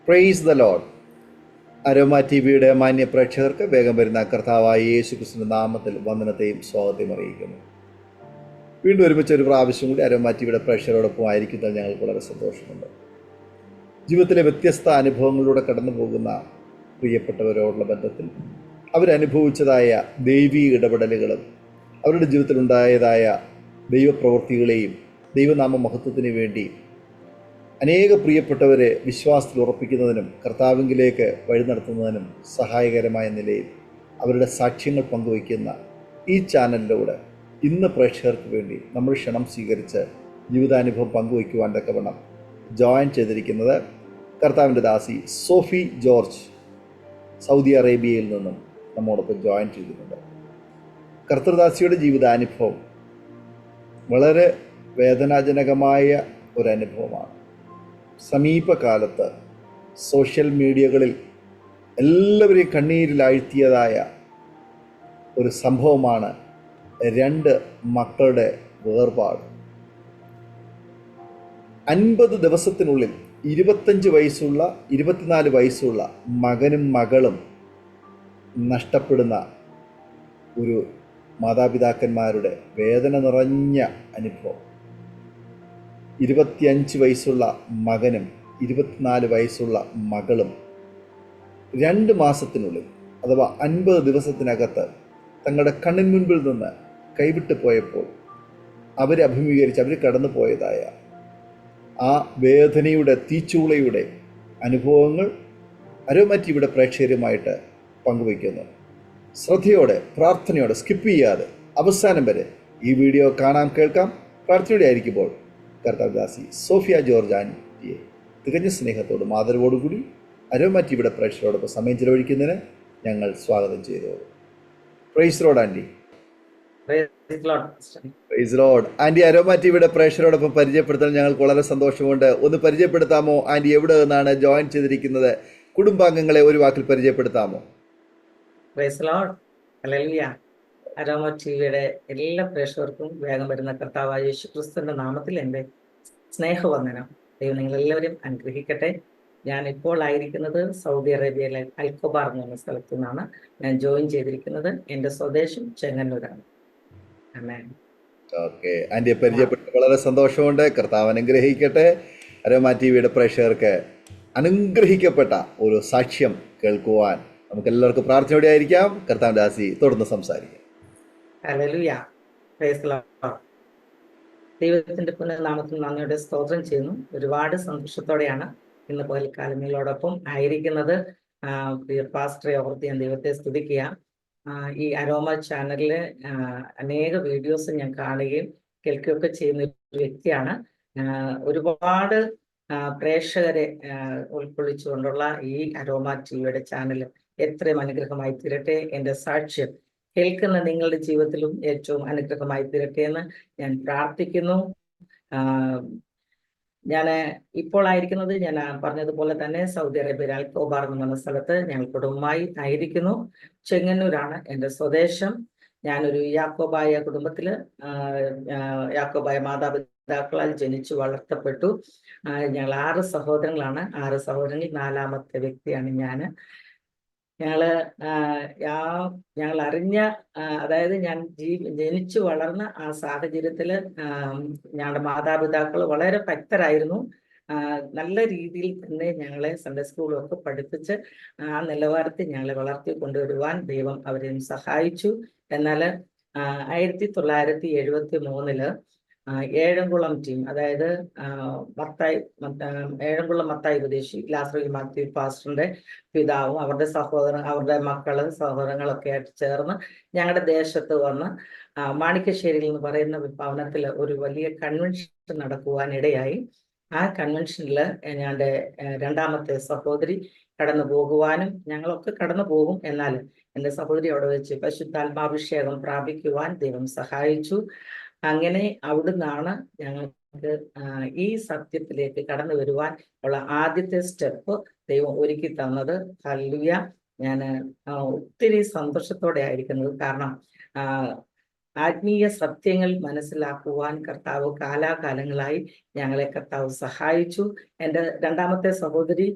Praise the Lord. Aroma T വിയുടെ മാന്യ പ്രേക്ഷകർക്ക് വേഗം വരുന്ന കർത്താവായ യേശു ക്രിസ്തുവിന്റെ നാമത്തിൽ വന്ദനത്തെയും സ്വാഗതത്തെയും അറിയിക്കുന്നു. വീണ്ടും ഒരുമിച്ച് ഒരു പ്രാവശ്യം കൂടി അരോമ ടി വിയുടെ പ്രേക്ഷകരോടൊപ്പം ആയിരിക്കുന്നത് ഞങ്ങൾക്ക് വളരെ സന്തോഷമുണ്ട്. ജീവിതത്തിലെ വ്യത്യസ്ത അനുഭവങ്ങളിലൂടെ കടന്നു പോകുന്ന പ്രിയപ്പെട്ടവരോടുള്ള ബന്ധത്തിൽ അവരനുഭവിച്ചതായ ദൈവീക ഇടപെടലുകളും അവരുടെ ജീവിതത്തിലുണ്ടായതായ ദൈവപ്രവൃത്തികളെയും ദൈവനാമ മഹത്വത്തിന് വേണ്ടി അനേക പ്രിയപ്പെട്ടവരെ വിശ്വാസത്തിൽ ഉറപ്പിക്കുന്നതിനും കർത്താവിലേക്ക് വഴി നടത്തുന്നതിനും സഹായകരമായ നിലയിൽ അവരുടെ സാക്ഷ്യങ്ങൾ പങ്കുവയ്ക്കുന്ന ഈ ചാനലിലൂടെ ഇന്ന് പ്രേക്ഷകർക്ക് വേണ്ടി നമ്മൾ ക്ഷണം സ്വീകരിച്ച് ജീവിതാനുഭവം പങ്കുവയ്ക്കുവാൻ തക്കവണ്ണം ജോയിൻ ചെയ്തിരിക്കുന്നത് കർത്താവിൻ്റെ ദാസി സോഫി ജോർജ് സൗദി അറേബ്യയിൽ നിന്നും നമ്മോടൊപ്പം ജോയിൻ ചെയ്തിട്ടുണ്ട്. കർത്തൃദാസിയുടെ ജീവിതാനുഭവം വളരെ വേദനാജനകമായ ഒരനുഭവമാണ്. സമീപകാലത്ത് സോഷ്യൽ മീഡിയകളിൽ എല്ലാവരെയും കണ്ണീരിലാഴ്ത്തിയതായ ഒരു സംഭവമാണ് 2 മക്കളുടെ വേർപാട്. 50 ദിവസത്തിനുള്ളിൽ 25 വയസ്സുള്ള 24 വയസ്സുള്ള മകനും മകളും നഷ്ടപ്പെടുന്ന ഒരു മാതാപിതാക്കന്മാരുടെ വേദന നിറഞ്ഞ അനുഭവം. 25 വയസ്സുള്ള മകനും 24 വയസ്സുള്ള മകളും 2 മാസത്തിനുള്ളിൽ അഥവാ 50 ദിവസത്തിനകത്ത് തങ്ങളുടെ കണ്ണിൻ മുൻപിൽ നിന്ന് കൈവിട്ടു പോയപ്പോൾ അവർ കടന്നു പോയതായ ആ വേദനയുടെ തീച്ചൂളയുടെ അനുഭവങ്ങൾ അരോമ ടിവിയുടെ പ്രേക്ഷകരുമായിട്ട് പങ്കുവയ്ക്കുന്നു. ശ്രദ്ധയോടെ പ്രാർത്ഥനയോടെ സ്കിപ്പ് ചെയ്യാതെ അവസാനം വരെ ഈ വീഡിയോ കാണാൻ കേൾക്കാം. പ്രാർത്ഥനയോടെ ആയിരിക്കുമ്പോൾ കർത്താവ്ദാസി സോഫിയ ജോർജ് ആൻറ്റിയെ തികഞ്ഞ സ്നേഹത്തോടും ആദരവോടും കൂടി അരോമ ടിവിയുടെ പ്രേക്ഷകരോടൊപ്പം സമയം ചിലവഴിക്കുന്നതിന് ഞങ്ങൾ സ്വാഗതം ചെയ്തു. Praise lord aunty. Praise lord aunty. Aroma ടിവിയുടെ പ്രേക്ഷകരോടൊപ്പം പരിചയപ്പെടുത്താൻ ഞങ്ങൾക്ക് വളരെ സന്തോഷമുണ്ട്. ഒന്ന് പരിചയപ്പെടുത്താമോ ആൻറ്റി? എവിടെ നിന്നാണ് ജോയിൻ ചെയ്തിരിക്കുന്നത്? കുടുംബാംഗങ്ങളെ ഒരു വാക്കിൽ പരിചയപ്പെടുത്താമോ? Praise Lord. ഹല്ലേലൂയ. അരോമ ടിവിയുടെ എല്ലാ പ്രേക്ഷകർക്കും വേഗം വരുന്ന കർത്താവായ യേശു ക്രിസ്തുവിന്റെ നാമത്തിൽ എൻ്റെ സ്നേഹവന്ദനം. ദൈവം നിങ്ങളെല്ലാവരും അനുഗ്രഹിക്കട്ടെ. ഞാൻ ഇപ്പോൾ ആയിരിക്കുന്നത് സൗദി അറേബ്യയിലെ അൽഖബാർ എന്ന് പറഞ്ഞ സ്ഥലത്തു നിന്നാണ് ഞാൻ ജോയിൻ ചെയ്തിരിക്കുന്നത്. എൻ്റെ സ്വദേശം ചെങ്ങന്നൂരാണ്. ഓക്കെ ആൻറ്റിയെ പരിചയപ്പെട്ട് വളരെ സന്തോഷമുണ്ട്. കർത്താവ് അനുഗ്രഹിക്കട്ടെ. അരോമ ടിവിയുടെ പ്രേക്ഷകർക്ക് അനുഗ്രഹിക്കപ്പെട്ട ഒരു സാക്ഷ്യം കേൾക്കുവാൻ നമുക്ക് എല്ലാവർക്കും പ്രാർത്ഥനയോടെ ആയിരിക്കാം. കർത്താവ് ദാസി തുടർന്ന് സംസാരിക്കാം. ഹല്ലേലൂയ. Praise lord. ദൈവത്തിന്റെ പുനർനാമത്തിൽ നന്ദിയോടെ സ്തോത്രം ചെയ്യുന്നു. ഒരുപാട് സന്തോഷത്തോടെയാണ് ഇന്ന് പകൽക്കാലം നിങ്ങളോടൊപ്പം ആയിരിക്കുന്നത്. പ്രിയ പാസ്റ്ററെ ഓർത്ത് ഞാൻ ദൈവത്തെ സ്തുതിക്കുക. ഈ അരോമ ചാനലില് അനേക വീഡിയോസ് ഞാൻ കാണുകയും കേൾക്കുകയൊക്കെ ചെയ്യുന്ന ഒരു വ്യക്തിയാണ്. ഒരുപാട് പ്രേക്ഷകരെ ഉൾക്കൊള്ളിച്ചുകൊണ്ടുള്ള ഈ അരോമ ടിവിയുടെ ചാനൽ എത്രയും അനുഗ്രഹമായി തീരട്ടെ. എൻ്റെ സാക്ഷ്യം കേൾക്കുന്ന നിങ്ങളുടെ ജീവിതത്തിലും ഏറ്റവും അനുഗ്രഹമായി തീരട്ടെ എന്ന് ഞാൻ പ്രാർത്ഥിക്കുന്നു. ഞാൻ ഇപ്പോൾ ആയിരിക്കുന്നത് ഞാൻ പറഞ്ഞതുപോലെ തന്നെ സൗദി അറേബ്യയിൽ അൽഖബാർ എന്ന് പറഞ്ഞ സ്ഥലത്ത് ഞങ്ങൾ കുടുംബമായി ആയിരിക്കുന്നു. ചെങ്ങന്നൂരാണ് എൻ്റെ സ്വദേശം. ഞാനൊരു യാക്കോബായ കുടുംബത്തില് യാക്കോബായ മാതാപിതാക്കളാൽ ജനിച്ചു വളർത്തപ്പെട്ടു. ഞങ്ങൾ 6 സഹോദരങ്ങളാണ്. 6 സഹോദരങ്ങളിൽ 4ാമത്തെ വ്യക്തിയാണ് ഞാൻ. ഞങ്ങൾ അറിഞ്ഞ അതായത് ഞാൻ ജനിച്ചു വളർന്ന ആ സാഹചര്യത്തിൽ ഞങ്ങളുടെ മാതാപിതാക്കൾ വളരെ ഭക്തരായിരുന്നു. നല്ല രീതിയിൽ തന്നെ ഞങ്ങളെ സൺഡേ സ്കൂളൊക്കെ പഠിപ്പിച്ച് ആ നിലവാരത്തിൽ ഞങ്ങളെ വളർത്തി കൊണ്ടുവരുവാൻ ദൈവം അവരെയും സഹായിച്ചു. എന്നാൽ 1973 ഏഴംകുളം ടീം, അതായത് മത്തായി ഏഴംകുളം മത്തായി ഉപദേശി ലാസറി മാത്യു പാസ്റ്ററിന്റെ പിതാവും അവരുടെ അവരുടെ മക്കള് സഹോദരങ്ങളൊക്കെ ആയിട്ട് ചേർന്ന് ഞങ്ങളുടെ ദേശത്ത് വന്ന് മാണിക്കശ്ശേരിയിൽ എന്ന് പറയുന്ന ഭവനത്തിൽ ഒരു വലിയ കൺവെൻഷൻ നടക്കുവാനിടയായി. ആ കൺവെൻഷനിൽ ഞങ്ങളുടെ രണ്ടാമത്തെ സഹോദരി കടന്നു പോകുവാനും, ഞങ്ങളൊക്കെ കടന്നു പോകും, എന്നാൽ എൻ്റെ സഹോദരി അവിടെ വെച്ച് പരിശുദ്ധാത്മാഭിഷേകം പ്രാപിക്കുവാൻ ദൈവം സഹായിച്ചു. അങ്ങനെ അവിടുന്നാണ് ഞങ്ങൾക്ക് ഈ സത്യത്തിലേക്ക് കടന്നു വരുവാൻ ഉള്ള ആദ്യത്തെ സ്റ്റെപ്പ് ദൈവം ഒരുക്കി തന്നത്. ഹല്ലേലൂയ. ഞാൻ ഒത്തിരി സന്തോഷത്തോടെ ആയിരിക്കുന്നത്. കാരണം ആത്മീയ സത്യങ്ങൾ മനസ്സിലാക്കുവാൻ കർത്താവ് കാലാകാലങ്ങളായി ഞങ്ങളെ കർത്താവ് സഹായിച്ചു. എൻ്റെ രണ്ടാമത്തെ സഹോദരി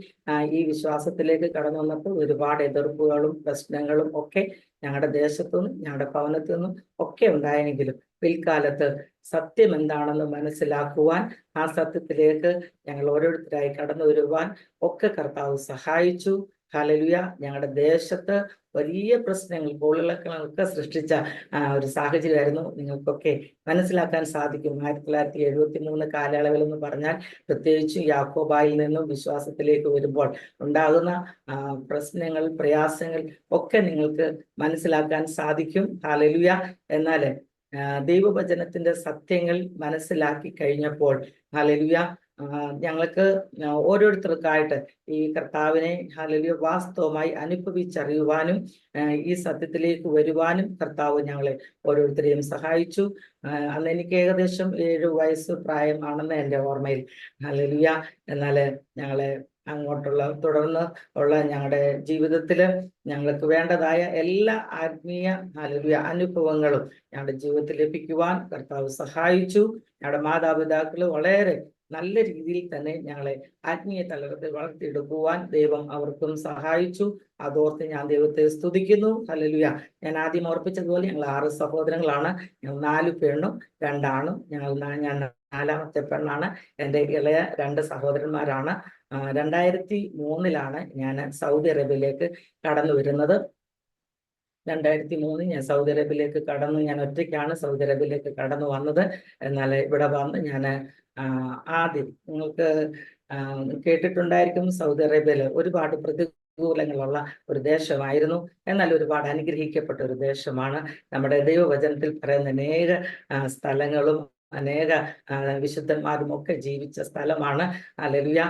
ഈ വിശ്വാസത്തിലേക്ക് കടന്നു വന്നപ്പോൾ ഒരുപാട് എതിർപ്പുകളും പ്രശ്നങ്ങളും ഒക്കെ ഞങ്ങളുടെ ദേശത്തു നിന്നും ഞങ്ങളുടെ ഭവനത്തു നിന്നും ഒക്കെ ഉണ്ടായെങ്കിലും പിൽക്കാലത്ത് സത്യം എന്താണെന്ന് മനസ്സിലാക്കുവാൻ, ആ സത്യത്തിലേക്ക് ഞങ്ങൾ ഓരോരുത്തരായി കടന്നു വരുവാൻ ഒക്കെ കർത്താവ് സഹായിച്ചു. ഹല്ലേലൂയ. ഞങ്ങളുടെ ദേശത്ത് വലിയ പ്രശ്നങ്ങൾ, കോളിളക്കങ്ങളൊക്കെ സൃഷ്ടിച്ച ഒരു സാഹചര്യമായിരുന്നു. നിങ്ങൾക്കൊക്കെ മനസ്സിലാക്കാൻ സാധിക്കും. 1973 കാലയളവിൽ എന്ന് പറഞ്ഞാൽ, പ്രത്യേകിച്ചും യാക്കോബായിൽ നിന്നും വിശ്വാസത്തിലേക്ക് വരുമ്പോൾ ഉണ്ടാകുന്ന പ്രശ്നങ്ങൾ, പ്രയാസങ്ങൾ ഒക്കെ നിങ്ങൾക്ക് മനസ്സിലാക്കാൻ സാധിക്കും. ഹല്ലേലൂയ. എന്നാൽ ദൈവവചനത്തിന്റെ സത്യങ്ങൾ മനസ്സിലാക്കി കഴിഞ്ഞപ്പോൾ, ഹല്ലേലൂയ, ഞങ്ങൾക്ക് ഓരോരുത്തർക്കായിട്ട് ഈ കർത്താവിനെ ഹല്ലേലൂയ വാസ്തവമായി അനുഭവിച്ചറിയുവാനും ഈ സത്യത്തിലേക്ക് വരുവാനും കർത്താവ് ഞങ്ങളെ ഓരോരുത്തരെയും സഹായിച്ചു. അന്ന് എനിക്ക് ഏകദേശം 7 വയസ്സ് പ്രായമാണെന്ന് എൻ്റെ ഓർമ്മയിൽ. ഹല്ലേലൂയ. എന്നാൽ ഞങ്ങളെ അങ്ങോട്ടുള്ള തുടർന്ന് ഉള്ള ഞങ്ങളുടെ ജീവിതത്തില് ഞങ്ങൾക്ക് വേണ്ടതായ എല്ലാ ആത്മീയ ഹല്ലേലൂയ അനുഭവങ്ങളും ഞങ്ങളുടെ ജീവിതത്തിൽ ലഭിക്കുവാൻ കർത്താവ് സഹായിച്ചു. ഞങ്ങളുടെ മാതാപിതാക്കൾ വളരെ നല്ല രീതിയിൽ തന്നെ ഞങ്ങളെ ആത്മീയ തലത്തിൽ വളർത്തിയെടുക്കുവാൻ ദൈവം അവർക്കും സഹായിച്ചു. അതോർത്ത് ഞാൻ ദൈവത്തെ സ്തുതിക്കുന്നു. ഹല്ലേലൂയ. ഞാൻ ആദ്യം ഓർപ്പിച്ചതുപോലെ ഞങ്ങൾ 6 സഹോദരങ്ങളാണ്. ഞങ്ങൾ 4 പെണ്ണും 2 ആണും. ഞാൻ 4ാമത്തെ പെണ്ണാണ്. എൻ്റെ ഇളയ 2 സഹോദരന്മാരാണ്. 2003 ഞാൻ സൗദി അറേബ്യയിലേക്ക് കടന്നു വരുന്നത്. 2003 ഞാൻ സൗദി അറേബ്യയിലേക്ക് കടന്നു. ഞാൻ ഒറ്റയ്ക്കാണ് സൗദി അറേബ്യയിലേക്ക് കടന്നു വന്നത്. എന്നാൽ ഇവിടെ വന്ന് ഞാൻ ആദ്യം നിങ്ങൾക്ക് കേട്ടിട്ടുണ്ടായിരിക്കും, സൗദി അറേബ്യയിൽ ഒരുപാട് പ്രതികൂലങ്ങളുള്ള ഒരു ദേശമായിരുന്നു. എന്നാൽ ഒരുപാട് അനുഗ്രഹിക്കപ്പെട്ട ഒരു ദേശമാണ്. നമ്മുടെ ദൈവവചനത്തിൽ പറയുന്ന അനേക സ്ഥലങ്ങളും അനേക വിശുദ്ധന്മാരും ഒക്കെ ജീവിച്ച സ്ഥലമാണ്. ഹല്ലേലൂയ.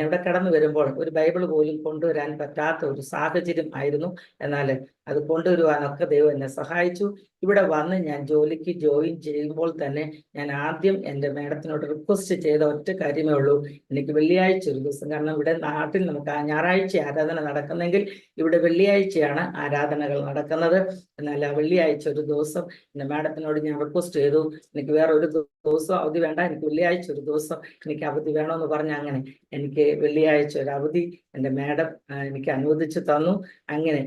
ഇവിടെ കടന്നു വരുമ്പോൾ ഒരു ബൈബിൾ പോലും കൊണ്ടുവരാൻ പറ്റാത്ത ഒരു സാഹചര്യം ആയിരുന്നു. എന്നാൽ അത് കൊണ്ടുവരുവാനൊക്കെ ദൈവം എന്നെ സഹായിച്ചു. ഇവിടെ വന്ന് ഞാൻ ജോലിക്ക് ജോയിൻ ചെയ്യുമ്പോൾ തന്നെ ഞാൻ ആദ്യം എൻ്റെ മേഡത്തിനോട് റിക്വസ്റ്റ് ചെയ്ത ഒറ്റ കാര്യമേ ഉള്ളൂ, എനിക്ക് വെള്ളിയാഴ്ച ഒരു ദിവസം, കാരണം ഇവിടെ നാട്ടിൽ നമുക്ക് ഞായറാഴ്ച ആരാധന നടക്കുന്നെങ്കിൽ ഇവിടെ വെള്ളിയാഴ്ചയാണ് ആരാധനകൾ നടക്കുന്നത്. എന്നാൽ ആ വെള്ളിയാഴ്ച ഒരു ദിവസം എൻ്റെ മേഡത്തിനോട് ഞാൻ റിക്വസ്റ്റ് ചെയ്തു, എനിക്ക് വേറെ ഒരു ദിവസം അവധി വേണ്ട, എനിക്ക് വെള്ളിയാഴ്ച ഒരു ദിവസം എനിക്ക് അവധി വേണമെന്ന് പറഞ്ഞ അങ്ങനെ എനിക്ക് വെള്ളിയാഴ്ച ഒരു അവധി എൻ്റെ മേഡം എനിക്ക് അനുവദിച്ചു തന്നു. അങ്ങനെ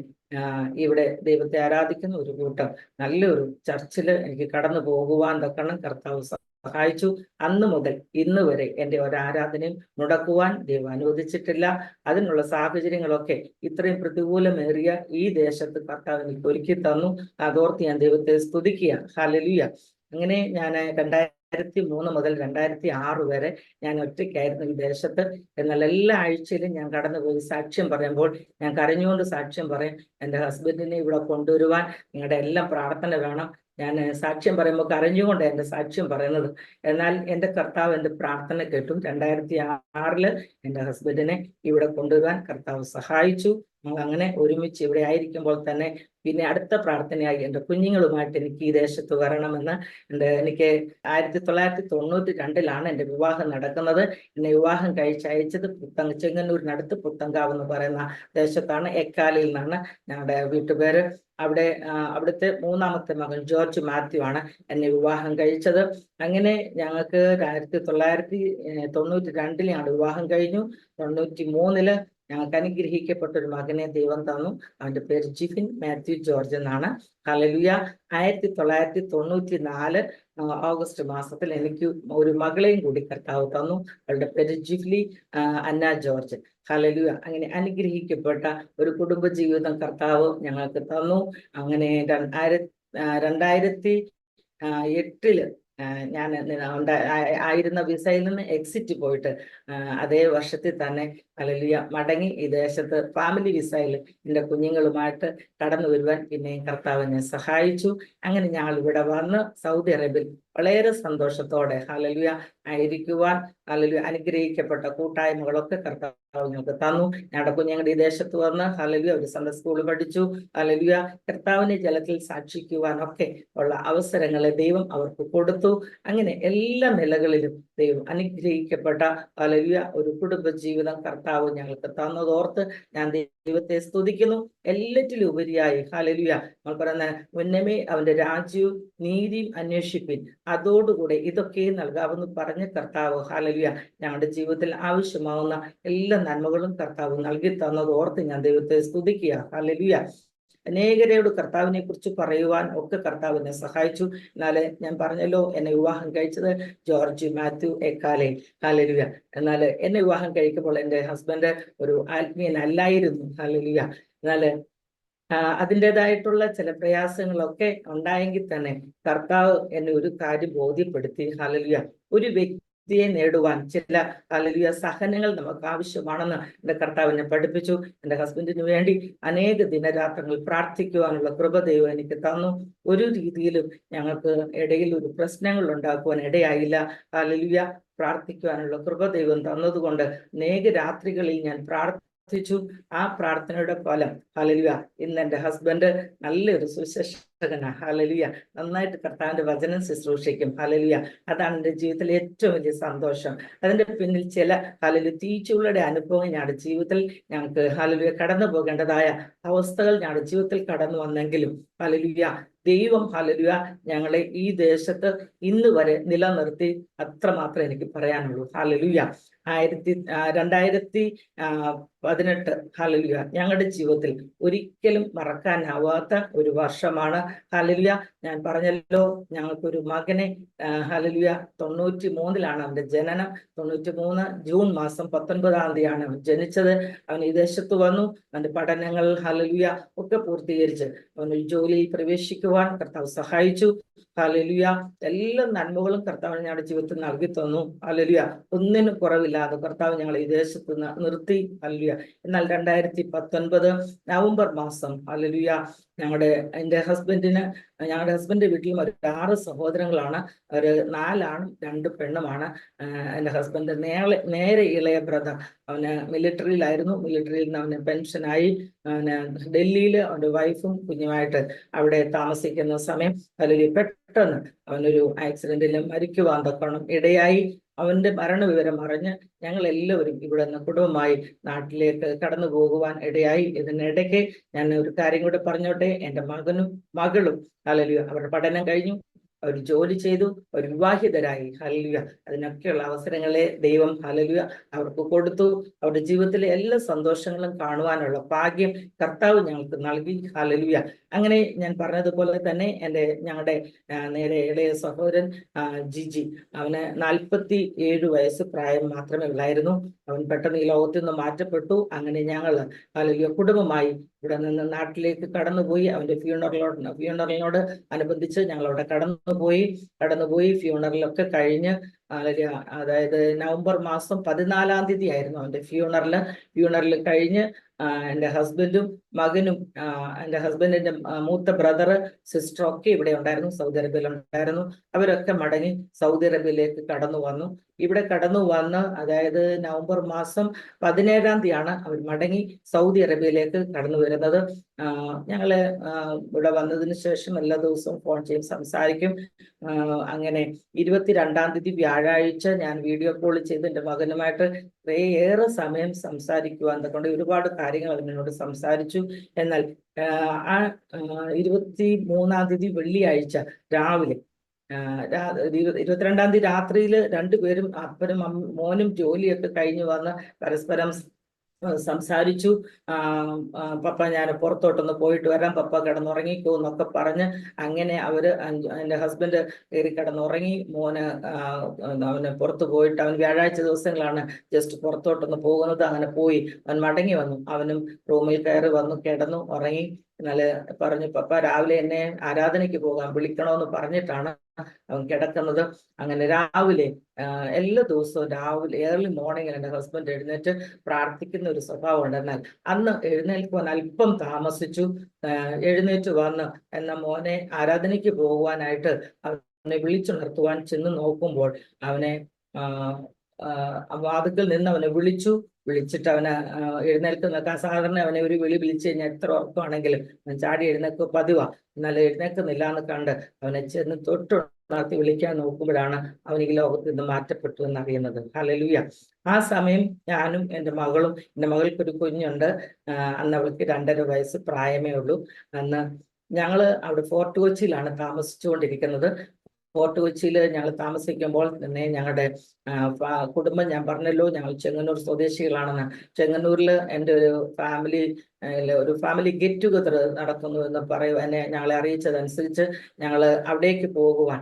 ഇവിടെ ദൈവത്തെ ആരാധിക്കുന്ന ഒരു കൂട്ടം നല്ലൊരു ചർച്ചിൽ എനിക്ക് കടന്നു പോകുവാൻ തക്കണം കർത്താവ് സഹായിച്ചു. അന്ന് മുതൽ ഇന്ന് വരെ എൻ്റെ ഒരാരാധനയും മുടക്കുവാൻ ദൈവം അനുവദിച്ചിട്ടില്ല. അതിനുള്ള സാഹചര്യങ്ങളൊക്കെ ഇത്രയും പ്രതികൂലമേറിയ ഈ ദേശത്ത് കർത്താവ് എനിക്ക് ഒരുക്കി തന്നു. അതോർത്ത് ഞാൻ ദൈവത്തെ സ്തുതിക്കുക. ഹല്ലേലൂയ. അങ്ങനെ ഞാൻ 2003 മുതൽ 2006 വരെ ഞാൻ ഒറ്റയ്ക്കായിരുന്നു ഈ ദേശത്ത്. എന്നാൽ എല്ലാ ആഴ്ചയിലും ഞാൻ കടന്നുപോയി സാക്ഷ്യം പറയുമ്പോൾ ഞാൻ കരഞ്ഞുകൊണ്ട് സാക്ഷ്യം പറയും, എൻ്റെ ഹസ്ബൻഡിനെ ഇവിടെ കൊണ്ടുവരുവാൻ നിങ്ങളുടെ എല്ലാം പ്രാർത്ഥന വേണം. ഞാൻ സാക്ഷ്യം പറയുമ്പോൾ കരഞ്ഞുകൊണ്ട് എൻ്റെ സാക്ഷ്യം പറയുന്നത്. എന്നാൽ എൻ്റെ കർത്താവ് എൻ്റെ പ്രാർത്ഥന കേട്ടു. 2006 എൻ്റെ ഹസ്ബൻഡിനെ ഇവിടെ കൊണ്ടുവരുവാൻ കർത്താവ് സഹായിച്ചു. അങ്ങനെ ഒരുമിച്ച് ഇവിടെ ആയിരിക്കുമ്പോൾ തന്നെ പിന്നെ അടുത്ത പ്രാർത്ഥനയായി എൻ്റെ കുഞ്ഞുങ്ങളുമായിട്ട് എനിക്ക് ഈ ദേശത്ത് വരണമെന്ന് എനിക്ക് 1992 എൻ്റെ വിവാഹം നടക്കുന്നത്. എന്നെ വിവാഹം കഴിച്ചയച്ചത് ചെങ്ങന്നൂരിനടുത്ത് പുത്തങ്കാവ് എന്ന് പറയുന്ന ദേശത്താണ്. എക്കാലിൽ നിന്നാണ് ഞങ്ങളുടെ വീട്ടുപേര്. അവിടുത്തെ 3ാമത്തെ മകൻ ജോർജ് മാത്യു ആണ് എന്നെ വിവാഹം കഴിച്ചത്. അങ്ങനെ ഞങ്ങൾക്ക് 1992 ഞങ്ങളുടെ വിവാഹം കഴിഞ്ഞു. 93 ഞങ്ങൾക്ക് അനുഗ്രഹിക്കപ്പെട്ട ഒരു മകനെ ദൈവം തന്നു. അവന്റെ പേര് ജിഫിൻ മാത്യു ജോർജ് എന്നാണ്. ഹല്ലേലൂയ. 1994 ഓഗസ്റ്റ് മാസത്തിൽ എനിക്ക് ഒരു മകളെയും കൂടി കർത്താവ് തന്നു. അവളുടെ പേര് ജിഫ്ലി അന്ന ജോർജ്. ഹല്ലേലൂയ. അങ്ങനെ അനുഗ്രഹിക്കപ്പെട്ട ഒരു കുടുംബ ജീവിതം കർത്താവ് ഞങ്ങൾക്ക് തന്നു. അങ്ങനെ 2008 ഞാൻ ആയിരുന്ന വിസയിൽ നിന്ന് എക്സിറ്റ് പോയിട്ട് അതേ വർഷത്തിൽ തന്നെ ഹല്ലേലൂയ മടങ്ങി ഈ ദേശത്ത് ഫാമിലി വിസയിൽ എൻ്റെ കുഞ്ഞുങ്ങളുമായിട്ട് കടന്നു വരുവാൻ പിന്നെയും കർത്താവ് എന്നെ സഹായിച്ചു. അങ്ങനെ ഞങ്ങൾ ഇവിടെ വന്ന് സൗദി അറേബ്യയിൽ വളരെ സന്തോഷത്തോടെ ഹല്ലേലൂയ ആയിരിക്കുവാൻ ഹല്ലേലൂയ അനുഗ്രഹിക്കപ്പെട്ട കൂട്ടായ്മകളൊക്കെ കർത്താവ് ഞങ്ങൾക്ക് തന്നു. ഞങ്ങളുടെ കുഞ്ഞുങ്ങളുടെ ഈ ദേശത്ത് വന്ന് ഹല്ലേലൂയ ഒരു സൺഡേ സ്കൂൾ പഠിച്ചു. ഹല്ലേലൂയ കർത്താവിനെ ജലത്തിൽ സാക്ഷിക്കുവാനൊക്കെ ഉള്ള അവസരങ്ങളെ ദൈവം അവർക്ക് കൊടുത്തു. അങ്ങനെ എല്ലാ നിലകളിലും ദൈവം അനുഗ്രഹിക്കപ്പെട്ട ഹല്ലേലൂയ ഒരു കുടുംബ ജീവിതം കർത്താവ് ഞങ്ങൾക്ക് തന്നതോർത്ത് ഞാൻ ദൈവത്തെ സ്തുതിക്കുന്നു. എല്ലാറ്റിലും ഉപരിയായി ഹല്ലേലൂയ നമ്മൾ പറയുന്ന മുന്നമേ അവന്റെ രാജ്യവും നീതിയും അന്വേഷിപ്പിൻ, അതോടുകൂടെ ഇതൊക്കെ നൽകാമെന്ന് പറഞ്ഞ കർത്താവ് ഹല്ലേലൂയ ഞങ്ങളുടെ ജീവിതത്തിൽ ആവശ്യമാവുന്ന എല്ലാ നന്മകളും കർത്താവ് നൽകി തന്നതോർത്ത് ഞാൻ ദൈവത്തെ സ്തുതിക്കുക. ഹല്ലേലൂയ അനേകരോട് കർത്താവിനെ കുറിച്ച് പറയുവാൻ ഒക്കെ കർത്താവിനെ സഹായിച്ചു. എന്നാല് ഞാൻ പറഞ്ഞല്ലോ, എന്നെ വിവാഹം കഴിച്ചത് ജോർജ് മാത്യു എക്കാലെ. ഹല്ലേലൂയ. എന്നാൽ എന്നെ വിവാഹം കഴിക്കുമ്പോൾ എൻ്റെ ഹസ്ബൻഡ് ഒരു ആത്മീയനല്ലായിരുന്നു. ഹല്ലേലൂയ. എന്നാല് അതിൻ്റെതായിട്ടുള്ള ചില പ്രയാസങ്ങളൊക്കെ ഉണ്ടായെങ്കിൽ തന്നെ കർത്താവ് എന്നെ ഒരു കാര്യം ബോധ്യപ്പെടുത്തി. ഹല്ലേലൂയ ഒരു വ്യക്തിയെ നേടുവാൻ ചില ഹല്ലേലൂയ സഹനങ്ങൾ നമുക്ക് ആവശ്യമാണെന്ന് എൻ്റെ കർത്താവ് എന്നെ പഠിപ്പിച്ചു. എൻ്റെ ഹസ്ബൻഡിന് വേണ്ടി അനേക ദിനരാത്രങ്ങൾ പ്രാർത്ഥിക്കുവാനുള്ള കൃപ ദൈവം എനിക്ക് തന്നു. ഒരു രീതിയിലും ഞങ്ങൾക്ക് ഇടയിൽ ഒരു പ്രശ്നങ്ങൾ ഉണ്ടാക്കുവാൻ ഇടയായില്ല. ഹല്ലേലൂയ പ്രാർത്ഥിക്കുവാനുള്ള കൃപ ദൈവം തന്നതുകൊണ്ട് അനേക രാത്രികളിൽ ഞാൻ പ്രാർത്ഥിച്ചു. ആ പ്രാർത്ഥനയുടെ ഫലം ഹല്ലേലൂയ ഇന്ന് എൻ്റെ ഹസ്ബൻഡ് നല്ലൊരു സുശേഷകനാണ്. ഹല്ലേലൂയ നന്നായിട്ട് കർത്താവിന്റെ വചനം ശുശ്രൂഷിക്കും. ഹല്ലേലൂയ അതാണ് എൻ്റെ ജീവിതത്തിലെ ഏറ്റവും വലിയ സന്തോഷം. അതിന്റെ പിന്നിൽ ചില ഹല്ലേലൂയ തീച്ചുള്ളയുടെ അനുഭവം ഞങ്ങളുടെ ജീവിതത്തിൽ ഞങ്ങൾക്ക് ഹല്ലേലൂയ കടന്നു പോകേണ്ടതായ അവസ്ഥകൾ ഞങ്ങളുടെ ജീവിതത്തിൽ കടന്നു വന്നെങ്കിലും ഹല്ലേലൂയ ദൈവം ഹല്ലേലൂയ ഞങ്ങളെ ഈ ദേശത്ത് ഇന്ന് വരെ നിലനിർത്തി. അത്രമാത്രം എനിക്ക് പറയാനുള്ളൂ. ഹല്ലേലൂയ 2018 ഹല്ലേലൂയ ഞങ്ങളുടെ ജീവിതത്തിൽ ഒരിക്കലും മറക്കാനാവാത്ത ഒരു വർഷമാണ്. ഹല്ലേലൂയ ഞാൻ പറഞ്ഞല്ലോ, ഞങ്ങൾക്കൊരു മകനെ ഹല്ലേലൂയ 93 അവന്റെ ജനനം. 93 ജൂൺ മാസം 19 തീയതിയാണ് അവൻ ജനിച്ചത്. അവൻ ഈ ദേശത്ത് വന്നു. അവന്റെ പഠനങ്ങൾ ഹല്ലേലൂയ ഒക്കെ പൂർത്തീകരിച്ച് അവനൊരു ജോലിയിൽ പ്രവേശിക്കുവാൻ കർത്താവ് സഹായിച്ചു. ഹല്ലേലൂയ എല്ലാ നന്മകളും കർത്താവ് ഞങ്ങളുടെ ജീവിതത്തിൽ നൽകി തന്നു. ഹല്ലേലൂയ ഒന്നിനും കുറവില്ലാതെ കർത്താവ് ഞങ്ങളെ ഈ ദേശത്ത് നിർത്തി. ഹല്ലേലൂയ എന്നാൽ 2019 നവംബർ മാസം ഹല്ലേലൂയ ഞങ്ങളുടെ ഹസ്ബൻഡിന്റെ വീട്ടിലും ഒരു 6 സഹോദരങ്ങളാണ്. ഒരു 4 ആണും 2 പെണ്ണുമാണ്. എൻ്റെ ഹസ്ബൻഡ് നേരെ ഇളയ ബ്രദർ. അവന് മിലിറ്ററിയിലായിരുന്നു. മിലിറ്ററിയിൽ നിന്ന് അവന് പെൻഷനായി. അവന് ഡൽഹിയിൽ അവന്റെ വൈഫും കുഞ്ഞുമായിട്ട് അവിടെ താമസിക്കുന്ന സമയം അല്ലെങ്കിൽ പെട്ടെന്ന് അവനൊരു ആക്സിഡന്റിൽ മരിക്കുവാൻ തക്കണം ഇടയായി. അവന്റെ മരണവിവരം അറിഞ്ഞ് ഞങ്ങൾ എല്ലാവരും ഇവിടെ നിന്ന് കുടുംബമായി നാട്ടിലേക്ക് കടന്നു പോകുവാൻ ഇടയായി. ഇതിനിടയ്ക്ക് ഞാൻ ഒരു കാര്യം കൂടെ പറഞ്ഞോട്ടെ. എൻ്റെ മകനും മകളും ഹല്ലേലൂയ അവരുടെ പഠനം കഴിഞ്ഞു, അവർ ജോലി ചെയ്തു, അവർ വിവാഹിതരായി. ഹല്ലേലൂയ അതിനൊക്കെയുള്ള അവസരങ്ങളെ ദൈവം ഹല്ലേലൂയ അവർക്ക് കൊടുത്തു. അവരുടെ ജീവിതത്തിലെ എല്ലാ സന്തോഷങ്ങളും കാണുവാനുള്ള ഭാഗ്യം കർത്താവ് ഞങ്ങൾക്ക് നൽകി. ഹല്ലേലൂയ അങ്ങനെ ഞാൻ പറഞ്ഞതുപോലെ തന്നെ ഞങ്ങളുടെ നേരെ ഇളയ സഹോദരൻ ജിജി, അവന് 47 വയസ്സ് പ്രായം മാത്രമേ ഉള്ളായിരുന്നു. അവൻ പെട്ടെന്ന് ഈ ലോകത്തിൽ നിന്ന് മാറ്റപ്പെട്ടു. അങ്ങനെ ഞങ്ങൾ ഹല്ലേലൂയ കുടുംബമായി ഇവിടെ നിന്ന് നാട്ടിലേക്ക് കടന്നുപോയി. അവന്റെ ഫ്യൂണറലിനോട് അനുബന്ധിച്ച് ഞങ്ങൾ അവിടെ കടന്നുപോയി. ഫ്യൂണറലൊക്കെ കഴിഞ്ഞ് അതായത് നവംബർ മാസം 14 തീയതി ആയിരുന്നു അവന്റെ ഫ്യൂണറൽ കഴിഞ്ഞ് എൻ്റെ ഹസ്ബൻഡും മകനും എൻ്റെ ഹസ്ബൻഡിന്റെ മൂത്ത ബ്രദർ സിസ്റ്റർ ഒക്കെ ഇവിടെ ഉണ്ടായിരുന്നു, സൗദി അറേബ്യയിൽ ഉണ്ടായിരുന്നു. അവരൊക്കെ മടങ്ങി സൗദി അറേബ്യയിലേക്ക് കടന്നു വന്നു. ഇവിടെ കടന്നു വന്ന് അതായത് നവംബർ മാസം 17 തീയതിയാണ് അവർ മടങ്ങി സൗദി അറേബ്യയിലേക്ക് കടന്നു വരുന്നത്. ഞങ്ങള് ഇവിടെ വന്നതിന് ശേഷം എല്ലാ ദിവസവും ഫോൺ ചെയ്ത് സംസാരിക്കും. അങ്ങനെ 22 തീയതി വ്യാഴാഴ്ച ഞാൻ വീഡിയോ കോൾ ചെയ്ത് എൻ്റെ മകനുമായിട്ട് ഏറെ സമയം സംസാരിക്കുവാൻ കൊണ്ട് ഒരുപാട് കാര്യങ്ങൾ അതിനോട് സംസാരിച്ചു. എന്നാൽ 23 തീയതി വെള്ളിയാഴ്ച രാവിലെ 22 തീയതി രാത്രിയിൽ രണ്ടുപേരും അപ്പനും മോനും ജോലിയൊക്കെ കഴിഞ്ഞ് വന്ന് പരസ്പരം സംസാരിച്ചു. പപ്പ ഞാൻ പുറത്തോട്ടൊന്ന് പോയിട്ട് വരാം, പപ്പ കിടന്നുറങ്ങിക്കോ എന്നൊക്കെ പറഞ്ഞ് അങ്ങനെ എൻ്റെ ഹസ്ബൻഡ് കയറി കിടന്നുറങ്ങി. അവന് പുറത്ത് പോയിട്ട് അവൻ വ്യാഴാഴ്ച ദിവസങ്ങളാണ് ജസ്റ്റ് പുറത്തോട്ടൊന്ന് പോകുന്നത്. അങ്ങനെ പോയി അവൻ മടങ്ങി വന്നു. അവനും റൂമിൽ കയറി വന്നു, കിടന്നു, ഉറങ്ങി. എന്നാല് പറഞ്ഞു, പപ്പ രാവിലെ എന്നെ ആരാധനയ്ക്ക് പോകാൻ വിളിക്കണമെന്ന് പറഞ്ഞിട്ടാണ് അവൻ കിടക്കുന്നത്. അങ്ങനെ രാവിലെ എല്ലാ ദിവസവും രാവിലെ ഏർലി മോർണിംഗിൽ എൻ്റെ ഹസ്ബൻഡ് എഴുന്നേറ്റ് പ്രാർത്ഥിക്കുന്ന ഒരു സ്വഭാവം ഉണ്ട്. എന്നാൽ അന്ന് എഴുന്നേൽക്കുവാൻ അല്പം താമസിച്ചു. എഴുന്നേറ്റ് വന്ന് എന്ന മോനെ ആരാധനയ്ക്ക് പോകുവാനായിട്ട് അവനെ വിളിച്ചുണർത്തുവാൻ ചെന്ന് നോക്കുമ്പോൾ അവനെ വാതിക്കൽ നിന്ന് അവനെ വിളിച്ചിട്ട് അവന് എഴുന്നേൽക്കുന്ന സാധാരണ അവനെ ഒരു വിളിച്ചു കഴിഞ്ഞാൽ എത്ര ഉറക്കമാണെങ്കിലും അവൻ ചാടി എഴുന്നേൽക്കുക പതിവാ. എന്നാൽ എഴുന്നേൽക്കുന്നില്ല എന്ന് കണ്ട് അവനെ ചെന്ന് തൊട്ടുണർത്തി വിളിക്കാൻ നോക്കുമ്പോഴാണ് അവൻ ഈ ലോകത്ത് നിന്ന് മാറ്റപ്പെട്ടു എന്നറിയുന്നത്. ഹല്ലേലൂയ. ആ സമയം ഞാനും എൻ്റെ മകൾക്കൊരു കുഞ്ഞുണ്ട്. അന്ന് അവൾക്ക് 2.5 വയസ്സ് പ്രായമേ ഉള്ളൂ. അന്ന് ഞങ്ങള് അവിടെ ഫോർട്ട് കൊച്ചിയിലാണ് താമസിച്ചുകൊണ്ടിരിക്കുന്നത്. ഫോർട്ട് കൊച്ചിയിൽ ഞങ്ങൾ താമസിക്കുമ്പോൾ തന്നെ ഞങ്ങളുടെ കുടുംബം, ഞാൻ പറഞ്ഞല്ലോ ഞങ്ങൾ ചെങ്ങന്നൂർ സ്വദേശികളാണെന്ന്. ചെങ്ങന്നൂരിൽ എൻ്റെ ഒരു ഫാമിലി ഗെറ്റ് ടുഗദർ നടക്കുന്നു എന്ന് പറയുവാനെ ഞങ്ങളെ അറിയിച്ചതനുസരിച്ച് ഞങ്ങൾ അവിടേക്ക് പോകുവാൻ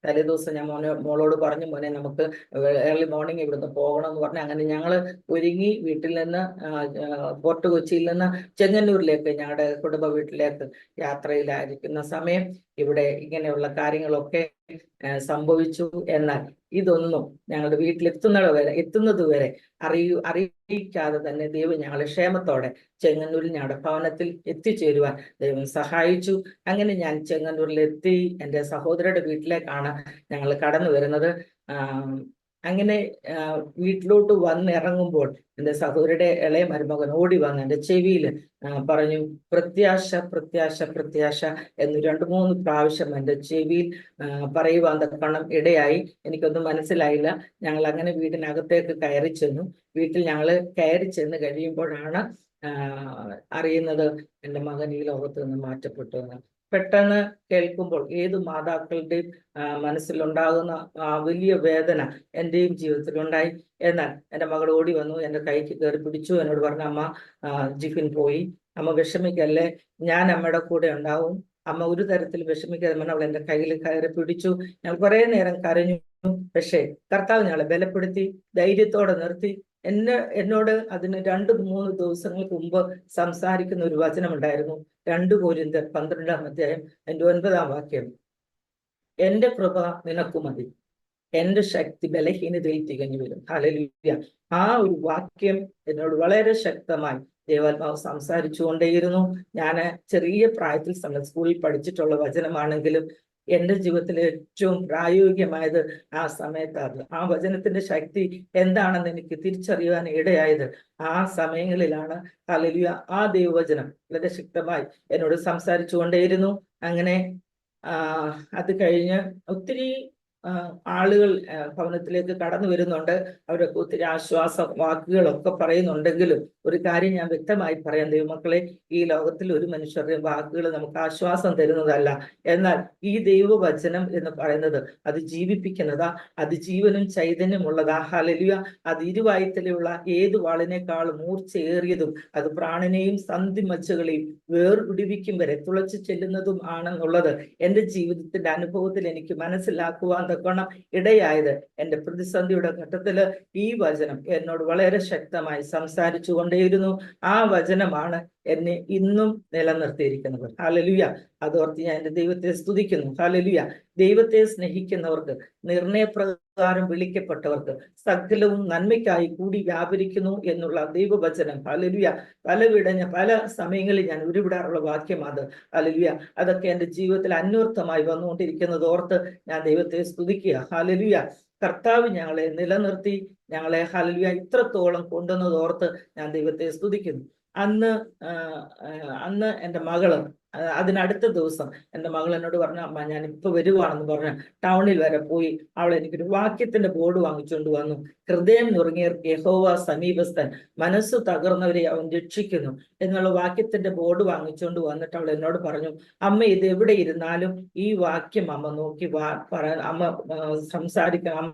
തലേദിവസം ഞാൻ മോളോട് പറഞ്ഞു, മോനെ നമുക്ക് ഏർലി മോർണിംഗ് ഇവിടുന്ന് പോകണം എന്ന് പറഞ്ഞു. അങ്ങനെ ഞങ്ങൾ ഒരുങ്ങി വീട്ടിൽ നിന്ന് ഫോർട്ട് കൊച്ചിയിൽ നിന്ന് ചെങ്ങന്നൂരിലേക്ക്, ഞങ്ങളുടെ കുടുംബ വീട്ടിലേക്ക് യാത്രയിലായിരിക്കുന്ന സമയം ഇവിടെ ഇങ്ങനെയുള്ള കാര്യങ്ങളൊക്കെ സംഭവിച്ചു. എന്നാൽ ഇതൊന്നും ഞങ്ങളുടെ എത്തുന്നത് വരെ അറിയിക്കാതെ തന്നെ ദൈവം ഞങ്ങളെ ക്ഷേമത്തോടെ ചെങ്ങന്നൂരിൽ ഞങ്ങളുടെ ഭവനത്തിൽ എത്തിച്ചേരുവാൻ ദൈവം സഹായിച്ചു. അങ്ങനെ ഞാൻ ചെങ്ങന്നൂരിൽ എത്തി. എൻ്റെ സഹോദരയുടെ വീട്ടിലേക്കാണ് ഞങ്ങൾ കടന്നു വരുന്നത്. അങ്ങനെ വീട്ടിലോട്ട് വന്നിറങ്ങുമ്പോൾ എൻ്റെ സഹോദരിയുടെ ഇളയ മരുമകൻ ഓടി വന്ന് എൻ്റെ ചെവിയിൽ പറഞ്ഞു, പ്രത്യാശ പ്രത്യാശ പ്രത്യാശ എന്ന് 2-3 പ്രാവശ്യം എൻ്റെ ചെവിയിൽ പറയുവാൻ തക്കണം ഇടയായി. എനിക്കൊന്നും മനസ്സിലായില്ല. ഞങ്ങൾ അങ്ങനെ വീടിനകത്തേക്ക് കയറി ചെന്നു. വീട്ടിൽ ഞങ്ങൾ കയറി ചെന്ന് കഴിയുമ്പോഴാണ് അറിയുന്നത് എൻ്റെ മകൻ ഈ ലോകത്ത് നിന്ന് മാറ്റപ്പെട്ടു എന്ന്. പെട്ടെന്ന് കേൾക്കുമ്പോൾ ഏത് മാതാക്കളുടെയും മനസ്സിലുണ്ടാകുന്ന വലിയ വേദന എൻ്റെയും ജീവിതത്തിലുണ്ടായി. എന്നാൽ എൻ്റെ മകൾ ഓടി വന്നു, എൻ്റെ കൈക്ക് കയറി പിടിച്ചു. എന്നോട് പറഞ്ഞു, അമ്മ ജിഫിൻ പോയി, അമ്മ വിഷമിക്കല്ലേ, ഞാൻ അമ്മയുടെ കൂടെ ഉണ്ടാവും, അമ്മ ഒരു തരത്തിൽ വിഷമിക്കാതെ അവൾ എൻ്റെ കയ്യിൽ കയറി പിടിച്ചു. ഞാൻ കുറെ നേരം കരഞ്ഞു. പക്ഷേ കർത്താവ് ഞങ്ങളെ ബലപ്പെടുത്തി ധൈര്യത്തോടെ നിർത്തി. എന്നോട് അതിന് 2-3 ദിവസങ്ങൾക്ക് മുമ്പ് സംസാരിക്കുന്ന ഒരു വചനമുണ്ടായിരുന്നു. 2 കൊരിന്ത്യർ 12-ാം അധ്യായം 9-ാം വാക്യം, എൻ്റെ കൃപ നിനക്കു മതി, എൻ്റെ ശക്തി ബലഹീനതയിൽ തികഞ്ഞു വരും. ഹല്ലേലൂയ. ആ ഒരു വാക്യം എന്നോട് വളരെ ശക്തമായി ദൈവാത്മാവ് സംസാരിച്ചുകൊണ്ടേയിരുന്നു. ഞാൻ ചെറിയ പ്രായത്തിൽ സ്കൂളിൽ പഠിച്ചിട്ടുള്ള വചനമാണെങ്കിലും എൻ്റെ ജീവിതത്തിൽ ഏറ്റവും പ്രായോഗികമായത് ആ സമയത്താണ്. ആ വചനത്തിന്റെ ശക്തി എന്താണെന്ന് എനിക്ക് തിരിച്ചറിയുവാൻ ഇടയായത് ആ സമയങ്ങളിലാണ്. ഹല്ലേലൂയ. ആ ദൈവവചനം വളരെ ശക്തമായി എന്നോട് സംസാരിച്ചു കൊണ്ടേയിരുന്നു. അങ്ങനെ അത് കഴിഞ്ഞ് ഒത്തിരി ആളുകൾ ഭവനത്തിലേക്ക് കടന്നു വരുന്നുണ്ട്. അവരൊക്കെ ഒത്തിരി ആശ്വാസ വാക്കുകളൊക്കെ പറയുന്നുണ്ടെങ്കിലും ഒരു കാര്യം ഞാൻ വ്യക്തമായി പറയാം, ദൈവമക്കളെ, ഈ ലോകത്തിൽ ഒരു മനുഷ്യരുടെയും വാക്കുകൾ നമുക്ക് ആശ്വാസം തരുന്നതല്ല. എന്നാൽ ഈ ദൈവവചനം എന്ന് പറയുന്നത് അത് ജീവിപ്പിക്കുന്നതാ, അത് ജീവനും ചൈതന്യമുള്ളതാ. ഹല്ലേലൂയ. അത് ഇരുവായുത്തലുള്ള ഏത് വാളിനേക്കാളും മൂർച്ചയേറിയതും അത് പ്രാണനെയും സന്ധിമജ്ജകളെയും വേർപിടിവിക്കും വരെ തുളച്ചു ചെല്ലുന്നതും ആണെന്നുള്ളത് എൻ്റെ ജീവിതത്തിന്റെ അനുഭവത്തിൽ എനിക്ക് മനസ്സിലാക്കുവാൻ തക്കോണം ഇടയായത്. എൻ്റെ പ്രതിസന്ധിയുടെ ഘട്ടത്തില് ഈ വചനം എന്നോട് വളരെ ശക്തമായി സംസാരിച്ചു കൊണ്ടേയിരുന്നു. ആ വചനമാണ് എന്നെ ഇന്നും നിലനിർത്തിയിരിക്കുന്നത്. ഹല്ലേലൂയ. അതോർത്ത് ഞാൻ എൻ്റെ ദൈവത്തെ സ്തുതിക്കുന്നു. ഹല്ലേലൂയ. ദൈവത്തെ സ്നേഹിക്കുന്നവർക്ക്, നിർണയപ്രകാരം വിളിക്കപ്പെട്ടവർക്ക് സകലവും നന്മയ്ക്കായി കൂടി വ്യാപരിക്കുന്നു എന്നുള്ള ദൈവവചനം, ഹല്ലേലൂയ, പല സമയങ്ങളിൽ ഞാൻ ഉരുവിടാറുള്ള വാക്യം അത്. ഹല്ലേലൂയ. അതൊക്കെ എൻ്റെ ജീവിതത്തിൽ അന്വർത്ഥമായി വന്നുകൊണ്ടിരിക്കുന്നത് ഓർത്ത് ഞാൻ ദൈവത്തെ സ്തുതിക്കുക. ഹല്ലേലൂയ. കർത്താവ് ഞങ്ങളെ നിലനിർത്തി, ഞങ്ങളെ ഹല്ലേലൂയ ഇത്രത്തോളം കൊണ്ടുവന്നത് ഓർത്ത് ഞാൻ ദൈവത്തെ സ്തുതിക്കുന്നു. അന്ന് എൻ്റെ മകള് അതിനടുത്ത ദിവസം എൻ്റെ മകൾ എന്നോട് പറഞ്ഞു, അമ്മ ഞാൻ ഇപ്പൊ വരുവാണെന്ന് പറഞ്ഞ് ടൗണിൽ വരെ പോയി അവൾ എനിക്കൊരു വാക്യത്തിന്റെ ബോർഡ് വാങ്ങിച്ചുകൊണ്ട് വന്നു. ഹൃദയം നുറുങ്ങിയവർക്ക് യഹോവ സമീപസ്ഥൻ, മനസ്സ് തകർന്നവരെ അവൻ രക്ഷിക്കുന്നു എന്നുള്ള വാക്യത്തിന്റെ ബോർഡ് വാങ്ങിച്ചുകൊണ്ട് വന്നിട്ട് അവൾ എന്നോട് പറഞ്ഞു, അമ്മ ഇത് എവിടെ ഇരുന്നാലും ഈ വാക്യം അമ്മ നോക്കി അമ്മ സംസാരിക്കണം,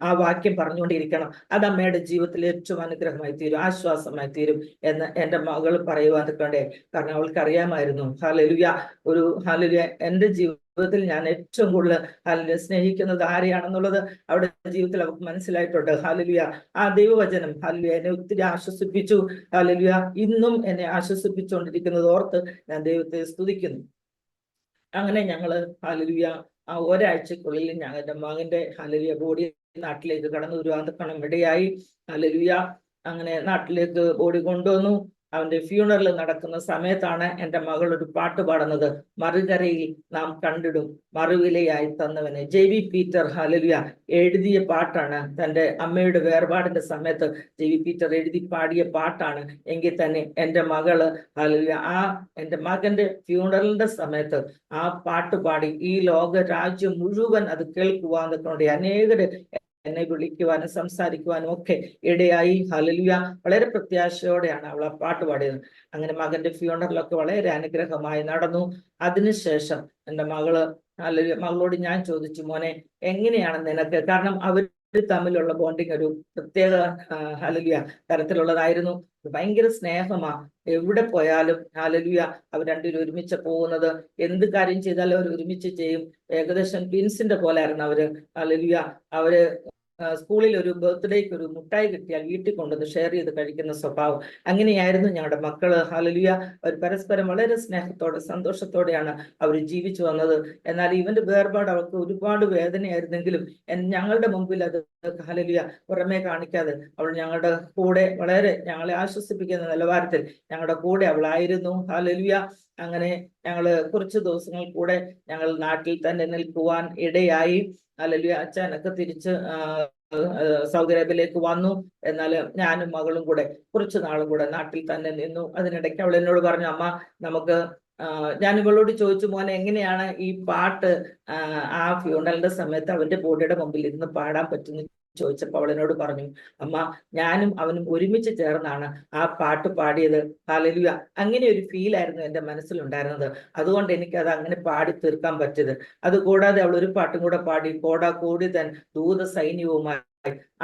ആ വാക്യം പറഞ്ഞുകൊണ്ടിരിക്കണം, അത് അമ്മയുടെ ജീവിതത്തിൽ ഏറ്റവും അനുഗ്രഹമായി തീരും, ആശ്വാസമായി തീരും എന്ന് എൻ്റെ മകൾ പറയുവാൻ നിൽക്കണ്ടേ. കാരണം അവൾക്ക് അറിയാമായിരുന്നു, ഹല്ലേലൂയ, ഹല്ലേലൂയ, എൻ്റെ ജീവിതത്തിൽ ഞാൻ ഏറ്റവും കൂടുതൽ ഹല്ലേലൂയ സ്നേഹിക്കുന്നത് ആരെയാണെന്നുള്ളത് അവിടെ ജീവിതത്തിൽ അവർക്ക് മനസ്സിലായിട്ടുണ്ട്. ഹല്ലേലൂയ. ആ ദൈവവചനം ഹല്ലേലൂയ എന്നെ ഒത്തിരി ആശ്വസിപ്പിച്ചു. ഹല്ലേലൂയ ഇന്നും എന്നെ ആശ്വസിപ്പിച്ചുകൊണ്ടിരിക്കുന്നത് ഓർത്ത് ഞാൻ ദൈവത്തെ സ്തുതിക്കുന്നു. അങ്ങനെ ഞങ്ങള് ഹല്ലേലൂയ ആ ഒരാഴ്ചക്കുള്ളിൽ ഞങ്ങളുടെ മകന്റെ ഹല്ലേലൂയ ബോഡി നാട്ടിലേക്ക് കടന്നു വരുവാൻ ഇടയായി. ഹല്ലേലൂയ. അങ്ങനെ നാട്ടിലേക്ക് ബോഡി കൊണ്ടുവന്നു. അവന്റെ ഫ്യൂണറൽ നടക്കുന്ന സമയത്താണ് എൻ്റെ മകൾ ഒരു പാട്ട് പാടുന്നത്. മറുകരയിൽ നാം കണ്ടിടും മറുവിലയായി തന്നവനെ. JV പീറ്റർ ഹല്ലേലൂയ എഴുതിയ പാട്ടാണ്. തൻ്റെ അമ്മയുടെ വേർപാടിന്റെ സമയത്ത് JV പീറ്റർ എഴുതി പാടിയ പാട്ടാണ്. എങ്കിൽ തന്നെ എൻ്റെ മകള് ഹല്ലേലൂയ ആ എൻ്റെ മകന്റെ ഫ്യൂണറലിന്റെ സമയത്ത് ആ പാട്ട് പാടി ഈ ലോക രാജ്യം മുഴുവൻ അത് കേൾക്കുവാൻ അനേകര് എന്നെ വിളിക്കുവാനും സംസാരിക്കുവാനും ഒക്കെ ഇടയായി. ഹല്ലേലൂയ. വളരെ പ്രത്യാശയോടെയാണ് അവൾ ആ പാട്ട് പാടിയത്. അങ്ങനെ മകന്റെ ഫ്യൂണറലൊക്കെ വളരെ അനുഗ്രഹമായി നടന്നു. അതിനുശേഷം എൻ്റെ മകളോട് ഞാൻ ചോദിച്ചു, മോനെ എങ്ങനെയാണ് നിനക്ക്, കാരണം അവർ തമ്മിലുള്ള ബോണ്ടിങ് ഒരു പ്രത്യേക ഹല്ലേലൂയ തരത്തിലുള്ളതായിരുന്നു. ഭയങ്കര സ്നേഹമാ. എവിടെ പോയാലും ഹല്ലേലൂയ അവർ രണ്ടുപേരും ഒരുമിച്ച് പോകുന്നത്. എന്ത് കാര്യം ചെയ്താലും അവർ ഒരുമിച്ച് ചെയ്യും. ഏകദേശം ട്വിൻസിന്റെ പോലെ ആയിരുന്നു അവര്. ഹല്ലേലൂയ. അവര് സ്കൂളിൽ ഒരു ബർത്ത്ഡേക്ക് ഒരു മുട്ടായി കിട്ടിയാൽ വീട്ടിൽ കൊണ്ടുവന്ന് ഷെയർ ചെയ്ത് കഴിക്കുന്ന സ്വഭാവം. അങ്ങനെയായിരുന്നു ഞങ്ങളുടെ മക്കള്. ഹല്ലേലൂയ. അവർ പരസ്പരം വളരെ സ്നേഹത്തോടെ സന്തോഷത്തോടെയാണ് അവർ ജീവിച്ചു വന്നത്. എന്നാൽ ഇവന്റെ വേർപാട് അവൾക്ക് ഒരുപാട് വേദനയായിരുന്നെങ്കിലും ഞങ്ങളുടെ മുമ്പിൽ അത് ഹല്ലേലൂയ പുറമേ കാണിക്കാതെ അവൾ ഞങ്ങളുടെ കൂടെ വളരെ ഞങ്ങളെ ആശ്വസിപ്പിക്കുന്ന നിലവാരത്തിൽ ഞങ്ങളുടെ കൂടെ അവളായിരുന്നു. ഹല്ലേലൂയ. അങ്ങനെ ഞങ്ങള് കുറച്ച് ദിവസങ്ങൾ കൂടെ ഞങ്ങൾ നാട്ടിൽ തന്നെ നിൽക്കുവാൻ ഇടയായി. ഹല്ലേലൂയ. അച്ഛനൊക്കെ തിരിച്ച് സൗദി അറേബ്യയിലേക്ക് വന്നു. എന്നാൽ ഞാനും മകളും കൂടെ കുറച്ചു നാളും കൂടെ നാട്ടിൽ തന്നെ നിന്നു. അതിനിടയ്ക്ക് അവൾ എന്നോട് പറഞ്ഞു, അമ്മ നമുക്ക് ഞാൻ ഇവളോട് ചോദിച്ചു, മോനെ എങ്ങനെയാണ് ഈ പാട്ട് ആ ഫ്യൂണറലിന്റെ സമയത്ത് അവന്റെ ബോഡിയുടെ മുമ്പിൽ ഇരുന്ന് പാടാൻ പറ്റുന്നു ചോദിച്ചപ്പോൾ അവൾ എന്നോട് പറഞ്ഞു, അമ്മ ഞാനും അവനും ഒരുമിച്ച് ചേർന്നാണ് ആ പാട്ട് പാടിയത്. ഹല്ലേലൂയ. അങ്ങനെ ഒരു ഫീലായിരുന്നു എൻ്റെ മനസ്സിലുണ്ടായിരുന്നത്. അതുകൊണ്ട് എനിക്ക് അത് അങ്ങനെ പാടി തീർക്കാൻ പറ്റിയത്. അതുകൂടാതെ അവൾ ഒരു പാട്ടും കൂടെ പാടി, കോടാ കൂടി തൻ ദൂത സൈന്യവുമായി.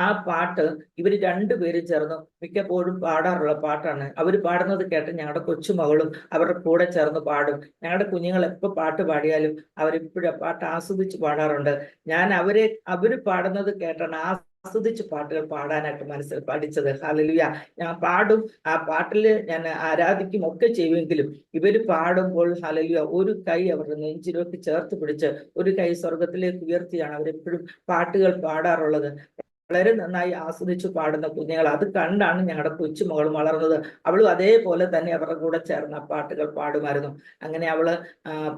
ആ പാട്ട് ഇവര് രണ്ടുപേരും ചേർന്ന് മിക്കപ്പോഴും പാടാറുള്ള പാട്ടാണ്. അവർ പാടുന്നത് കേട്ട് ഞങ്ങളുടെ കൊച്ചുമകളും അവരുടെ കൂടെ ചേർന്ന് പാടും. ഞങ്ങളുടെ കുഞ്ഞുങ്ങൾ എപ്പോൾ പാട്ട് പാടിയാലും അവരിപ്പോഴും പാട്ട് ആസ്വദിച്ച് പാടാറുണ്ട്. ഞാൻ അവര് പാടുന്നത് കേട്ടാണ് ആസ്വദിച്ച് പാട്ടുകൾ പാടാനായിട്ട് മനസ്സിൽ പഠിച്ചത്. ഹല്ലേലൂയ. ഞാൻ പാടും, ആ പാട്ടില് ഞാൻ ആരാധിക്കും ഒക്കെ ചെയ്യുമെങ്കിലും ഇവര് പാടുമ്പോൾ ഹല്ലേലൂയ ഒരു കൈ അവരുടെ നെഞ്ചിലേക്ക് ചേർത്ത് പിടിച്ച് ഒരു കൈ സ്വർഗത്തിലേക്ക് ഉയർത്തിയാണ് അവരെപ്പോഴും പാട്ടുകൾ പാടാറുള്ളത്. വളരെ നന്നായി ആസ്വദിച്ചു പാടുന്ന കുഞ്ഞുങ്ങൾ. അത് കണ്ടാണ് ഞങ്ങളുടെ കൊച്ചുമകളും വളർന്നത്. അവളും അതേപോലെ തന്നെ അവരുടെ കൂടെ ചേർന്ന പാട്ടുകൾ പാടുമായിരുന്നു. അങ്ങനെ അവള്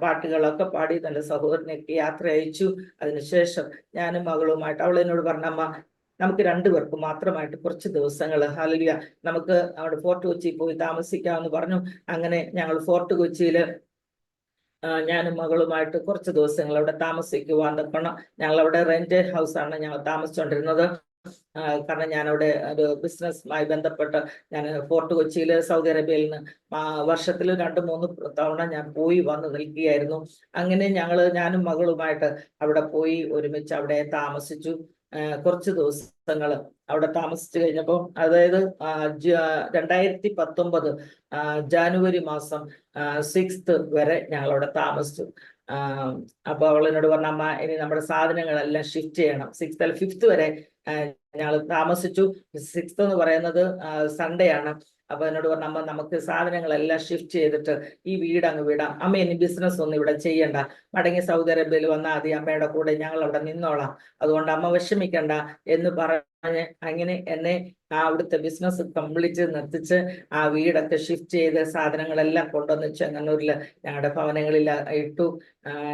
പാട്ടുകളൊക്കെ പാടി തന്റെ സഹോദരനൊക്കെ യാത്ര അയച്ചു. അതിനുശേഷം ഞാനും മകളുമായിട്ട് അവൾ എന്നോട് പറഞ്ഞ, അമ്മ നമുക്ക് രണ്ടുപേർക്ക് മാത്രമായിട്ട് കുറച്ച് ദിവസങ്ങൾ ഹല്ലേലൂയ നമുക്ക് അവിടെ ഫോർട്ട് കൊച്ചി പോയി താമസിക്കാമെന്ന് പറഞ്ഞു. അങ്ങനെ ഞങ്ങൾ ഫോർട്ട് കൊച്ചിയില് ഞാനും മകളുമായിട്ട് കുറച്ച് ദിവസങ്ങൾ അവിടെ താമസിക്കുവാൻ നിൽക്കണം. ഞങ്ങളവിടെ റെന്റ് ഹൗസാണ് ഞങ്ങൾ താമസിച്ചുകൊണ്ടിരുന്നത്. കാരണം ഞാനവിടെ ഒരു ബിസിനസ്സുമായി ബന്ധപ്പെട്ട് ഞാൻ ഫോർട്ട് കൊച്ചിയിൽ സൗദി അറേബ്യയിൽ നിന്ന് വർഷത്തിൽ 2-3 തവണ ഞാൻ പോയി വന്ന് നിൽക്കുകയായിരുന്നു. അങ്ങനെ ഞാനും മകളുമായിട്ട് അവിടെ പോയി ഒരുമിച്ച് അവിടെ താമസിച്ചു. കുറച്ച് ദിവസങ്ങൾ അവിടെ താമസിച്ചു കഴിഞ്ഞപ്പോൾ, അതായത് 2019 ജാനുവരി മാസം 6th വരെ ഞങ്ങൾ അവിടെ താമസിച്ചു. അപ്പൊ അവൾ എന്നോട് പറഞ്ഞ, അമ്മ ഇനി നമ്മുടെ സാധനങ്ങളെല്ലാം ഷിഫ്റ്റ് ചെയ്യണം. 6th അല്ല 5th വരെ ഞങ്ങൾ താമസിച്ചു. 6th എന്ന് പറയുന്നത് സൺഡേ ആണ്. അപ്പൊ എന്നോട് പറഞ്ഞ, അമ്മ നമുക്ക് സാധനങ്ങളെല്ലാം ഷിഫ്റ്റ് ചെയ്തിട്ട് ഈ വീട് അങ്ങ് വിടാം. അമ്മ ഇനി ബിസിനസ് ഒന്നും ഇവിടെ ചെയ്യണ്ട, മടങ്ങി സൗദി അറേബ്യയിൽ വന്നാൽ മതി, അമ്മയുടെ കൂടെ ഞങ്ങൾ അവിടെ നിന്നോളാം, അതുകൊണ്ട് അമ്മ വിഷമിക്കണ്ട എന്ന് പറഞ്ഞ് അങ്ങനെ എന്നെ അവിടുത്തെ ബിസിനസ് കംപ്ലീറ്റ് നിർത്തിച്ച് ആ വീടൊക്കെ ഷിഫ്റ്റ് ചെയ്ത് സാധനങ്ങളെല്ലാം കൊണ്ടുവന്ന് ചെങ്ങന്നൂരില് ഞങ്ങളുടെ ഭവനങ്ങളിൽ ഇട്ടു.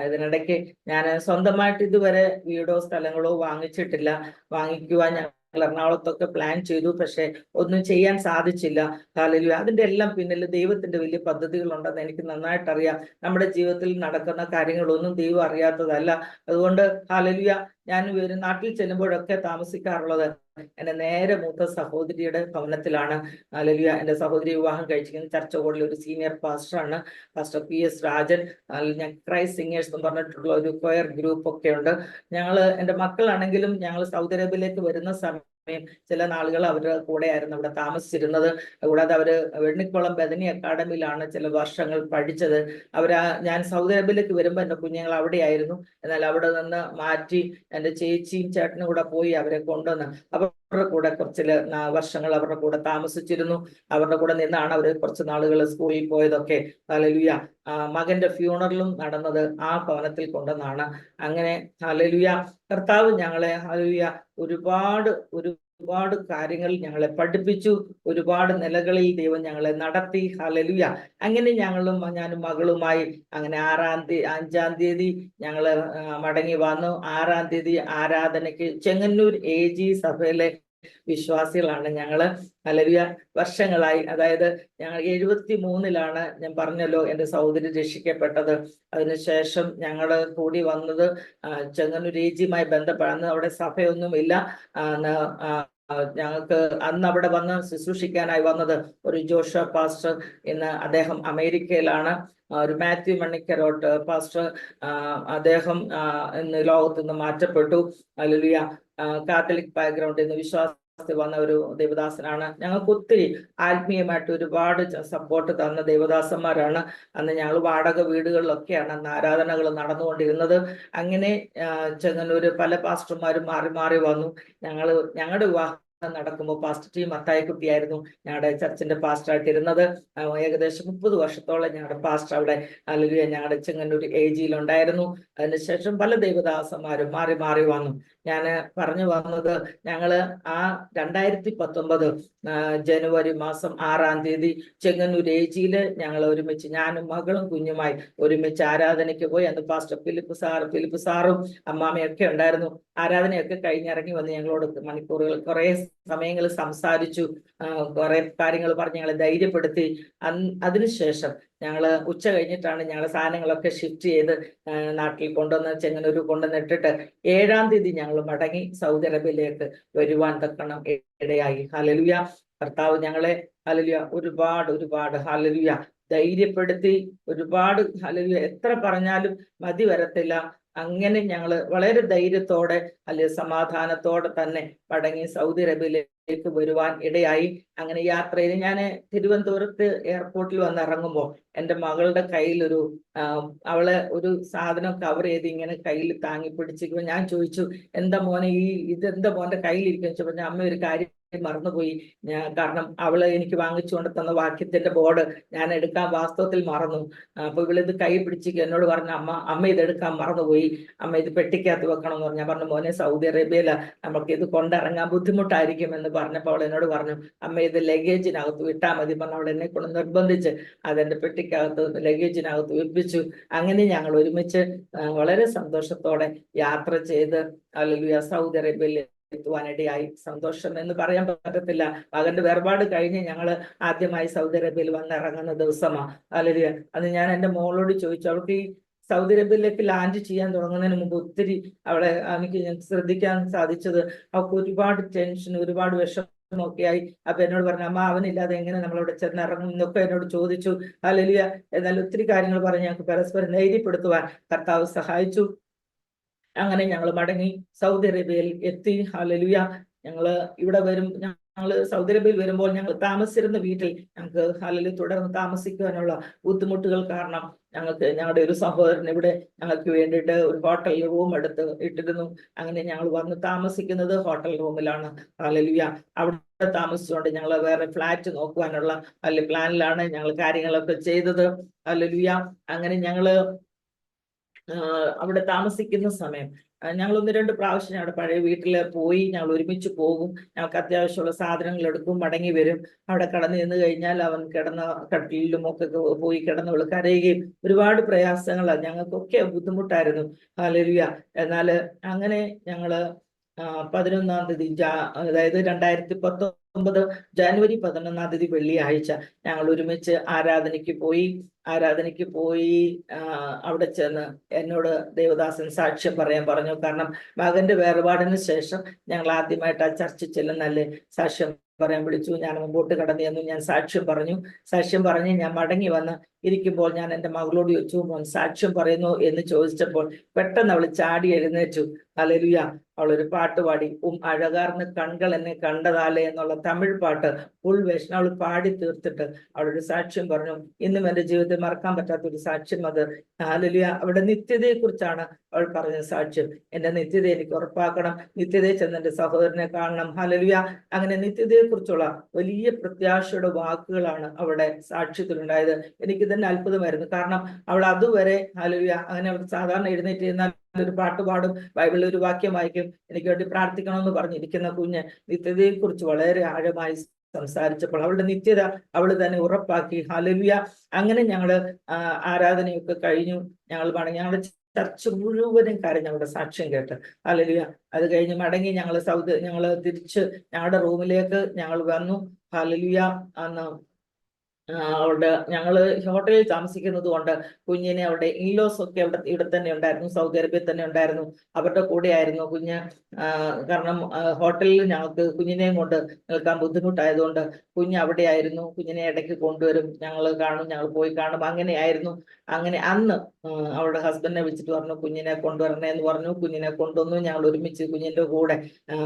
ഇതിനിടയ്ക്ക് ഞാൻ സ്വന്തമായിട്ട് ഇതുവരെ വീടോ സ്ഥലങ്ങളോ വാങ്ങിച്ചിട്ടില്ല. വാങ്ങിക്കുവാൻ ഞങ്ങൾ എറണാകുളത്തൊക്കെ പ്ലാൻ ചെയ്തു, പക്ഷെ ഒന്നും ചെയ്യാൻ സാധിച്ചില്ല. ഹല്ലേലൂയ. അതിന്റെ എല്ലാം പിന്നിൽ ദൈവത്തിന്റെ വലിയ പദ്ധതികൾ ഉണ്ടെന്ന് എനിക്ക് നന്നായിട്ട് അറിയാം. നമ്മുടെ ജീവിതത്തിൽ നടക്കുന്ന കാര്യങ്ങളൊന്നും ദൈവം അറിയാത്തതല്ല. അതുകൊണ്ട് ഹല്ലേലൂയ ഞാൻ നാട്ടിൽ ചെല്ലുമ്പോഴൊക്കെ താമസിക്കാറുള്ളത് എന്റെ നേരെ മൂത്ത സഹോദരിയുടെ ഭവനത്തിലാണ്. ഹല്ലേലൂയ. എന്റെ സഹോദരി വിവാഹം കഴിച്ചിരിക്കുന്നത് ചർച്ച് ഹോളിൽ ഒരു സീനിയർ പാസ്റ്ററാണ്, പാസ്റ്റർ PS രാജൻ. ഞാൻ ക്രൈസ്റ്റ് സിംഗേഴ്സ് എന്ന് പറഞ്ഞിട്ടുള്ള ഒരു കൊയർ ഗ്രൂപ്പ് ഒക്കെ ഉണ്ട്. എന്റെ മക്കളാണെങ്കിലും ഞങ്ങൾ സൗദി അറേബ്യയിലേക്ക് വരുന്ന സമയം ചില നാളുകൾ അവരുടെ കൂടെയായിരുന്നു അവിടെ താമസിച്ചിരുന്നത്. കൂടാതെ അവര് വെണ്ണിക്കുളം ബദനി അക്കാഡമിയിലാണ് ചില വർഷങ്ങൾ പഠിച്ചത്. ഞാൻ സൗദി അറേബ്യയിലേക്ക് വരുമ്പോൾ എൻ്റെ കുഞ്ഞുങ്ങൾ അവിടെയായിരുന്നു. എന്നാൽ അവിടെ നിന്ന് മാറ്റി എൻ്റെ ചേച്ചിയും ചേട്ടനും കൂടെ പോയി അവരെ കൊണ്ടുവന്ന് അവരുടെ കൂടെ കുറച്ച് വർഷങ്ങൾ അവരുടെ കൂടെ താമസിച്ചിരുന്നു. അവരുടെ കൂടെ നിന്നാണ് അവർ കുറച്ച് നാളുകൾ സ്കൂളിൽ പോയതൊക്കെ. ഹല്ലേലൂയ. മകന്റെ ഫ്യൂണറലും നടന്നത് ആ ഭവനത്തിൽ കൊണ്ടുവന്നാണ്. അങ്ങനെ ഹല്ലേലൂയ കർത്താവ് ഞങ്ങളെ ഹല്ലേലൂയ ഒരുപാട് കാര്യങ്ങൾ ഞങ്ങളെ പഠിപ്പിച്ചു. ഒരുപാട് നിലകളിൽ ദൈവം ഞങ്ങളെ നടത്തി. ഹല്ലേലൂയ. അങ്ങനെ ഞാനും മകളുമായി അങ്ങനെ 5-ാം തീയതി ഞങ്ങള് മടങ്ങി വന്നു. 6-ാം തീയതി ആരാധനയ്ക്ക് ചെങ്ങന്നൂർ AG സഭയിലെ വിശ്വാസികളാണ് ഞങ്ങള്. ഹല്ലേലൂയ. വർഷങ്ങളായി, അതായത് ഞങ്ങൾ 73-ലാണ് ഞാൻ പറഞ്ഞല്ലോ എൻ്റെ സഹോദരി രക്ഷിക്കപ്പെട്ടത്. അതിനുശേഷം ഞങ്ങള് കൂടി വന്നത് ചെങ്ങന്നൂർ AGയുമായി ബന്ധപ്പെടാൻ അവിടെ സഭയൊന്നുമില്ല. ഞങ്ങൾക്ക് അന്ന് അവിടെ വന്ന് ശുശ്രൂഷിക്കാനായി വന്നത് ഒരു ജോഷ പാസ്റ്റർ. ഇന്ന് അദ്ദേഹം അമേരിക്കയിലാണ്. ഒരു മാത്യു മണിക്കരോട്ട് പാസ്റ്റർ, അദ്ദേഹം ഇന്ന് ലോകത്ത് നിന്ന് മാറ്റപ്പെട്ടു. ഹല്ലേലൂയ. കാത്തലിക് ബാക്ക്ഗ്രൗണ്ടിൽ നിന്ന് വിശ്വാസത്തിൽ വന്ന ഒരു ദേവദാസനാണ്. ഞങ്ങൾക്ക് ഒത്തിരി ആത്മീയമായിട്ട് ഒരുപാട് സപ്പോർട്ട് തന്ന ദേവദാസന്മാരാണ്. അന്ന് ഞങ്ങൾ വാടക വീടുകളിലൊക്കെയാണ് അന്ന് ആരാധനകൾ നടന്നുകൊണ്ടിരുന്നത്. അങ്ങനെ ചെങ്ങന്നൂര് പല പാസ്റ്റർമാരും മാറി മാറി വന്നു. ഞങ്ങളുടെ വിവാഹം നടക്കുമ്പോൾ പാസ്റ്റർ ടി മത്തായിക്കുട്ടിയായിരുന്നു ഞങ്ങളുടെ ചർച്ചിന്റെ പാസ്റ്ററായിട്ട് ഇരുന്നത്. ഏകദേശം 30 വർഷത്തോളം ഞങ്ങളുടെ പാസ്റ്റർ അവിടെ അല്ലെങ്കിൽ ഞങ്ങളുടെ ചെങ്ങന്നൂർ AGയിലുണ്ടായിരുന്നു. അതിനുശേഷം പല ദേവദാസന്മാരും മാറി മാറി വന്നു. ഞാൻ പറഞ്ഞു വന്നത്, ഞങ്ങള് ആ 2019 ജനുവരി മാസം 6-ാം തീയതി ചെങ്ങന്നൂർ AGയില് ഞങ്ങൾ ഒരുമിച്ച്, ഞാനും മകളും കുഞ്ഞുമായി ഒരുമിച്ച് ആരാധനയ്ക്ക് പോയി. അന്ന് പാസ്റ്റർ ഫിലിപ്പ് സാറും അമ്മാമയൊക്കെ ഉണ്ടായിരുന്നു. ആരാധനയൊക്കെ കഴിഞ്ഞിറങ്ങി വന്ന് ഞങ്ങളോട് മണിക്കൂറുകൾ കുറെ സമയങ്ങൾ സംസാരിച്ചു. കുറെ കാര്യങ്ങൾ പറഞ്ഞ് ഞങ്ങളെ ധൈര്യപ്പെടുത്തി. അതിനുശേഷം ഞങ്ങള് ഉച്ച കഴിഞ്ഞിട്ടാണ് ഞങ്ങളെ സാധനങ്ങളൊക്കെ ഷിഫ്റ്റ് ചെയ്ത് നാട്ടിൽ കൊണ്ടുവന്ന് ചെങ്ങന്നൂർ കൊണ്ടുവന്നിട്ടിട്ട് 7-ാം തീയതി ഞങ്ങൾ മടങ്ങി സൗദി അറേബ്യയിലേക്ക് വരുവാൻ തക്കണം ഇടയായി. ഹല്ലേലൂയ. കർത്താവ് ഞങ്ങളെ ഹല്ലേലൂയ ഒരുപാട് ഹല്ലേലൂയ ധൈര്യപ്പെടുത്തി. ഒരുപാട് ഹല്ലേലൂയ എത്ര പറഞ്ഞാലും മതി വരത്തില്ല. അങ്ങനെ ഞങ്ങള് വളരെ ധൈര്യത്തോടെ അല്ലെങ്കിൽ സമാധാനത്തോടെ തന്നെ മടങ്ങി സൗദി അറേബ്യയിലേക്ക് വരുവാൻ ഇടയായി. അങ്ങനെ യാത്രയിൽ ഞാൻ തിരുവനന്തപുരത്ത് എയർപോർട്ടിൽ വന്ന് ഇറങ്ങുമ്പോൾ എൻ്റെ മകളുടെ കയ്യിൽ അവള് ഒരു സാധനം കവർ ചെയ്ത് ഇങ്ങനെ കയ്യിൽ താങ്ങി പിടിച്ചിരിക്കുമ്പോൾ ഞാൻ ചോദിച്ചു, എന്താ മോനെ ഇതെന്താ മോന്റെ കയ്യിലിരിക്കും ചോദിച്ചപ്പോൾ അമ്മ ഒരു കാര്യം മറന്നുപോയി. കാരണം അവള് എനിക്ക് വാങ്ങിച്ചു കൊണ്ട് തന്ന വാക്യത്തിന്റെ ബോർഡ് ഞാൻ എടുക്കാൻ വാസ്തവത്തിൽ മറന്നു. അപ്പൊ ഇവളിത് കൈ പിടിച്ചിരിക്കും. എന്നോട് പറഞ്ഞു, അമ്മ ഇതെടുക്കാൻ മറന്നുപോയി, അമ്മ ഇത് പെട്ടിക്കകത്ത് വെക്കണം എന്ന് പറഞ്ഞു. ഞാൻ പറഞ്ഞു, മോനെ സൗദി അറേബ്യയില നമുക്ക് ഇത് കൊണ്ടിറങ്ങാൻ ബുദ്ധിമുട്ടായിരിക്കും എന്ന് പറഞ്ഞപ്പോൾ അവൾ എന്നോട് പറഞ്ഞു, അമ്മ ഇത് ലഗേജിനകത്ത് വിട്ടാൽ മതി പറഞ്ഞു. അവൾ എന്നെ കൊണ്ട് നിർബന്ധിച്ച് അതെന്റെ പെട്ടിക്കകത്ത് ലഗേജിനകത്ത് വെപ്പിച്ചു. അങ്ങനെ ഞങ്ങൾ ഒരുമിച്ച് വളരെ സന്തോഷത്തോടെ യാത്ര ചെയ്ത് ഹല്ലേലൂയ സൗദി അറേബ്യയിൽ എത്തുവാനിടയായി. സന്തോഷം എന്ന് പറയാൻ പറ്റത്തില്ല. മകന്റെ വേർപാട് കഴിഞ്ഞ് ഞങ്ങൾ ആദ്യമായി സൗദി അറേബ്യയിൽ വന്നിറങ്ങുന്ന ദിവസമാണ്. ഹല്ലേലൂയ. അന്ന് ഞാൻ എൻ്റെ മോളോട് ചോദിച്ചു, അവൾക്ക് ഈ സൗദി അറേബ്യയിലേക്ക് ലാൻഡ് ചെയ്യാൻ തുടങ്ങുന്നതിന് മുമ്പ് ഒത്തിരി എനിക്ക് ശ്രദ്ധിക്കാൻ സാധിച്ചത്, അവൾക്ക് ഒരുപാട് ടെൻഷൻ, ഒരുപാട് വിഷമൊക്കെയായി. അപ്പൊ എന്നോട് പറഞ്ഞു, അമ്മ അവനില്ലാതെ എങ്ങനെ നമ്മളവിടെ ചെന്നിറങ്ങും എന്നൊക്കെ എന്നോട് ചോദിച്ചു. ഹല്ലേലൂയ. എന്നാൽ ഒത്തിരി കാര്യങ്ങൾ പറഞ്ഞ് ഞങ്ങൾക്ക് പരസ്പരം ധൈര്യപ്പെടുത്തുവാൻ കർത്താവ് സഹായിച്ചു. അങ്ങനെ ഞങ്ങൾ മടങ്ങി സൗദി അറേബ്യയിൽ എത്തി. ഹല്ലേലൂയ. ഞങ്ങള് ഇവിടെ ഞങ്ങള് സൗദി അറേബ്യയിൽ വരുമ്പോൾ ഞങ്ങൾ താമസിച്ചിരുന്ന വീട്ടിൽ ഞങ്ങൾക്ക് ഹല്ലേലൂയ തുടർന്ന് താമസിക്കുവാനുള്ള ബുദ്ധിമുട്ടുകൾ കാരണം ഞങ്ങളുടെ ഒരു സഹോദരൻ ഇവിടെ ഞങ്ങൾക്ക് വേണ്ടിയിട്ട് ഒരു ഹോട്ടൽ റൂം ഇട്ടിരുന്നു. അങ്ങനെ ഞങ്ങൾ വന്ന് താമസിക്കുന്നത് ഹോട്ടൽ റൂമിലാണ്. ഹല്ലേലൂയ. അവിടെ താമസിച്ചുകൊണ്ട് ഞങ്ങൾ വേറെ ഫ്ലാറ്റ് നോക്കുവാനുള്ള പ്ലാനിലാണ് ഞങ്ങൾ കാര്യങ്ങളൊക്കെ ചെയ്തത്. ഹല്ലേലൂയ. അങ്ങനെ ഞങ്ങള് അവിടെ താമസിക്കുന്ന സമയം ഞങ്ങൾ 1-2 പ്രാവശ്യം ഞങ്ങളുടെ പഴയ വീട്ടിൽ പോയി. ഞങ്ങൾ ഒരുമിച്ച് പോകും. ഞങ്ങൾക്ക് അത്യാവശ്യമുള്ള സാധനങ്ങൾ എടുക്കും, മടങ്ങി വരും. അവിടെ കടന്നു നിന്ന് കഴിഞ്ഞാൽ അവൻ കിടന്ന കട്ടിലും ഒക്കെ പോയി കിടന്നവൾ കരയുകയും ഒരുപാട് പ്രയാസങ്ങളാണ്, ഞങ്ങൾക്കൊക്കെ ബുദ്ധിമുട്ടായിരുന്നു. ഹല്ലേലൂയ. എന്നാൽ അങ്ങനെ ഞങ്ങള് 11-ാം തീയതി അതായത് 2019 ജനുവരി 11-ാം തീയതി വെള്ളിയാഴ്ച ഞങ്ങൾ ഒരുമിച്ച് ആരാധനയ്ക്ക് പോയി. അവിടെ ചെന്ന് എന്നോട് ദേവദാസൻ സാക്ഷ്യം പറയാൻ പറഞ്ഞു. കാരണം മകന്റെ വേർപാടിന് ശേഷം ഞങ്ങൾ ആദ്യമായിട്ട് ആ ചർച്ചിൽ ചെല്ലുന്നല്ലേ സാക്ഷ്യം പറയാൻ വിളിച്ചു. ഞാൻ മുമ്പോട്ട് കടന്നു ചെന്നു. ഞാൻ സാക്ഷ്യം പറഞ്ഞു. ഞാൻ മടങ്ങി വന്ന് ഇരിക്കുമ്പോൾ ഞാൻ എൻ്റെ മകളോട് ചോദിച്ചു, മോൻ സാക്ഷ്യം പറയുന്നു എന്ന് ചോദിച്ചപ്പോൾ പെട്ടെന്ന് അവൾ ചാടി എഴുന്നേറ്റു. ഹല്ലേലൂയ. അവളൊരു പാട്ട് പാടി, അഴകാർന്ന് കൺകൾ എന്നെ കണ്ടതാലേ എന്നുള്ള തമിഴ് പാട്ട് ഫുൾ വേഷൻ അവൾ പാടി തീർത്തിട്ട് അവളൊരു സാക്ഷ്യം പറഞ്ഞു. ഇന്നും എൻ്റെ ജീവിതത്തിൽ മറക്കാൻ പറ്റാത്ത ഒരു സാക്ഷ്യം അത്. ഹല്ലേലൂയ. അവളുടെ നിത്യതയെ കുറിച്ചാണ് അവൾ പറഞ്ഞ സാക്ഷ്യം. എൻ്റെ നിത്യത എനിക്ക് ഉറപ്പാക്കണം, നിത്യതയെ ചെന്ന് എൻ്റെ സഹോദരനെ കാണണം. ഹല്ലേലൂയ. അങ്ങനെ നിത്യതയെ കുറിച്ചുള്ള വലിയ പ്രത്യാശയുടെ വാക്കുകളാണ് അവളുടെ സാക്ഷ്യത്തിലുണ്ടായത്. എനിക്ക് തന്നെ അത്ഭുതമായിരുന്നു. കാരണം അവൾ അതുവരെ ഹല്ലേലൂയ അങ്ങനെ അവൾ സാധാരണ എഴുന്നേറ്റ് ഇരുന്നാൽ ഒരു പാട്ട് പാടും, ബൈബിളിൽ ഒരു വാക്യം വായിക്കും, എനിക്ക് വേണ്ടി പ്രാർത്ഥിക്കണമെന്ന് പറഞ്ഞിരിക്കുന്ന കുഞ്ഞ് നിത്യതയെ കുറിച്ച് വളരെ ആഴമായി സംസാരിച്ചപ്പോൾ അവളുടെ നിത്യത അവൾ തന്നെ ഉറപ്പാക്കി. ഹല്ലേലൂയ. അങ്ങനെ ഞങ്ങള് ആരാധനയൊക്കെ കഴിഞ്ഞു. ഞങ്ങളുടെ ചർച്ച മുഴുവനും കാര്യം ഞങ്ങളുടെ സാക്ഷ്യം കേട്ട്. ഹല്ലേലൂയ. അത് കഴിഞ്ഞ് മടങ്ങി ഞങ്ങള് തിരിച്ച് ഞങ്ങളുടെ റൂമിലേക്ക് ഞങ്ങൾ വന്നു. ഹല്ലേലൂയ. അന്ന് ഞങ്ങള് ഹോട്ടലിൽ താമസിക്കുന്നത് കൊണ്ട് കുഞ്ഞിനെ അവിടെ ഇൻലോസ് ഒക്കെ ഇവിടെ തന്നെ ഉണ്ടായിരുന്നു, സൗദി അറേബ്യയിൽ തന്നെ ഉണ്ടായിരുന്നു. അവരുടെ കൂടെ ആയിരുന്നു കുഞ്ഞ്. കാരണം ഹോട്ടലിൽ ഞങ്ങൾക്ക് കുഞ്ഞിനെയും കൊണ്ട് നിൽക്കാൻ ബുദ്ധിമുട്ടായതുകൊണ്ട് കുഞ്ഞ് അവിടെ ആയിരുന്നു. കുഞ്ഞിനെ ഇടയ്ക്ക് കൊണ്ടുവരും, ഞങ്ങൾ കാണും, ഞങ്ങൾ പോയി കാണും, അങ്ങനെയായിരുന്നു. അങ്ങനെ അന്ന് അവളുടെ ഹസ്ബൻഡിനെ വിളിച്ചിട്ട് പറഞ്ഞു കുഞ്ഞിനെ കൊണ്ടുവരണേ എന്ന് പറഞ്ഞു. കുഞ്ഞിനെ കൊണ്ടുവന്നു. ഞങ്ങൾ ഒരുമിച്ച് കുഞ്ഞിന്റെ കൂടെ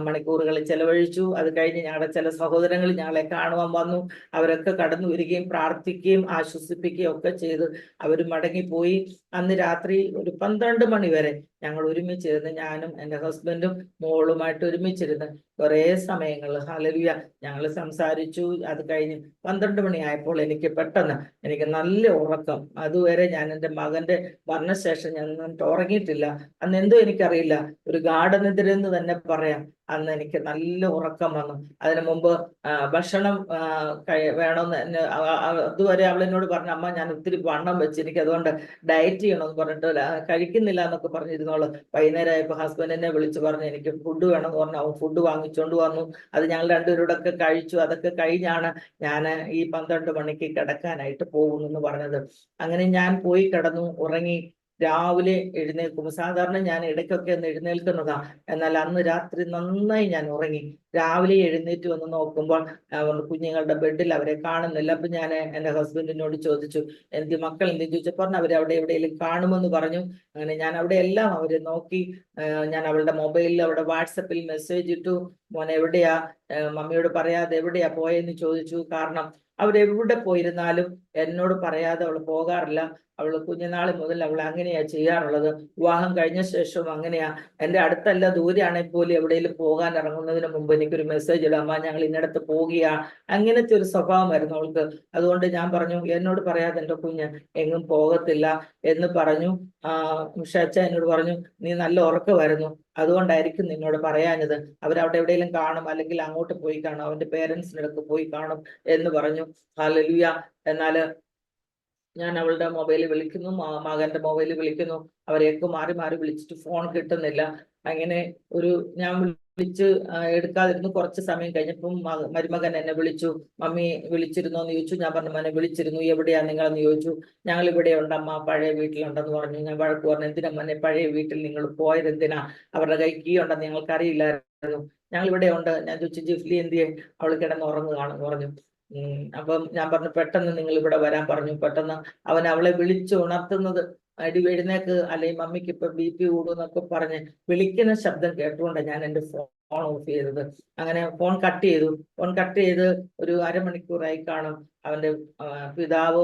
മണിക്കൂറുകളിൽ ചെലവഴിച്ചു. അത് കഴിഞ്ഞ് ഞങ്ങളുടെ ചില സഹോദരങ്ങൾ ഞങ്ങളെ കാണുവാൻ വന്നു. അവരൊക്കെ കടന്നു വരികയും പ്രാർത്ഥിക്കുകയും ആശ്വസിപ്പിക്കുകയും ഒക്കെ ചെയ്ത് അവർ മടങ്ങിപ്പോയി. അന്ന് രാത്രി ഒരു 12 മണി വരെ ഞങ്ങൾ ഒരുമിച്ചിരുന്ന്, ഞാനും എൻ്റെ ഹസ്ബൻഡും മോളുമായിട്ട് ഒരുമിച്ചിരുന്ന് കുറേ സമയങ്ങൾ ഹല്ലേലൂയ ഞങ്ങൾ സംസാരിച്ചു. അത് കഴിഞ്ഞ് 12 മണിയായപ്പോൾ എനിക്ക് നല്ല ഉറക്കം. അതുവരെ ഞാൻ എൻ്റെ മകന്റെ മരണശേഷം ഞാൻ ഉറങ്ങിയിട്ടില്ല. അന്ന് എന്തോ എനിക്കറിയില്ല, ഒരു ഗാഠനിദ്ര എന്ന് തന്നെ പറയാം. അന്ന് എനിക്ക് നല്ല ഉറക്കം വന്നു. അതിനു മുമ്പ് ഭക്ഷണം വേണമെന്ന് അതുവരെ അവൾ എന്നോട് പറഞ്ഞു, അമ്മ ഞാൻ ഒത്തിരി വണ്ണം വെച്ച്, എനിക്ക് അതുകൊണ്ട് ഡയറ്റ് ചെയ്യണമെന്ന് പറഞ്ഞിട്ട് കഴിക്കുന്നില്ല എന്നൊക്കെ പറഞ്ഞിരുന്നോള്. വൈകുന്നേരമായപ്പോൾ ഹസ്ബൻഡിനെ വിളിച്ചു പറഞ്ഞു എനിക്ക് ഫുഡ് വേണമെന്ന് പറഞ്ഞു. അവൻ ഫുഡ് വാങ്ങിച്ചുകൊണ്ട് വന്നു. അത് ഞങ്ങൾ രണ്ടുപേരോടൊക്കെ കഴിച്ചു. അതൊക്കെ കഴിഞ്ഞാണ് ഞാൻ ഈ 12 മണിക്ക് കിടക്കാനായിട്ട് പോകുമെന്ന് പറഞ്ഞത്. അങ്ങനെ ഞാൻ പോയി കിടന്നു, ഉറങ്ങി. രാവിലെ എഴുന്നേൽക്കും. സാധാരണ ഞാൻ ഇടയ്ക്കൊക്കെ ഒന്ന് എഴുന്നേൽക്കുന്നതാ, എന്നാൽ അന്ന് രാത്രി നന്നായി ഞാൻ ഉറങ്ങി. രാവിലെ എഴുന്നേറ്റ് വന്ന് നോക്കുമ്പോൾ കുഞ്ഞുങ്ങളുടെ ബെഡിൽ അവരെ കാണുന്നില്ല. അപ്പൊ ഞാൻ എൻ്റെ ഹസ്ബൻഡിനോട് ചോദിച്ചു, മക്കൾ എന്തെങ്കിലും ചോദിച്ചു പറഞ്ഞു അവരെ അവിടെ എവിടെയെങ്കിലും കാണുമെന്ന് പറഞ്ഞു. അങ്ങനെ ഞാൻ അവിടെ എല്ലാം അവരെ നോക്കി. ഞാൻ അവളുടെ മൊബൈലിൽ അവിടെ വാട്സപ്പിൽ മെസ്സേജ് ഇട്ടു, മോനെ എവിടെയാ, മമ്മിയോട് പറയാതെ എവിടെയാ പോയെന്ന് ചോദിച്ചു. കാരണം അവരെവിടെ പോയിരുന്നാലും എന്നോട് പറയാതെ അവൾ പോകാറില്ല. അവൾ കുഞ്ഞുനാൾ മുതൽ അവൾ അങ്ങനെയാ ചെയ്യാറുള്ളത്. വിവാഹം കഴിഞ്ഞ ശേഷവും അങ്ങനെയാ. എൻ്റെ അടുത്തല്ല, ദൂരെയാണെങ്കിൽ പോലും എവിടെയെങ്കിലും പോകാൻ ഇറങ്ങുന്നതിന് മുമ്പ് എനിക്കൊരു മെസ്സേജ് ഇടാം, അമ്മ ഞങ്ങൾ ഇന്നടത്ത് പോകുക. അങ്ങനത്തെ ഒരു സ്വഭാവമായിരുന്നു അവൾക്ക്. അതുകൊണ്ട് ഞാൻ പറഞ്ഞു, എന്നോട് പറയാതെ എൻ്റെ കുഞ്ഞ് എങ്ങും പോകത്തില്ല എന്ന് പറഞ്ഞു. ഷാച്ച എന്നോട് പറഞ്ഞു, നീ നല്ല ഉറക്കമായിരുന്നു, അതുകൊണ്ടായിരിക്കും നിന്നോട് പറയാഞ്ഞത്. അവരവിടെ എവിടെയെങ്കിലും കാണും, അല്ലെങ്കിൽ അങ്ങോട്ട് പോയി കാണും, അവന്റെ പേരൻസിന്റെ അടുത്ത് പോയി കാണും എന്ന് പറഞ്ഞു. ഹല്ലേലൂയ. എന്നാല് ഞാൻ അവളുടെ മൊബൈലിൽ വിളിക്കുന്നു, മകന്റെ മൊബൈലിൽ വിളിക്കുന്നു. അവരെയൊക്കെ മാറി മാറി വിളിച്ചിട്ട് ഫോൺ കിട്ടുന്നില്ല. അങ്ങനെ ഞാൻ വിളിച്ച് എടുക്കാതിരുന്നു. കുറച്ച് സമയം കഴിഞ്ഞപ്പം മരുമകൻ എന്നെ വിളിച്ചു, മമ്മി വിളിച്ചിരുന്നോ എന്ന് ചോദിച്ചു. ഞാൻ പറഞ്ഞു, മോനെ വിളിച്ചിരുന്നു, എവിടെയാ നിങ്ങളെന്ന് ചോദിച്ചു. ഞങ്ങൾ ഇവിടെ ഉണ്ടമ്മ, പഴയ വീട്ടിലുണ്ടെന്ന് പറഞ്ഞു. ഞാൻ വഴക്ക് പറഞ്ഞു, എന്തിനാ മോനെ പഴയ വീട്ടിൽ നിങ്ങൾ പോയത്, എന്തിനാ, അവരുടെ കൈ കീ ഉണ്ടെന്ന് ഞങ്ങൾക്ക് അറിയില്ലായിരുന്നു, ഞങ്ങൾ ഇവിടെ ഉണ്ട്. ഞാൻ ചോദിച്ചു, ജിഫ്ലി എന്തിയെ, അവൾ കിടന്ന് ഉറങ്ങുകയാണെന്ന് പറഞ്ഞു. അപ്പം ഞാൻ പറഞ്ഞു, പെട്ടെന്ന് നിങ്ങൾ ഇവിടെ വരാൻ പറഞ്ഞു. പെട്ടെന്ന് അവളെ വിളിച്ചു ഉണർത്തുന്നത്, എഴുന്നേക്ക്, അല്ലെങ്കിൽ മമ്മിക്ക് ഇപ്പൊ BP കൂടും എന്നൊക്കെ പറഞ്ഞ് വിളിക്കുന്ന ശബ്ദം കേട്ടുകൊണ്ട് ഞാൻ എൻ്റെ ഫോൺ ഓഫ് ചെയ്തത്. അങ്ങനെ ഫോൺ കട്ട് ചെയ്ത് ഒരു അരമണിക്കൂറായി കാണും. അവന്റെ പിതാവ്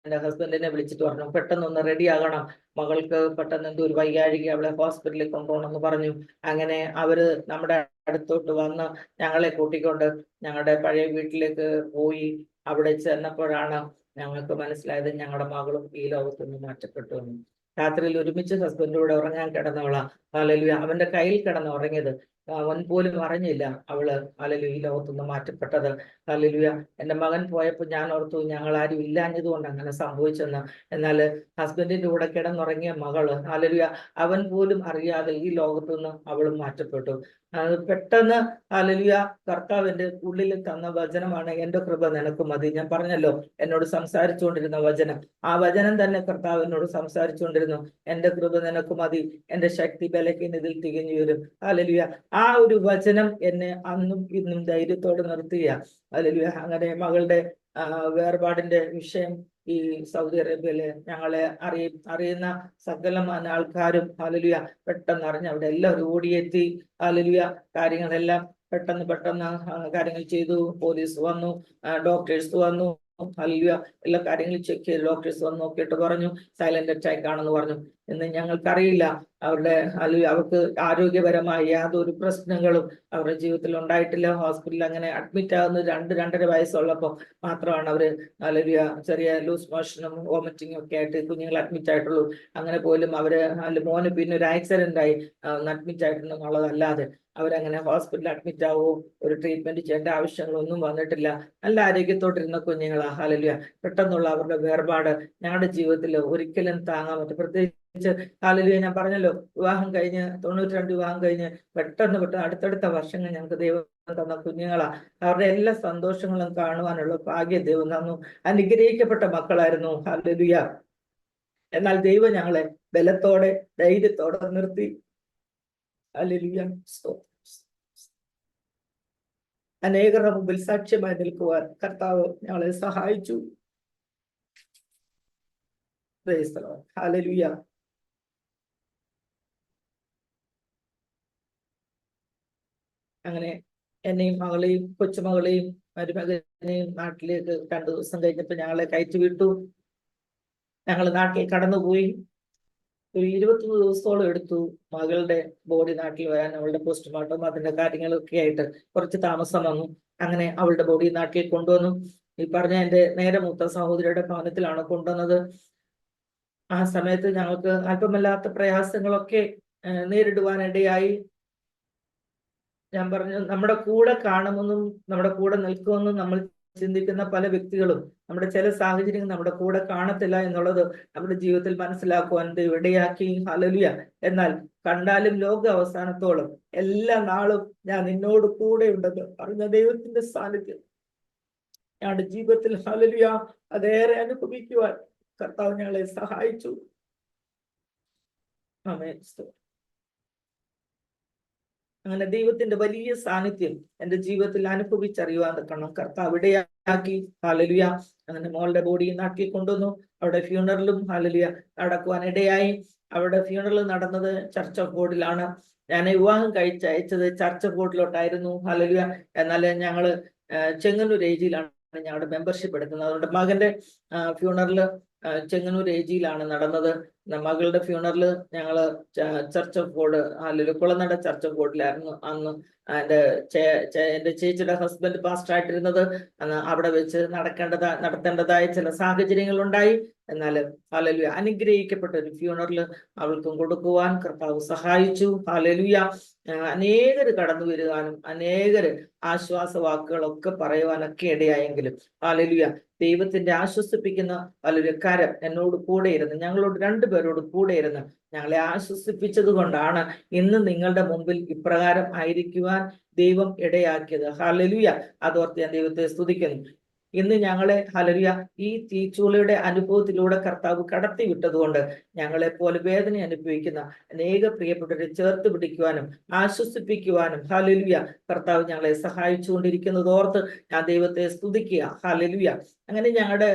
എൻ്റെ ഹസ്ബൻഡിനെ വിളിച്ചിട്ട് പറഞ്ഞു, പെട്ടെന്നൊന്ന് റെഡി ആകണം, മകൾക്ക് പെട്ടെന്ന് എന്തോ ഒരു വൈകാഴിക, അവളെ ഹോസ്പിറ്റലിൽ കൊണ്ടുപോകണമെന്ന് പറഞ്ഞു. അങ്ങനെ അവര് നമ്മുടെ അടുത്തോട്ട് വന്ന് ഞങ്ങളെ കൂട്ടിക്കൊണ്ട് ഞങ്ങളുടെ പഴയ വീട്ടിലേക്ക് പോയി. അവിടെ ചെന്നപ്പോഴാണ് ഞങ്ങൾക്ക് മനസ്സിലായത് ഞങ്ങളുടെ മകളും ഈ ലോകത്തുനിന്ന് മാറ്റപ്പെട്ടു എന്ന്. രാത്രിയിൽ ഒരുമിച്ച് ഹസ്ബൻഡിലൂടെ ഉറങ്ങാൻ കിടന്നവളാ. ഹല്ലേലൂയ. അവന്റെ കയ്യിൽ കിടന്ന് ഉറങ്ങിയത്. അവൻ പോലും അറിഞ്ഞില്ല അവള് ഹല്ലേലൂയ ഈ ലോകത്തുനിന്ന് മാറ്റപ്പെട്ടത്. ഹല്ലേലൂയ. എൻ്റെ മകൻ പോയപ്പോൾ ഞാൻ ഓർത്തു ഞങ്ങൾ ആരും ഇല്ലാഞ്ഞത് കൊണ്ട് അങ്ങനെ സംഭവിച്ചെന്ന്. എന്നാൽ ഹസ്ബൻഡിന്റെ കൂടെ കിടന്നുറങ്ങിയ മകള് ഹല്ലേലൂയ, അവൻ പോലും അറിയാതെ ഈ ലോകത്തുനിന്ന് അവളും മാറ്റപ്പെട്ടു. പെട്ടെന്ന് ഹല്ലേലൂയ കർത്താവിന്റെ ഉള്ളിൽ തന്ന വചനമാണ്, എൻ്റെ കൃപ നിനക്ക് മതി. ഞാൻ പറഞ്ഞല്ലോ, എന്നോട് സംസാരിച്ചുകൊണ്ടിരുന്ന വചനം, ആ വചനം തന്നെ കർത്താവ് എന്നോട് സംസാരിച്ചുകൊണ്ടിരുന്നു. എൻ്റെ കൃപ നിനക്ക് മതി, എൻ്റെ ശക്തി ബലഹീനതയിൽ ഇതിൽ തികഞ്ഞു വരും. ഹല്ലേലൂയ. ആ ഒരു വചനം എന്നെ അന്നും ഇന്നും ധൈര്യത്തോടെ നിർത്തുക. ഹല്ലേലൂയ. അങ്ങനെ മകളുടെ വേർപാടിന്റെ വിഷയം ഈ സൗദി അറേബ്യയില് ഞങ്ങളെ അറിയുന്ന സകലമായ ആൾക്കാരും ഹല്ലേലൂയ പെട്ടെന്ന് അറിഞ്ഞ് അവിടെ എല്ലാവരും ഓടിയെത്തി ഹല്ലേലൂയ കാര്യങ്ങളെല്ലാം പെട്ടെന്ന് കാര്യങ്ങൾ ചെയ്തു. പോലീസ് വന്നു, ഡോക്ടേഴ്സ് വന്നു, ഹല്ലേലൂയ എല്ലാ കാര്യങ്ങളും ചെക്ക് ചെയ്തു. ഡോക്ടേഴ്സ് വന്ന് നോക്കിയിട്ട് പറഞ്ഞു സൈലന്റ് അറ്റാക്ക് ആണെന്ന് പറഞ്ഞു. എന്ന് ഞങ്ങൾക്കറിയില്ല അവരുടെ ഹല്ലേലൂയ അവർക്ക് ആരോഗ്യപരമായ യാതൊരു പ്രശ്നങ്ങളും അവരുടെ ജീവിതത്തിൽ ഉണ്ടായിട്ടില്ല. ഹോസ്പിറ്റലിൽ അങ്ങനെ അഡ്മിറ്റ് ആകുന്നത് 2-2.5 വയസ്സുള്ളപ്പോൾ മാത്രമാണ് അവര് ഹല്ലേലൂയ ചെറിയ ലൂസ് മോഷനും വോമിറ്റിംഗും ഒക്കെ ആയിട്ട് കുഞ്ഞുങ്ങൾ അഡ്മിറ്റ് ആയിട്ടുള്ളൂ. അങ്ങനെ പോലും അവര് മോന് പിന്നെ ഒരു ആക്സിഡന്റ് ആയി അഡ്മിറ്റ് ആയിട്ടുണ്ടെന്നുള്ളതല്ലാതെ അവരങ്ങനെ ഹോസ്പിറ്റലിൽ അഡ്മിറ്റ് ആവുമോ ഒരു ട്രീറ്റ്മെന്റ് ചെയ്യേണ്ട ആവശ്യങ്ങളൊന്നും വന്നിട്ടില്ല. നല്ല ആരോഗ്യത്തോട്ടിരുന്ന കുഞ്ഞുങ്ങളാ ഹല്ലേലൂയ. പെട്ടെന്നുള്ള അവരുടെ വേർപാട് ഞങ്ങളുടെ ജീവിതത്തിൽ ഒരിക്കലും താങ്ങാൻ പറ്റും. പ്രത്യേകിച്ച് ഹല്ലേലൂയ ഞാൻ പറഞ്ഞല്ലോ, വിവാഹം കഴിഞ്ഞ് 92 വിവാഹം കഴിഞ്ഞ് പെട്ടെന്ന് അടുത്തടുത്ത വർഷങ്ങൾ ഞങ്ങൾക്ക് ദൈവം തന്ന കുഞ്ഞുങ്ങളാ. അവരുടെ എല്ലാ സന്തോഷങ്ങളും കാണുവാനുള്ള ഭാഗ്യം ദൈവം തന്നു. അനുഗ്രഹിക്കപ്പെട്ട മക്കളായിരുന്നു ഹല്ലേലൂയ. എന്നാൽ ദൈവം ഞങ്ങളെ ബലത്തോടെ ധൈര്യത്തോടെ നിർത്തി. ഹല്ലേലൂയ. അനേകരുടെ മുമ്പിൽ സാക്ഷ്യമായി നിൽക്കുവാൻ കർത്താവ് ഞങ്ങളെ സഹായിച്ചു. Praise the Lord. ഹല്ലേലൂയ. അങ്ങനെ എന്നെയും മകളെയും കൊച്ചുമകളെയും മരുമകനെയും നാട്ടിലേക്ക് 2 ദിവസം കഴിഞ്ഞപ്പോൾ ഞങ്ങളെ കയറ്റി വിട്ടു. ഞങ്ങൾ നാട്ടിൽ കടന്നുപോയി. ഒരു 21 ദിവസത്തോളം എടുത്തു മകളുടെ ബോഡി നാട്ടിൽ വരാൻ. അവളുടെ പോസ്റ്റ്മോർട്ടം അതിന്റെ കാര്യങ്ങളൊക്കെ ആയിട്ട് കുറച്ച് താമസം വന്നു. അങ്ങനെ അവളുടെ ബോഡി നാട്ടിൽ കൊണ്ടുവന്നു. ഈ പറഞ്ഞ എന്റെ നേരെ മൂത്ത സഹോദരിയുടെ ഭവനത്തിലാണ് കൊണ്ടുവന്നത്. ആ സമയത്ത് ഞങ്ങൾക്ക് അല്പമല്ലാത്ത പ്രയാസങ്ങളൊക്കെ നേരിടുവാനിടയായി. ഞാൻ പറഞ്ഞു, നമ്മുടെ കൂടെ കാണുമെന്നും നമ്മുടെ കൂടെ നിൽക്കുമെന്നും നമ്മൾ ചിന്തിക്കുന്ന പല വ്യക്തികളും നമ്മുടെ ചില സാഹചര്യങ്ങൾ നമ്മുടെ കൂടെ കാണത്തില്ല എന്നുള്ളത് നമ്മുടെ ജീവിതത്തിൽ മനസ്സിലാക്കുവാൻ ഇടയാക്കി. ഹല്ലേലൂയ. എന്നാൽ കണ്ടാലും ലോക അവസാനത്തോളം എല്ലാ നാളും ഞാൻ നിന്നോട് കൂടെ ഉണ്ടെന്ന് പറഞ്ഞ ദൈവത്തിന്റെ സാന്നിധ്യം ഞങ്ങളുടെ ജീവിതത്തിൽ ഹല്ലേലൂയ അതേറെ അനുഭവിക്കുവാൻ കർത്താവ് ഞങ്ങളെ സഹായിച്ചു. ആമേൻ. അങ്ങനെ ദൈവത്തിന്റെ വലിയ സാന്നിധ്യം എന്റെ ജീവിതത്തിൽ അനുഭവിച്ചറിയുവാൻ നിൽക്കണം കർത്താവ് ഇടയാക്കി. ഹല്ലേലൂയ. അങ്ങനെ മോളുടെ ബോഡി നാട്ടിൽ കൊണ്ടുവന്നു. അവിടെ ഫ്യൂണറലും ഹല്ലേലൂയ നടക്കുവാൻ ഇടയായി. അവിടെ ഫ്യൂണറൽ നടന്നത് ചർച്ച് ഓഫ് ഗോഡിലാണ്. ഞാൻ വിവാഹം കഴിച്ചയച്ചത് ചർച്ച് ഓഫ് ഗോഡിലോട്ടായിരുന്നു. ഹല്ലേലൂയ. എന്നാൽ ഞങ്ങള് ചെങ്ങന്നൂർ ഏജിയിലാണ് ഞങ്ങളുടെ മെമ്പർഷിപ്പ് എടുക്കുന്നത്. അതുകൊണ്ട് മകന്റെ ഫ്യൂണറല് ചെങ്ങന്നൂർ ഏജിയിലാണ് നടന്നത്. മകളുടെ ഫ്യൂണറല് ഞങ്ങള് ചർച്ച് ഓഫ് ഗോഡ് അല്ലെങ്കിൽ കുളനട ചർച്ച് ഓഫ് ഗോഡിലായിരുന്നു അന്ന് എന്റെ ചേച്ചിയുടെ ഹസ്ബൻഡ് പാസ്റ്റർ ആയിട്ടിരുന്നത്. അവിടെ വെച്ച് നടത്തേണ്ടതായ ചില സാഹചര്യങ്ങൾ ഉണ്ടായി. എന്നാൽ ഹല്ലേലൂയ അനുഗ്രഹിക്കപ്പെട്ട ഒരു ഫ്യൂണറൽ അവൾക്കും കൊടുക്കുവാൻ കർത്താവ് സഹായിച്ചു. ഹല്ലേലൂയ. അനേകര് കടന്നു വരുവാനും അനേകര് ആശ്വാസ വാക്കുകളൊക്കെ പറയുവാനൊക്കെ ഇടയായെങ്കിലും ഹല്ലേലൂയ ദൈവത്തിന്റെ ആശ്വസിപ്പിക്കുന്ന ഹല്ലേലൂയ കരം എന്നോട് കൂടെ ഇരുന്ന് ഞങ്ങളോട് 2 പേരോട് കൂടെ ഇരുന്ന് ഞങ്ങളെ ആശ്വസിപ്പിച്ചത് കൊണ്ടാണ് ഇന്ന് നിങ്ങളുടെ മുമ്പിൽ ഇപ്രകാരം ആയിരിക്കുവാൻ ദൈവം ഇടയാക്കിയത്. ഹല്ലേലൂയ. അതോർത്ത് ഞാൻ ദൈവത്തെ സ്തുതിക്കുന്നു. ഇന്ന് ഞങ്ങളെ ഹല്ലേലൂയ ഈ തീച്ചൂളയുടെ അനുഭവത്തിലൂടെ കർത്താവ് കടത്തി വിട്ടതുകൊണ്ട് ഞങ്ങളെ പോലെ വേദന അനുഭവിക്കുന്ന അനേക പ്രിയപ്പെട്ടവരെ ചേർത്ത് പിടിക്കുവാനും ആശ്വസിപ്പിക്കുവാനും ഹല്ലേലൂയ കർത്താവ് ഞങ്ങളെ സഹായിച്ചുകൊണ്ടിരിക്കുന്നത് ഓർത്ത് ഞാൻ ദൈവത്തെ സ്തുതിക്കുക. ഹല്ലേലൂയ. അങ്ങനെ ഞങ്ങളുടെ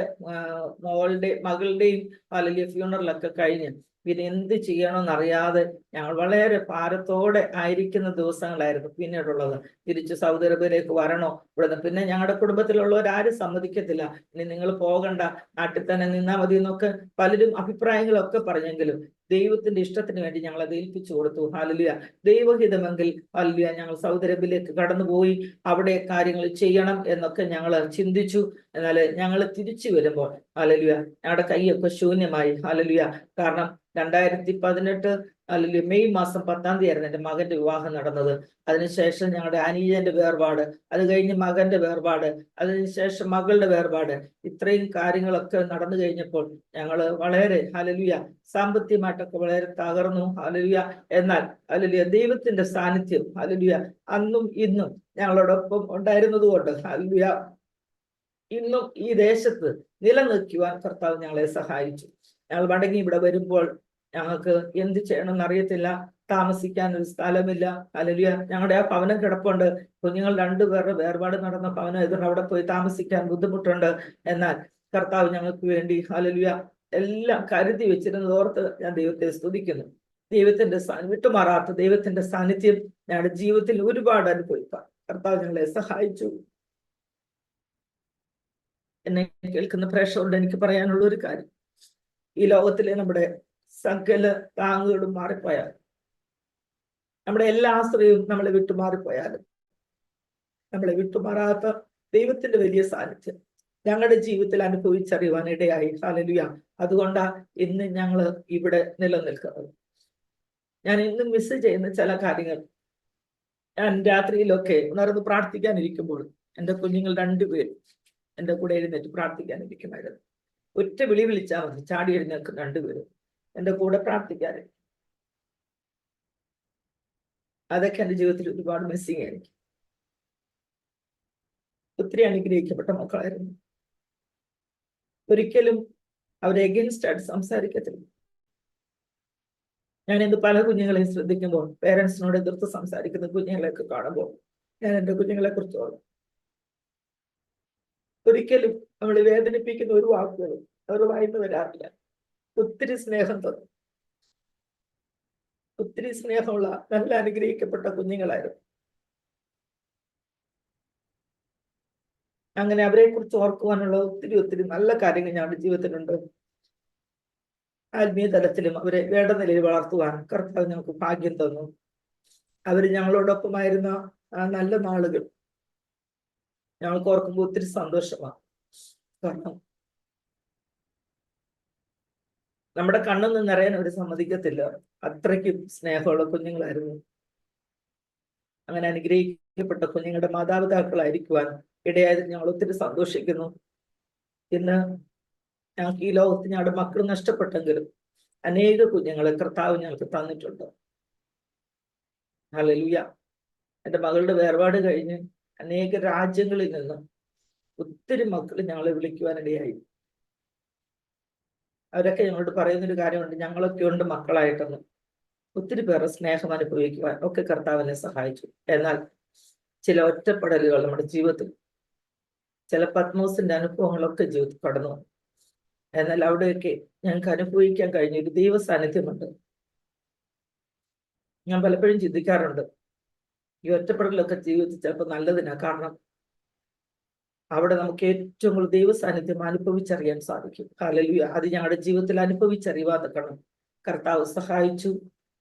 മകളുടെയും ഹല്ലേലൂയ ഫ്യൂണറലൊക്കെ കഴിഞ്ഞ് പിന്നെ എന്ത് ചെയ്യണമെന്നറിയാതെ ഞങ്ങൾ വളരെ ഭാരത്തോടെ ആയിരിക്കുന്ന ദിവസങ്ങളായിരുന്നു പിന്നീടുള്ളത്. തിരിച്ച് സൗദി അറേബ്യയിലേക്ക് വരണോ ഇവിടുന്ന്? പിന്നെ ഞങ്ങളുടെ കുടുംബത്തിലുള്ളവരാരും സമ്മതിക്കത്തില്ല, ഇനി നിങ്ങൾ പോകണ്ട, നാട്ടിൽ തന്നെ നിന്നാ മതി എന്നൊക്കെ പലരും അഭിപ്രായങ്ങളൊക്കെ പറഞ്ഞെങ്കിലും ദൈവത്തിന്റെ ഇഷ്ടത്തിന് വേണ്ടി ഞങ്ങൾ അത് ഏൽപ്പിച്ചു കൊടുത്തു. ഹല്ലേലൂയ. ദൈവഹിതമെങ്കിൽ ഹല്ലേലൂയ ഞങ്ങൾ സൗദി അറേബ്യയിലേക്ക് കടന്നുപോയി അവിടെ കാര്യങ്ങൾ ചെയ്യണം എന്നൊക്കെ ഞങ്ങൾ ചിന്തിച്ചു. എന്നാൽ ഞങ്ങൾ തിരിച്ചു വരുമ്പോൾ ഹല്ലേലൂയ ഞങ്ങളുടെ കൈയൊക്കെ ശൂന്യമായി. ഹല്ലേലൂയ. കാരണം 2018 അല്ലെങ്കിൽ മെയ് മാസം 10-ാം തീയതി ആയിരുന്നു എൻ്റെ മകന്റെ വിവാഹം നടന്നത്. അതിനുശേഷം ഞങ്ങളുടെ അനിയന്റെ വേർപാട്, അത് കഴിഞ്ഞ് മകന്റെ വേർപാട്, അതിനുശേഷം മകളുടെ വേർപാട്, ഇത്രയും കാര്യങ്ങളൊക്കെ നടന്നു കഴിഞ്ഞപ്പോൾ ഞങ്ങൾ വളരെ ഹല്ലേലൂയ സാമ്പത്തികമായിട്ടൊക്കെ വളരെ തകർന്നു. ഹല്ലേലൂയ. എന്നാൽ ഹല്ലേലൂയ ദൈവത്തിന്റെ സാന്നിധ്യം ഹല്ലേലൂയ അന്നും ഇന്നും ഞങ്ങളോടൊപ്പം ഉണ്ടായിരുന്നത് കൊണ്ട് ഹല്ലേലൂയ ഇന്നും ഈ ദേശത്ത് നിലനിൽക്കുവാൻ കർത്താവ് ഞങ്ങളെ സഹായിച്ചു. ഞങ്ങൾ മടങ്ങി ഇവിടെ വരുമ്പോൾ ഞങ്ങൾക്ക് എന്ത് ചെയ്യണമെന്ന് അറിയത്തില്ല. താമസിക്കാൻ ഒരു സ്ഥലമില്ല. ഹല്ലേലൂയ. ഞങ്ങളുടെ ആ ഭവനം കിടപ്പുണ്ട്. കുഞ്ഞുങ്ങൾ 2 പേരുടെ വേർപാട് നടന്ന ഭവനം എതിർ അവിടെ പോയി താമസിക്കാൻ ബുദ്ധിമുട്ടുണ്ട്. എന്നാൽ കർത്താവ് ഞങ്ങൾക്ക് വേണ്ടി ഹല്ലേലൂയ എല്ലാം കരുതി വെച്ചിരുന്നത് ഓർത്ത് ഞാൻ ദൈവത്തെ സ്തുതിക്കുന്നു. ദൈവത്തിന്റെ വിട്ടുമാറാത്ത ദൈവത്തിന്റെ സാന്നിധ്യം ഞങ്ങളുടെ ജീവിതത്തിൽ ഒരുപാട് അനുഭവിക്കാം. കർത്താവ് ഞങ്ങളെ സഹായിച്ചു. എന്നെ കേൾക്കുന്ന പ്രേക്ഷകരോട് എനിക്ക് പറയാനുള്ള ഒരു കാര്യം, ഈ ലോകത്തിലെ നമ്മുടെ സകല താങ്ങുകളും മാറിപ്പോയാൽ, നമ്മുടെ എല്ലാ ആശ്രയവും നമ്മളെ വിട്ടുമാറിപ്പോയാലും, നമ്മളെ വിട്ടുമാറാത്ത ദൈവത്തിന്റെ വലിയ സാന്നിധ്യം ഞങ്ങളുടെ ജീവിതത്തിൽ അനുഭവിച്ചറിയുവാൻ ഇടയായി. ഹല്ലേലൂയ. അതുകൊണ്ടാ ഇന്ന് ഞങ്ങൾ ഇവിടെ നിലനിൽക്കുന്നത്. ഞാൻ ഇന്നും മിസ് ചെയ്യുന്ന ചില കാര്യങ്ങൾ, ഞാൻ രാത്രിയിലൊക്കെ ഉണർന്ന് പ്രാർത്ഥിക്കാനിരിക്കുമ്പോൾ എൻ്റെ കുഞ്ഞുങ്ങൾ രണ്ടുപേരും എൻ്റെ കൂടെ എഴുന്നേറ്റ് പ്രാർത്ഥിക്കാനിരിക്കുമായിരുന്നു. ഒറ്റ വിളി വിളിച്ചാൽ മതി, ചാടി എഴുന്നേൽക്കും രണ്ടുപേരും എൻ്റെ കൂടെ പ്രാർത്ഥിക്കാറ്. അതൊക്കെ എൻ്റെ ജീവിതത്തിൽ ഒരുപാട് മിസ്സിങ് ആയിരിക്കും. ഒത്തിരി അനുഗ്രഹിക്കപ്പെട്ട മക്കളായിരുന്നു. ഒരിക്കലും അവരെ എഗൻസ്റ്റ് ആയിട്ട് സംസാരിക്കത്തില്ല. ഞാൻ ഇന്ന് പല കുഞ്ഞുങ്ങളെയും ശ്രദ്ധിക്കുമ്പോൾ, പേരൻസിനോട് എതിർത്ത് സംസാരിക്കുന്ന കുഞ്ഞുങ്ങളെയൊക്കെ കാണുമ്പോൾ ഞാൻ എൻ്റെ കുഞ്ഞുങ്ങളെ കുറിച്ച് ഓർക്കും. ഒരിക്കലും നമ്മൾ വേദനിപ്പിക്കുന്ന ഒരു വാക്കുകളും അവർ വായിന്ന് വരാറില്ല. ഒത്തിരി സ്നേഹം തന്നു, ഒത്തിരി സ്നേഹമുള്ള നല്ല അനുഗ്രഹിക്കപ്പെട്ട കുഞ്ഞുങ്ങളായിരുന്നു. അങ്ങനെ അവരെ കുറിച്ച് ഓർക്കുവാനുള്ള ഒത്തിരി ഒത്തിരി നല്ല കാര്യങ്ങൾ ഞങ്ങളുടെ ജീവിതത്തിലുണ്ട്. ആത്മീയ തലത്തിലും അവരെ വേണ്ട നിലയിൽ വളർത്തുവാൻ കർത്താവ് ഞങ്ങൾക്ക് ഭാഗ്യം തന്നു. അവർ ഞങ്ങളോടൊപ്പമായിരുന്ന ആ നല്ല നാളുകൾ ഞങ്ങൾക്ക് ഓർക്കുമ്പോൾ ഒത്തിരി സന്തോഷമാണ്. കാരണം നമ്മുടെ കണ്ണിൽ നിന്ന് നിറയാൻ അവർ സമ്മതിക്കത്തില്ല, അത്രയ്ക്കും സ്നേഹമുള്ള കുഞ്ഞുങ്ങളായിരുന്നു. അങ്ങനെ അനുഗ്രഹിക്കപ്പെട്ട കുഞ്ഞുങ്ങളുടെ മാതാപിതാക്കളായിരിക്കുവാൻ ഇടയായതിൽ ഞങ്ങൾ ഒത്തിരി സന്തോഷിക്കുന്നു. ഇന്ന് ഞങ്ങൾക്ക് ഈ ലോകത്ത് ഞങ്ങളുടെ മക്കൾ നഷ്ടപ്പെട്ടെങ്കിലും അനേക കുഞ്ഞുങ്ങളെ കർത്താവ് ഞങ്ങൾക്ക് തന്നിട്ടുണ്ട്. ഹല്ലേലൂയ. എൻ്റെ മകളുടെ വേർപാട് കഴിഞ്ഞ് അനേക രാജ്യങ്ങളിൽ നിന്ന് ഒത്തിരി മക്കൾ ഞങ്ങളെ വിളിക്കുവാനിടയായി. അവരൊക്കെ ഞങ്ങളോട് പറയുന്നൊരു കാര്യമുണ്ട്, ഞങ്ങളൊക്കെ ഉണ്ട് മക്കളായിട്ടെന്ന്. ഒത്തിരി പേരെ സ്നേഹം അനുഭവിക്കുവാൻ ഒക്കെ കർത്താവിനെ സഹായിച്ചു. എന്നാൽ ചില ഒറ്റപ്പെടലുകൾ നമ്മുടെ ജീവിതത്തിൽ, ചില പത്മോസിന്റെ അനുഭവങ്ങളൊക്കെ ജീവിതത്തിൽ കടന്നു. എന്നാൽ അവിടെയൊക്കെ ഞങ്ങൾക്ക് അനുഭവിക്കാൻ കഴിഞ്ഞ ഒരു ദൈവ സാന്നിധ്യമുണ്ട്. ഞാൻ പലപ്പോഴും ചിന്തിക്കാറുണ്ട്, ഈ ഒറ്റപ്പെടലൊക്കെ ജീവിതത്തിൽ ചിലപ്പോൾ നല്ലതിനാ. കാരണം അവിടെ നമുക്ക് ഏറ്റവും കൂടുതൽ ദൈവ സാന്നിധ്യം അനുഭവിച്ചറിയാൻ സാധിക്കും. ഹല്ലേലൂയ. അത് ഞങ്ങളുടെ ജീവിതത്തിൽ അനുഭവിച്ചറിയാതെ കണം കർത്താവ് സഹായിച്ചു.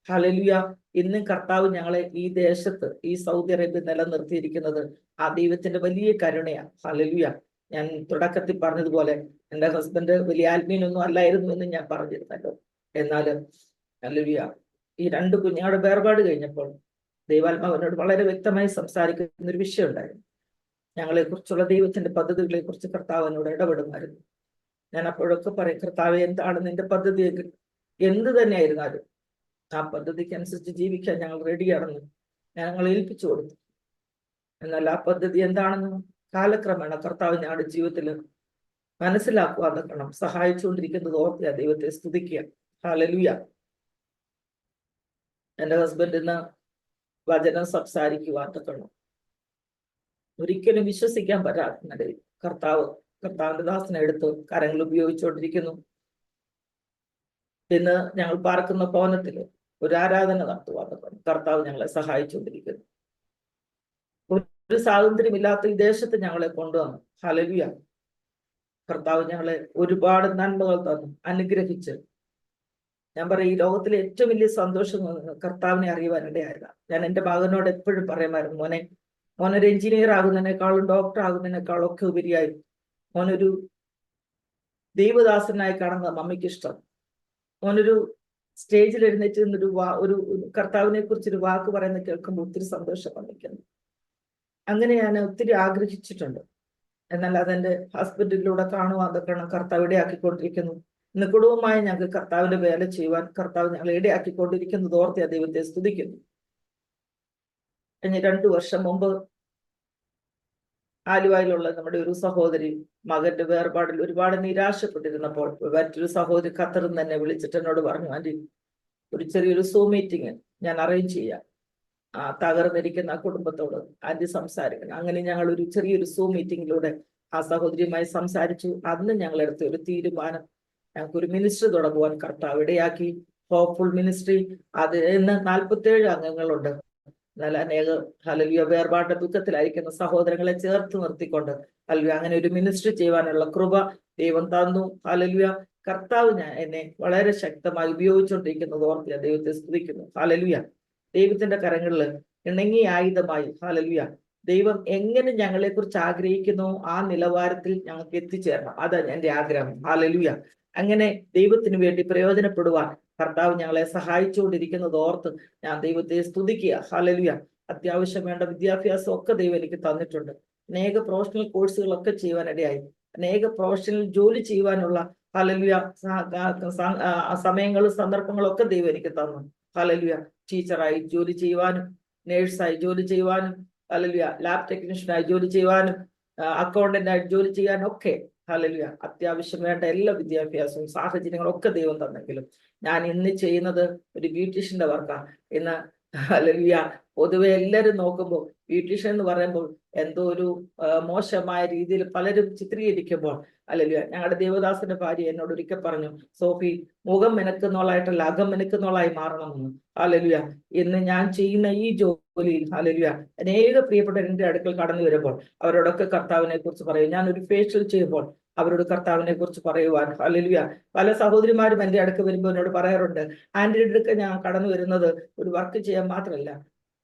ഹല്ലേലൂയ. ഇന്നും കർത്താവ് ഞങ്ങളെ ഈ ദേശത്ത്, ഈ സൗദി അറേബ്യ നിലനിർത്തിയിരിക്കുന്നത് ആ ദൈവത്തിന്റെ വലിയ കരുണയാണ്. ഹല്ലേലൂയ. ഞാൻ തുടക്കത്തിൽ പറഞ്ഞതുപോലെ എൻ്റെ ഹസ്ബൻഡ് വലിയ ആത്മീയനൊന്നും അല്ലായിരുന്നു എന്ന് ഞാൻ പറഞ്ഞിരുന്നല്ലോ. എന്നാലും ഹല്ലേലൂയ, ഈ രണ്ട് കുഞ്ഞുങ്ങളുടെ വേർപാട് കഴിഞ്ഞപ്പോൾ ദൈവാത്മാവിനോട് വളരെ വ്യക്തമായി സംസാരിക്കുന്ന ഒരു വിഷയം ഉണ്ടായിരുന്നു. ഞങ്ങളെ കുറിച്ചുള്ള ദൈവത്തിന്റെ പദ്ധതികളെ കുറിച്ച് കർത്താവിനോട് ഇടപെടുമായിരുന്നു. ഞാൻ അപ്പോഴൊക്കെ പറയും, കർത്താവ് എന്താണ് നിന്റെ പദ്ധതി? എന്ത് തന്നെയായിരുന്നാലും ആ പദ്ധതിക്ക് അനുസരിച്ച് ജീവിക്കാൻ ഞങ്ങൾ റെഡിയാണെന്ന് ഞങ്ങൾ ഏൽപ്പിച്ചു കൊടുത്തു. എന്നാൽ ആ പദ്ധതി എന്താണെന്ന് കാലക്രമേണ കർത്താവ് ഞങ്ങളുടെ ജീവിതത്തിൽ മനസ്സിലാക്കുവാൻ തക്കണം സഹായിച്ചുകൊണ്ടിരിക്കുന്നത് ഓർക്കുക, ദൈവത്തെ സ്തുതിക്കുക. ഹല്ലേലൂയ. എൻ്റെ ഹസ്ബൻഡിന് വചനം സംസാരിക്കുവാൻ തക്കണം ഒരിക്കലും വിശ്വസിക്കാൻ പറ്റാത്ത കർത്താവിന്റെ ദാസനെ എടുത്ത് കരങ്ങൾ ഉപയോഗിച്ചുകൊണ്ടിരിക്കുന്നു. ഇന്ന് ഞങ്ങൾ പാർക്കുന്ന ഭവനത്തിൽ ഒരു ആരാധന നടത്തുവാൻ കർത്താവ് ഞങ്ങളെ സഹായിച്ചുകൊണ്ടിരിക്കുന്നു. ഒരു സ്വാതന്ത്ര്യമില്ലാത്ത ഈ ദേശത്ത് ഞങ്ങളെ കൊണ്ടുവന്നു. ഹല്ലേലൂയ. കർത്താവ് ഞങ്ങളെ ഒരുപാട് നന്മകൾ തന്നു, അനുഗ്രഹിച്ച്. ഞാൻ പറയും, ഈ ലോകത്തിലെ ഏറ്റവും വലിയ സന്തോഷം കർത്താവിനെ അറിയുവാനിടയായതാണ്. ഞാൻ എൻ്റെ മകനോട് എപ്പോഴും പറയുമായിരുന്നു, മോനൊരു എഞ്ചിനീയർ ആകുന്നതിനേക്കാളും ഡോക്ടർ ആകുന്നതിനേക്കാളും ഒക്കെ ഉപരിയായി മോനൊരു ദൈവദാസനായി കാണുന്ന മമ്മിക്ക് ഇഷ്ടം. മോനൊരു സ്റ്റേജിൽ എഴുന്നേറ്റ് ഒരു കർത്താവിനെ കുറിച്ചൊരു വാക്ക് പറയുന്നത് കേൾക്കുമ്പോൾ ഒത്തിരി സന്തോഷം വന്നിരിക്കുന്നു. അങ്ങനെ ഞാൻ ഒത്തിരി ആഗ്രഹിച്ചിട്ടുണ്ട്. എന്നാൽ അതെന്റെ ഹസ്ബൻഡിലൂടെ കാണുവാൻ അതൊക്കെ കർത്താവ് ഇടയാക്കിക്കൊണ്ടിരിക്കുന്നു. ഇന്ന് കുടുംബമായി ഞങ്ങൾക്ക് കർത്താവിന്റെ വേല ചെയ്യുവാൻ കർത്താവ് ഞങ്ങൾ ഇടയാക്കിക്കൊണ്ടിരിക്കുന്നത് ഓർത്ത് ദൈവത്തെ സ്തുതിക്കുന്നു. കഴിഞ്ഞ 2 വർഷം മുമ്പ് ആലുവയിലുള്ള നമ്മുടെ ഒരു സഹോദരി മകന്റെ വേർപാടിൽ ഒരുപാട് നിരാശപ്പെട്ടിരുന്നപ്പോൾ മറ്റൊരു സഹോദരി ഖത്തറിൽ തന്നെ വിളിച്ചിട്ട് എന്നോട് പറഞ്ഞു, ആന്റി ഒരു ചെറിയൊരു സൂം മീറ്റിംഗ് ഞാൻ അറേഞ്ച് ചെയ്യാം, തകർന്നിരിക്കുന്ന ആ കുടുംബത്തോട് ആന്റി സംസാരിക്കണം. അങ്ങനെ ഞങ്ങൾ ഒരു ചെറിയൊരു സൂം മീറ്റിങ്ങിലൂടെ ആ സഹോദരിയുമായി സംസാരിച്ചു. അന്ന് ഞങ്ങൾ എടുത്ത ഒരു തീരുമാനം, ഞങ്ങൾക്കൊരു മിനിസ്ട്രി തുടങ്ങുവാൻ കർത്താവ് ഇടയാക്കി. Hopeful ministry. അത് ഇന്ന് 47 അംഗങ്ങളുണ്ട്. എന്നാൽ അനേക ഹല്ലേലൂയ വേർപാട് ദുഃഖത്തിലായിരിക്കുന്ന സഹോദരങ്ങളെ ചേർത്ത് നിർത്തിക്കൊണ്ട് ഹല്ലേലൂയ അങ്ങനെ ഒരു മിനിസ്ട്രി ചെയ്യുവാനുള്ള കൃപ ദൈവം തന്നു. ഹല്ലേലൂയ കർത്താവ് എന്നെ വളരെ ശക്തമായി ഉപയോഗിച്ചുകൊണ്ടിരിക്കുന്നത് ഓർത്ത് ഞാൻ ദൈവത്തെ സ്തുതിക്കുന്നു. ഹല്ലേലൂയ ദൈവത്തിന്റെ കരങ്ങളിൽ ഇണങ്ങിയ ആയുധമായി ഹല്ലേലൂയ ദൈവം എങ്ങനെ ഞങ്ങളെ കുറിച്ച് ആഗ്രഹിക്കുന്നു ആ നിലവാരത്തിൽ ഞങ്ങൾക്ക് എത്തിച്ചേരണം. അതാണ് എന്റെ ആഗ്രഹം. ഹല്ലേലൂയ അങ്ങനെ ദൈവത്തിന് വേണ്ടി പ്രയോജനപ്പെടുവാൻ കർത്താവ് ഞങ്ങളെ സഹായിച്ചുകൊണ്ടിരിക്കുന്നത് ഓർത്ത് ഞാൻ ദൈവത്തെ സ്തുതിക്കുക. ഹല്ലേലൂയ അത്യാവശ്യം വേണ്ട വിദ്യാഭ്യാസം ഒക്കെ ദൈവം എനിക്ക് തന്നിട്ടുണ്ട്. അനേക പ്രൊഫഷണൽ കോഴ്സുകളൊക്കെ ചെയ്യുവാനിടയായി. അനേക പ്രൊഫഷണൽ ജോലി ചെയ്യുവാനുള്ള ഹല്ലേലൂയ സമയങ്ങളും സന്ദർഭങ്ങളും ഒക്കെ ദൈവം എനിക്ക് തന്നു. ഹല്ലേലൂയ ടീച്ചറായി ജോലി ചെയ്യുവാനും, നേഴ്സായി ജോലി ചെയ്യുവാനും, ഹല്ലേലൂയ ലാബ് ടെക്നീഷ്യനായി ജോലി ചെയ്യുവാനും, അക്കൗണ്ടന്റായി ജോലി ചെയ്യാനും ഒക്കെ ഹല്ലേലൂയ അത്യാവശ്യം വേണ്ട എല്ലാ വിദ്യാഭ്യാസവും സാഹചര്യങ്ങളും ഒക്കെ ദൈവം തന്നെങ്കിലും ഞാൻ ഇന്ന് ചെയ്യുന്നത് ഒരു ബ്യൂട്ടീഷ്യന്റെ വർക്കാണ്. ഇന്ന് ഹല്ലേലൂയ പൊതുവെ എല്ലാവരും നോക്കുമ്പോൾ ബ്യൂട്ടീഷ്യൻ എന്ന് പറയുമ്പോൾ എന്തോ ഒരു മോശമായ രീതിയിൽ പലരും ചിത്രീകരിക്കുമ്പോൾ ഹല്ലേലൂയ ഞങ്ങളുടെ ദേവദാസന്റെ ഭാര്യ എന്നോട് ഒരിക്കൽ പറഞ്ഞു, സോഫി മുഖം മെനക്കുന്നോളായിട്ടല്ല അകം മെനക്കുന്നോളായി മാറണമെന്ന്. ഹല്ലേലൂയ ഇന്ന് ഞാൻ ചെയ്യുന്ന ഈ ജോലിയിൽ ഹല്ലേലൂയ അനേക പ്രിയപ്പെട്ടവർ എന്റെ അടുക്കൽ കടന്നു വരുമ്പോൾ അവരോടൊക്കെ കർത്താവിനെ കുറിച്ച് പറയും. ഞാൻ ഒരു ഫേഷ്യൽ ചെയ്യുമ്പോൾ അവരോട് കർത്താവിനെ കുറിച്ച് പറയുവാൻ ഹല്ലേലൂയ പല സഹോദരിമാരും എന്റെ അടുക്ക് വരുമ്പോൾ എന്നോട് പറയാറുണ്ട്, ആന്റിയുടെ അടുക്ക് ഞാൻ കടന്നു വരുന്നത് ഒരു വർക്ക് ചെയ്യാൻ മാത്രമല്ല,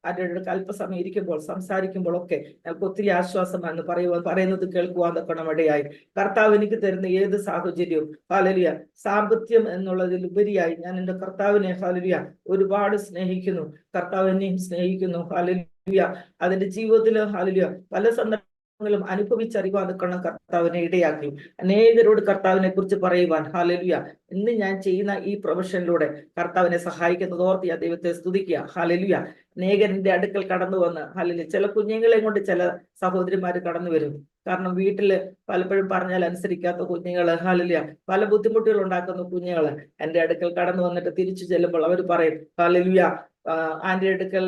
ആന്റിയുടെ അടുക്ക് അല്പസമയം ഇരിക്കുമ്പോൾ സംസാരിക്കുമ്പോൾ ഒക്കെ ഞങ്ങൾക്ക് ഒത്തിരി ആശ്വാസമാണ് പറയുന്നത് കേൾക്കുവാൻ ഇടയായി. കർത്താവ് എനിക്ക് തരുന്ന ഏത് സാഹചര്യവും ഹല്ലേലൂയ സാമ്പത്തികം എന്നുള്ളതിലുപരിയായി ഞാൻ എൻ്റെ കർത്താവിനെ ഹല്ലേലൂയ ഒരുപാട് സ്നേഹിക്കുന്നു. കർത്താവ് എന്നെയും സ്നേഹിക്കുന്നു. ഹല്ലേലൂയ അതിന്റെ ജീവിതത്തിൽ ഹല്ലേലൂയ പല സന്ദർഭങ്ങളും അനുഭവിച്ചറിയുവാൻ കർത്താവിനെ ഇടയാക്കി. അനേകരോട് കർത്താവിനെ കുറിച്ച് പറയുവാൻ ഹല്ലേലൂയ ഇന്ന് ഞാൻ ചെയ്യുന്ന ഈ പ്രൊഫഷനിലൂടെ കർത്താവിനെ സഹായിക്കുന്നത് ഓർത്ത് ഞാൻ ദൈവത്തെ സ്തുതിക്കുക. ഹല്ലേലൂയ അനേകരുടെ അടുക്കൽ കടന്നു വന്ന് ഹല്ലേലൂയ ചില കുഞ്ഞുങ്ങളെ കൊണ്ട് ചില സഹോദരിമാര് കടന്നു വരും. കാരണം വീട്ടില് പലപ്പോഴും പറഞ്ഞാൽ അനുസരിക്കാത്ത കുഞ്ഞുങ്ങള് ഹല്ലേലൂയ പല ബുദ്ധിമുട്ടുകൾ ഉണ്ടാക്കുന്ന കുഞ്ഞുങ്ങള് എന്റെ അടുക്കൽ കടന്നു വന്നിട്ട് തിരിച്ചു ചെല്ലുമ്പോൾ അവർ പറയും ഹല്ലേലൂയ ആന്റി അടുക്കൽ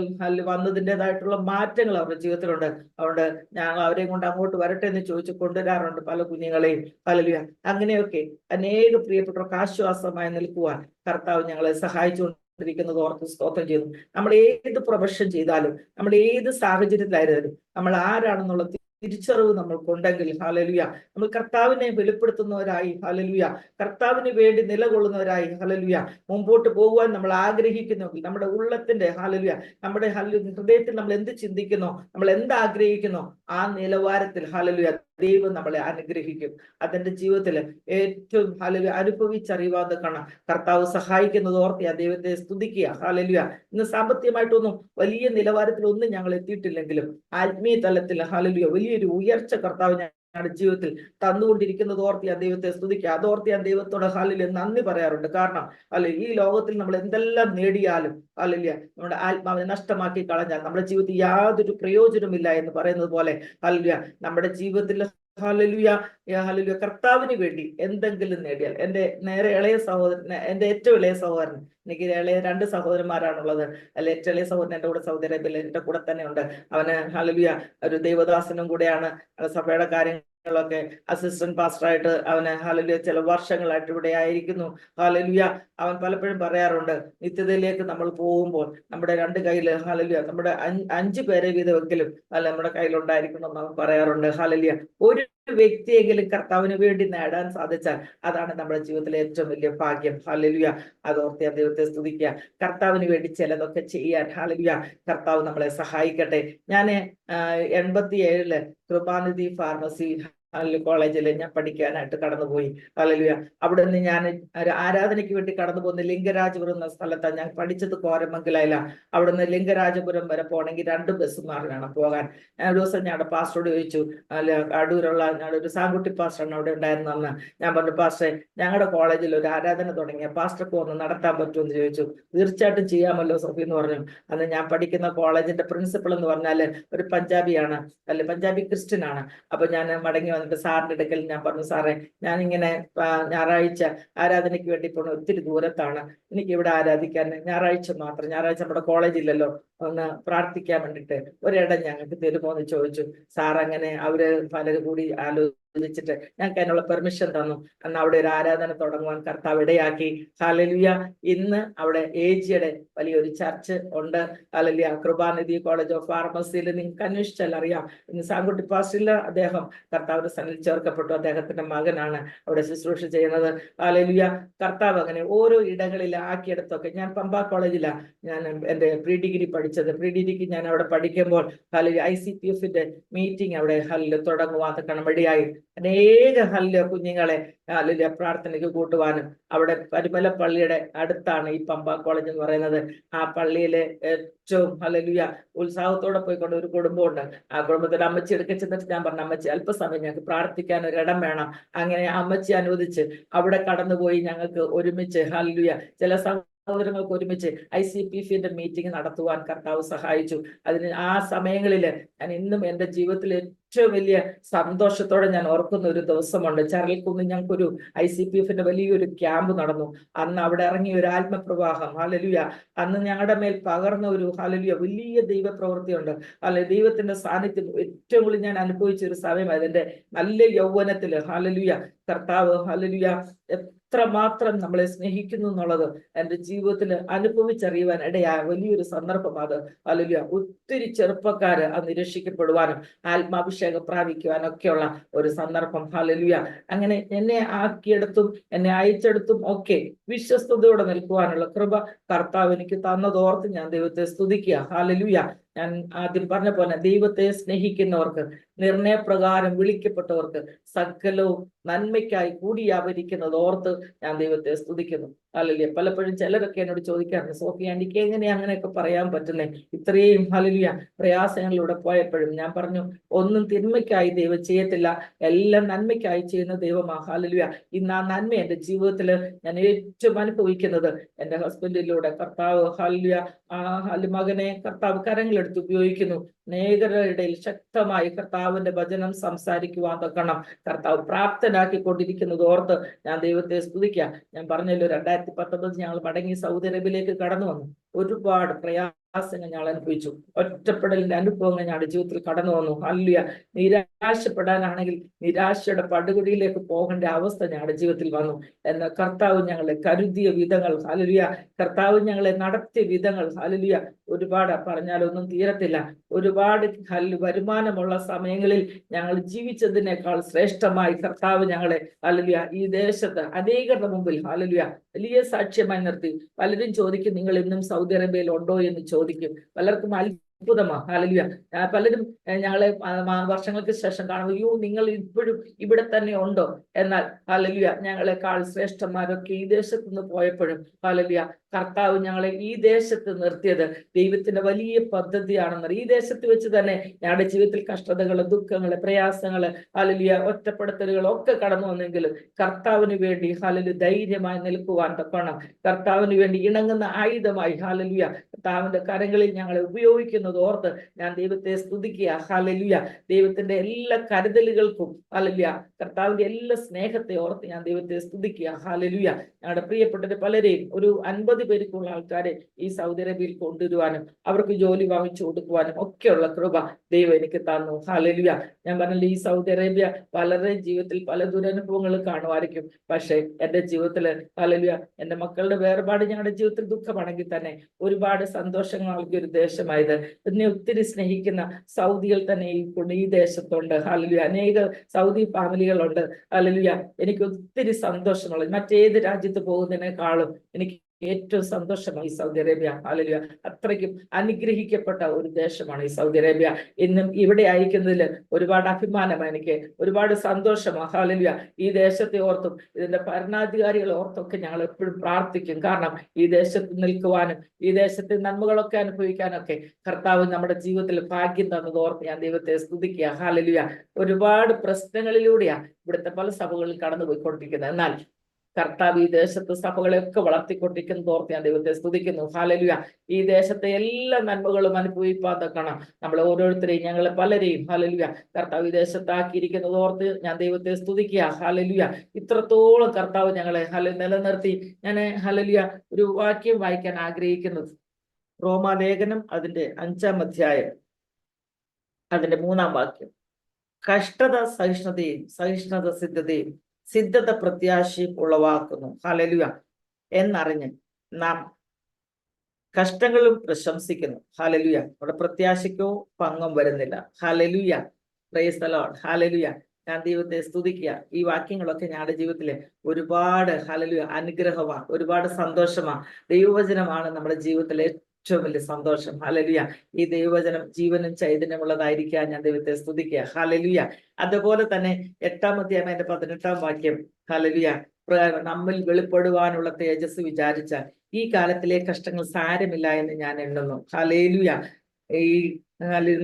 വന്നതിൻ്റെതായിട്ടുള്ള മാറ്റങ്ങൾ അവരുടെ ജീവിതത്തിലുണ്ട്. അതുകൊണ്ട് ഞങ്ങൾ അവരെയും കൊണ്ട് അങ്ങോട്ട് വരട്ടെ എന്ന് ചോദിച്ചു കൊണ്ടുവരാറുണ്ട് പല കുഞ്ഞുങ്ങളെയും. ഹല്ലേലൂയ അങ്ങനെയൊക്കെ അനേക പ്രിയപ്പെട്ടവർക്ക് ആശ്വാസമായി നിൽക്കുവാൻ കർത്താവ് ഞങ്ങളെ സഹായിച്ചുകൊണ്ടിരിക്കുന്നത് ഓർത്ത് സ്തോത്രം ചെയ്യുന്നു. നമ്മൾ ഏത് പ്രൊഫഷൻ ചെയ്താലും, നമ്മൾ ഏത് സാഹചര്യത്തിലായിരുന്നാലും, നമ്മൾ ആരാണെന്നുള്ള തിരിച്ചറിവ് നമ്മൾക്കുണ്ടെങ്കിൽ ഹല്ലേലൂയ നമ്മൾ കർത്താവിനെ വെളിപ്പെടുത്തുന്നവരായി ഹല്ലേലൂയ കർത്താവിന് വേണ്ടി നിലകൊള്ളുന്നവരായി ഹല്ലേലൂയ മുമ്പോട്ട് പോകുവാൻ നമ്മൾ ആഗ്രഹിക്കുന്നെങ്കിൽ നമ്മുടെ ഉള്ളത്തിന്റെ ഹല്ലേലൂയ നമ്മുടെ ഹൃദയത്തിൽ നമ്മൾ എന്ത് ചിന്തിക്കുന്നോ, നമ്മൾ എന്ത് ആഗ്രഹിക്കുന്നോ ആ നിലവാരത്തിൽ ഹല്ലേലൂയ ദൈവം നമ്മളെ അനുഗ്രഹിക്കും. അതിന്റെ ജീവിതത്തിൽ ഏറ്റവും ഹല്ലേലൂയ അനുഭവിച്ചറിയാതെ കാണാം കർത്താവ് സഹായിക്കുന്നത് ഓർത്ത് ആ ദൈവത്തെ സ്തുതിക്കുക. ഹല്ലേലൂയ ഇന്ന് സാമ്പത്തികമായിട്ടൊന്നും വലിയ നിലവാരത്തിലൊന്നും ഞങ്ങൾ എത്തിയിട്ടില്ലെങ്കിലും ആത്മീയ തലത്തിൽ ഹല്ലേലൂയ വലിയൊരു ഉയർച്ച കർത്താവ് ഞങ്ങളുടെ ജീവിതത്തിൽ തന്നുകൊണ്ടിരിക്കുന്നത് ഓർത്ത് ഞാൻ ദൈവത്തെ സ്തുതിക്കുക. അതോർത്ത് ഞാൻ ദൈവത്തോട് ഹല്ലേലൂയ നന്ദി പറയാറുണ്ട്. കാരണം അല്ലെ ഈ ലോകത്തിൽ നമ്മൾ എന്തെല്ലാം നേടിയാലും ഹല്ലേലൂയ നമ്മുടെ ആത്മാവിനെ നഷ്ടമാക്കി കളഞ്ഞാൽ നമ്മുടെ ജീവിതത്തിൽ യാതൊരു പ്രയോജനമില്ല എന്ന് പറയുന്നത് പോലെ ഹല്ലേലൂയ നമ്മുടെ ജീവിതത്തിൽ ഹല്ലേലൂയ ഹല്ലേലൂയ കർത്താവിന് വേണ്ടി എന്തെങ്കിലും നേടിയാൽ എൻ്റെ നേരെ ഇളയ സഹോദരൻ, എൻ്റെ ഏറ്റവും ഇളയ സഹോദരൻ, എനിക്ക് ഇളയ 2 സഹോദരന്മാരാണുള്ളത്. അല്ലെ ഏറ്റവും ഇളയ സഹോദരൻ എൻ്റെ കൂടെ സൗദി അറേബ്യയിൽ എൻ്റെ കൂടെ തന്നെ ഉണ്ട്. അവന് ഹല്ലേലൂയ ഒരു ദൈവദാസനും കൂടെയാണ്. സഭയുടെ കാര്യങ്ങളൊക്കെ അസിസ്റ്റന്റ് പാസ്റ്ററായിട്ട് അവന് ഹല്ലേലൂയ ചില വർഷങ്ങളായിട്ട് ഇവിടെ ആയിരിക്കുന്നു. ഹല്ലേലൂയ അവൻ പലപ്പോഴും പറയാറുണ്ട്, നിത്യതയിലേക്ക് നമ്മൾ പോകുമ്പോൾ നമ്മുടെ 2 കയ്യിൽ ഹല്ലേലൂയ നമ്മുടെ 5 പേരെ വീതമെങ്കിലും അല്ല നമ്മുടെ കയ്യിലുണ്ടായിരിക്കണം എന്ന് അവൻ പറയാറുണ്ട്. ഹല്ലേലൂയ ഒരു വ്യക്തിയെങ്കിലും കർത്താവിന് വേണ്ടി നേടാൻ സാധിച്ചാൽ അതാണ് നമ്മുടെ ജീവിതത്തിലെ ഏറ്റവും വലിയ ഭാഗ്യം. ഹല്ലേലൂയ അതോർത്ത് ഞാൻ ദൈവത്തെ സ്തുതിക്കുക. കർത്താവിന് വേണ്ടി ചിലതൊക്കെ ചെയ്യാൻ ഹല്ലേലൂയ കർത്താവ് നമ്മളെ സഹായിക്കട്ടെ. ഞാൻ 87 കൃപാനിധി ഫാർമസി കോളേജിൽ ഞാൻ പഠിക്കാനായിട്ട് കടന്നുപോയി. ഹല്ലേലൂയ അവിടെ നിന്ന് ഞാൻ ഒരു ആരാധനയ്ക്ക് വേണ്ടി കടന്നു പോകുന്ന ലിംഗരാജപുരം എന്ന സ്ഥലത്താണ് ഞാൻ പഠിച്ചത്. കോരമംഗലയില. അവിടെ നിന്ന് ലിംഗരാജപുരം വരെ പോകണമെങ്കിൽ 2 ബസ് മാറി വേണം പോകാൻ. ഒരു ദിവസം ഞങ്ങളുടെ പാസ്റ്ററോട് ചോദിച്ചു, അല്ല അടൂരുള്ള ഞങ്ങളുടെ ഒരു സാങ്കുട്ടി പാസ്റ്ററാണ് അവിടെ ഉണ്ടായിരുന്നെന്ന്. ഞാൻ പറഞ്ഞു, പാസ്റ്ററെ ഞങ്ങളുടെ കോളേജിൽ ഒരു ആരാധന തുടങ്ങിയ പാസ്റ്റർക്ക് ഒന്ന് നടത്താൻ പറ്റുമെന്ന് ചോദിച്ചു. തീർച്ചയായിട്ടും ചെയ്യാമല്ലോ സോഫി എന്ന് പറഞ്ഞു. അന്ന് ഞാൻ പഠിക്കുന്ന കോളേജിന്റെ പ്രിൻസിപ്പൾ എന്ന് പറഞ്ഞാൽ ഒരു പഞ്ചാബിയാണ്, അല്ലെ പഞ്ചാബി ക്രിസ്ത്യൻ ആണ്. അപ്പൊ ഞാൻ മടങ്ങി വന്നിട്ട് സാറിന്റെ അടുക്കൽ ഞാൻ പറഞ്ഞു, സാറേ ഞാനിങ്ങനെ ഞായറാഴ്ച ആരാധനയ്ക്ക് വേണ്ടി പോണ ഒത്തിരി ദൂരത്താണ്, എനിക്ക് ഇവിടെ ആരാധിക്കാൻ ഞായറാഴ്ച മാത്രം, ഞായറാഴ്ച നമ്മുടെ കോളേജില്ലല്ലോ, ഒന്ന് പ്രാർത്ഥിക്കാൻ വേണ്ടിയിട്ട് ഒരിടം ഞങ്ങൾക്ക് തരുമോ എന്ന് ചോദിച്ചു. സാർ അങ്ങനെ അവര് പലരും കൂടി ചോദിച്ചിട്ട് ഞങ്ങൾക്ക് അതിനുള്ള പെർമിഷൻ തന്നു. അന്ന് അവിടെ ഒരു ആരാധന തുടങ്ങുവാൻ കർത്താവ് ഇടയാക്കി. ഹല്ലേലൂയ. ഇന്ന് അവിടെ ഏജിയുടെ വലിയൊരു ചർച്ച് ഉണ്ട്. ഹല്ലേലൂയ. കൃപാനിധി കോളേജ് ഓഫ് ഫാർമസിയിൽ നിങ്ങൾക്ക് അന്വേഷിച്ചാൽ അറിയാം. ഇന്ന് സാങ്കുട്ടി പാസ്റ്ററിൽ അദ്ദേഹം കർത്താവിന്റെ സന്നിധിയിൽ ചേർക്കപ്പെട്ടു. അദ്ദേഹത്തിന്റെ മകനാണ് അവിടെ ശുശ്രൂഷ ചെയ്യുന്നത്. ഹല്ലേലൂയ. കർത്താവ് അങ്ങനെ ഓരോ ഇടങ്ങളിൽ ആക്കിയെടുത്തൊക്കെ, ഞാൻ പമ്പ കോളേജിലാണ് ഞാൻ എൻ്റെ പ്രീ ഡിഗ്രി പഠിച്ചത്. പ്രീ ഡിഗ്രിക്ക് ഞാൻ അവിടെ പഠിക്കുമ്പോൾ ഹല്ലേലൂയ ICPF-ന്റെ മീറ്റിംഗ് അവിടെ തുടങ്ങുവാൻ ഇടയായി. അനേക കുഞ്ഞുങ്ങളെ ഹല്ലേലൂയ പ്രാർത്ഥനയ്ക്ക് കൂട്ടുവാനും, അവിടെ പരിമല പള്ളിയുടെ അടുത്താണ് ഈ പമ്പ കോളേജ് എന്ന് പറയുന്നത്. ആ പള്ളിയിലെ ഏറ്റവും ഹല്ലേലൂയ ഉത്സാഹത്തോടെ പോയിക്കൊണ്ട് ഒരു കുടുംബമുണ്ട്. ആ കുടുംബത്തിൽ അമ്മച്ചി എടുക്ക ചെന്നിട്ട് ഞാൻ പറഞ്ഞു, അമ്മച്ചി അല്പസമയം ഞങ്ങൾക്ക് പ്രാർത്ഥിക്കാൻ ഒരു ഇടം വേണം. അങ്ങനെ അമ്മച്ചി അനുവദിച്ച് അവിടെ കടന്നുപോയി ഞങ്ങൾക്ക് ഒരുമിച്ച് ഹല്ലേലൂയ ചില സഹോദരങ്ങൾക്ക് ഒരുമിച്ച് ICPF-ന്റെ മീറ്റിംഗ് നടത്തുവാൻ കർത്താവ് സഹായിച്ചു. അതിന് ആ സമയങ്ങളിൽ ഞാൻ ഇന്നും എൻ്റെ ജീവിതത്തിൽ ഏറ്റവും വലിയ സന്തോഷത്തോടെ ഞാൻ ഓർക്കുന്ന ഒരു ദിവസമുണ്ട്. ചരൽക്കുന്ന് ഞങ്ങൾക്കൊരു ICPF-ന്റെ വലിയൊരു ക്യാമ്പ് നടന്നു. അന്ന് അവിടെ ഇറങ്ങിയ ഒരു ആത്മപ്രവാഹം ഹല്ലേലൂയ, അന്ന് ഞങ്ങളുടെ മേൽ പകർന്ന ഒരു ഹല്ലേലൂയ വലിയ ദൈവപ്രവൃത്തിയുണ്ട്. അല്ലെ, ദൈവത്തിന്റെ സാന്നിധ്യം ഏറ്റവും കൂടുതൽ ഞാൻ അനുഭവിച്ച ഒരു സമയമാണ് എൻ്റെ നല്ല യൗവനത്തില്. ഹല്ലേലൂയ. കർത്താവ് ഹല്ലേലൂയ എത്രമാത്രം നമ്മളെ സ്നേഹിക്കുന്നു എന്നുള്ളത് എൻ്റെ ജീവിതത്തിൽ അനുഭവിച്ചറിയുവാൻ ഇടയായ വലിയൊരു സന്ദർഭം അത്. ഹല്ലേലൂയ. ഒത്തിരി ചെറുപ്പക്കാര് അന്ന് രക്ഷിക്കപ്പെടുവാനും ആത്മാഭിഷേകം പ്രാപിക്കുവാനും ഒക്കെയുള്ള ഒരു സന്ദർഭം. ഹല്ലേലൂയ. അങ്ങനെ എന്നെ ആക്കിയെടുത്തും എന്നെ അയച്ചെടുത്തും ഒക്കെ വിശ്വസ്തയോടെ നിൽക്കുവാനുള്ള കൃപ കർത്താവ് എനിക്ക് തന്നതോർത്ത് ഞാൻ ദൈവത്തെ സ്തുതിക്കുക. ഹല്ലേലൂയ. ഞാൻ ആദ്യം പറഞ്ഞ പോലെ ദൈവത്തെ സ്നേഹിക്കുന്നവർക്ക്, നിർണയപ്രകാരം വിളിക്കപ്പെട്ടവർക്ക് സകലവും നന്മയ്ക്കായി കൂടിയാവരിക്കുന്നത് ഓർത്ത് ഞാൻ ദൈവത്തെ സ്തുതിക്കുന്നു. ഹല്ലേലൂയ. പലപ്പോഴും ചിലരൊക്കെ എന്നോട് ചോദിക്കാറുണ്ട്, സോഫി ആന്റിക്ക് എങ്ങനെയാ അങ്ങനെയൊക്കെ പറയാൻ പറ്റുന്നേ? ഇത്രയും ഹല്ലേലൂയ പ്രയാസങ്ങളിലൂടെ പോയപ്പോഴും ഞാൻ പറഞ്ഞു, ഒന്നും തിന്മയ്ക്കായി ദൈവം ചെയ്യത്തില്ല, എല്ലാം നന്മയ്ക്കായി ചെയ്യുന്ന ദൈവമാ. ഹല്ലേലൂയ. ഇന്ന് ആ നന്മ എൻ്റെ ജീവിതത്തിൽ ഞാൻ ഏറ്റവും അനുഭവിക്കുന്നത് എൻ്റെ ഹസ്ബൻഡിലൂടെ. കർത്താവ് ഹല്ലേലൂയ മകനെ കർത്താവ് കരങ്ങളെടുത്ത് ഉപയോഗിക്കുന്നു. അനേകരുടെ ഇടയിൽ ശക്തമായി കർത്താവിന്റെ വചനം സംസാരിക്കുവാൻ തക്കണം കർത്താവ് പ്രാപ്തനാക്കിക്കൊണ്ടിരിക്കുന്നത് ഓർത്ത് ഞാൻ ദൈവത്തെ സ്തുതിക്കാം. ഞാൻ പറഞ്ഞല്ലോ, 2019 ഞങ്ങൾ മടങ്ങി സൗദി അറേബ്യയിലേക്ക് കടന്നു വന്നു. ഒരുപാട് പ്രയാസങ്ങൾ ഞങ്ങൾ അനുഭവിച്ചു. ഒറ്റപ്പെടലിന്റെ അനുഭവങ്ങൾ ഞങ്ങളുടെ ജീവിതത്തിൽ കടന്നു വന്നു. ഹല്ലേലൂയ. നിരാശപ്പെടാനാണെങ്കിൽ നിരാശയുടെ പടുകുഴിയിലേക്ക് പോകേണ്ട അവസ്ഥ ഞങ്ങളുടെ ജീവിതത്തിൽ വന്നു. എന്നാൽ കർത്താവ് ഞങ്ങളെ കരുതിയ വിധങ്ങൾ, ഹല്ലേലൂയ, കർത്താവ് ഞങ്ങളെ നടത്തിയ വിധങ്ങൾ, ഹല്ലേലൂയ, ഒരുപാട് പറഞ്ഞാലൊന്നും തീരത്തില്ല. ഒരുപാട് വരുമാനമുള്ള സമയങ്ങളിൽ ഞങ്ങൾ ജീവിച്ചതിനേക്കാൾ ശ്രേഷ്ഠമായി കർത്താവ് ഞങ്ങളെ ഹല്ലേലൂയ ഈ ദേശത്ത് അനേകരുടെ മുമ്പിൽ ഹല്ലേലൂയ വലിയ സാക്ഷ്യമായി നിർത്തി. പലരും ചോദിക്കും, നിങ്ങൾ ഇന്നും സൗദി അറേബ്യയിൽ ഉണ്ടോ എന്ന് ചോദിക്കും. പലർക്കും അത്ഭുതമാണ്. ഹല്ലേലൂയ. പലരും ഞങ്ങളെ വർഷങ്ങൾക്ക് ശേഷം കാണുമ്പോൾ, അയ്യോ നിങ്ങൾ ഇപ്പോഴും ഇവിടെ തന്നെ ഉണ്ടോ? എന്നാൽ ഹല്ലേലൂയ ഞങ്ങളെക്കാൾ ശ്രേഷ്ഠന്മാരൊക്കെ ഈ ദേശത്ത് നിന്ന് പോയപ്പോഴും ഹല്ലേലൂയ കർത്താവ് ഞങ്ങളെ ഈ ദേശത്ത് നിർത്തിയത് ദൈവത്തിന്റെ വലിയ പദ്ധതിയാണെന്ന്. ഈ ദേശത്ത് വെച്ച് തന്നെ ഞങ്ങളുടെ ജീവിതത്തിൽ കഷ്ടതകള്, ദുഃഖങ്ങള്, പ്രയാസങ്ങള്, ഹല്ലേലൂയ ഒറ്റപ്പെടുത്തലുകൾ ഒക്കെ കടന്നു വന്നെങ്കിലും കർത്താവിന് വേണ്ടി ഹല്ലേലൂയ ധൈര്യമായി നിൽക്കുവാൻ തക്കണം. കർത്താവിന് വേണ്ടി ഇണങ്ങുന്ന ആയുധമായി ഹല്ലേലൂയ കർത്താവിന്റെ കരങ്ങളിൽ ഞങ്ങളെ ഉപയോഗിക്കുന്നത് ഓർത്ത് ഞാൻ ദൈവത്തെ സ്തുതിക്കുക. ഹല്ലേലൂയ. ദൈവത്തിന്റെ എല്ലാ കരുതലുകൾക്കും ഹല്ലേലൂയ കർത്താവിന്റെ എല്ലാ സ്നേഹത്തെ ഓർത്ത് ഞാൻ ദൈവത്തെ സ്തുതിക്കുക. ഹല്ലേലൂയ. ഞങ്ങളുടെ പ്രിയപ്പെട്ട പലരെയും, ഒരു 50 പേർക്കുള്ള ആൾക്കാരെ ഈ സൗദി അറേബ്യയിൽ കൊണ്ടുവരുവാനും അവർക്ക് ജോലി വാങ്ങിച്ചു കൊടുക്കുവാനും ഒക്കെയുള്ള കൃപ ദൈവം എനിക്ക് തന്നു. ഹല്ലേലൂയ. ഞാൻ പറഞ്ഞില്ല, ഈ സൗദി അറേബ്യ പലരുടെയും ജീവിതത്തിൽ പല ദുരനുഭവങ്ങൾ കാണുമായിരിക്കും. പക്ഷേ എൻ്റെ ജീവിതത്തിൽ ഹല്ലേലൂയ എൻ്റെ മക്കളുടെ വേർപാട് ഞങ്ങളുടെ ജീവിതത്തിൽ ദുഃഖമാണെങ്കിൽ തന്നെ ഒരുപാട് സന്തോഷങ്ങൾ നൽകിയ ഒരു ദേശമായത്. എന്നെ ഒത്തിരി സ്നേഹിക്കുന്ന സൗദികൾ തന്നെ ഈ ദേശത്തുണ്ട്. ഹല്ലേലൂയ. അനേക സൗദി ഫാമിലികളുണ്ട്. ഹല്ലേലൂയ. എനിക്ക് ഒത്തിരി സന്തോഷമുള്ള, മറ്റേത് രാജ്യത്ത് പോകുന്നതിനേക്കാളും എനിക്ക് ഏറ്റവും സന്തോഷമായി സൗദി അറേബ്യ. ഹല്ലേലൂയ. അത്രയ്ക്കും അനുഗ്രഹിക്കപ്പെട്ട ഒരു ദേശമാണ് ഈ സൗദി അറേബ്യ. ഇന്നും ഇവിടെ അയക്കുന്നതിൽ ഒരുപാട് അഭിമാനമാണ് എനിക്ക്, ഒരുപാട് സന്തോഷമാണ്. ഹല്ലേലൂയ. ഈ ദേശത്തെ ഓർത്തും ഇതിന്റെ ഭരണാധികാരികളെ ഓർത്തൊക്കെ ഞങ്ങൾ എപ്പോഴും പ്രാർത്ഥിക്കും. കാരണം ഈ ദേശത്ത് നിൽക്കുവാനും ഈ ദേശത്തെ നന്മകളൊക്കെ അനുഭവിക്കാനൊക്കെ കർത്താവ് നമ്മുടെ ജീവിതത്തിൽ ഭാഗ്യം തന്നത് ഓർത്ത് ഞാൻ ദൈവത്തെ സ്തുതിക്കുക. ഹല്ലേലൂയ. ഒരുപാട് പ്രശ്നങ്ങളിലൂടെയാണ് ഇവിടുത്തെ പല സഭകളിൽ കടന്നുപോയിക്കൊണ്ടിരിക്കുന്നത്. എന്നാൽ കർത്താവ് ഈ ദേശത്ത് സഭകളെയൊക്കെ വളർത്തിക്കൊണ്ടിരിക്കുന്നത് ഓർത്ത് ഞാൻ ദൈവത്തെ സ്തുതിക്കുന്നു. ഹല്ലേലൂയ. ഈ ദേശത്തെ എല്ലാ നന്മകളും അനുഭവിപ്പാൻ തക്കണം നമ്മളെ ഓരോരുത്തരെയും, ഞങ്ങളെ പലരെയും ഹല്ലേലൂയ കർത്താവ് ഈ ദേശത്താക്കിയിരിക്കുന്നത് ഓർത്ത് ഞാൻ ദൈവത്തെ സ്തുതിക്കുക. ഹല്ലേലൂയ. ഇത്രത്തോളം കർത്താവ് ഞങ്ങളെ നിലനിർത്തി. ഞാൻ ഹല്ലേലൂയ ഒരു വാക്യം വായിക്കാൻ ആഗ്രഹിക്കുന്നത്, റോമാലേഖനം അതിന്റെ 5-ാം അധ്യായം അതിന്റെ 3-ാം വാക്യം. കഷ്ടത സഹിഷ്ണുതയും, സഹിഷ്ണുത സിദ്ധതയും, സിദ്ധത പ്രത്യാശയും ഉളവാക്കുന്നു. ഹല്ലേലൂയ. എന്നറിഞ്ഞ് നാം കഷ്ടങ്ങളും പ്രശംസിക്കുന്നു. ഹല്ലേലൂയ. അവിടെ പ്രത്യാശയ്ക്കോ ഭംഗം വരുന്നില്ല. Hallelujah. Praise the Lord. Hallelujah. ഞാൻ ദൈവത്തെ സ്തുതിക്കുക. ഈ വാക്യങ്ങളൊക്കെ ഞങ്ങളുടെ ജീവിതത്തിലെ ഒരുപാട് ഹല്ലേലൂയ അനുഗ്രഹമാണ്, ഒരുപാട് സന്തോഷമാണ്. ദൈവവചനമാണ് നമ്മുടെ ജീവിതത്തിലെ ഏറ്റവും വലിയ സന്തോഷം. ഹല്ലേലൂയ. ഈ ദൈവവചനം ജീവനും ചൈതന്യമുള്ളതായിരിക്കാൻ ഞാൻ ദൈവത്തെ സ്തുതിക്കുക. ഹല്ലേലൂയ. അതുപോലെ തന്നെ 8-ാം അധ്യായം അതിന്റെ 18-ാം വാക്യം, ഹല്ലേലൂയ, നമ്മിൽ വെളിപ്പെടുവാനുള്ള തേജസ് വിചാരിച്ചാൽ ഈ കാലത്തിലെ കഷ്ടങ്ങൾ സാരമില്ല എന്ന് ഞാൻ എണ്ണുന്നു. ഹല്ലേലൂയ. ഈ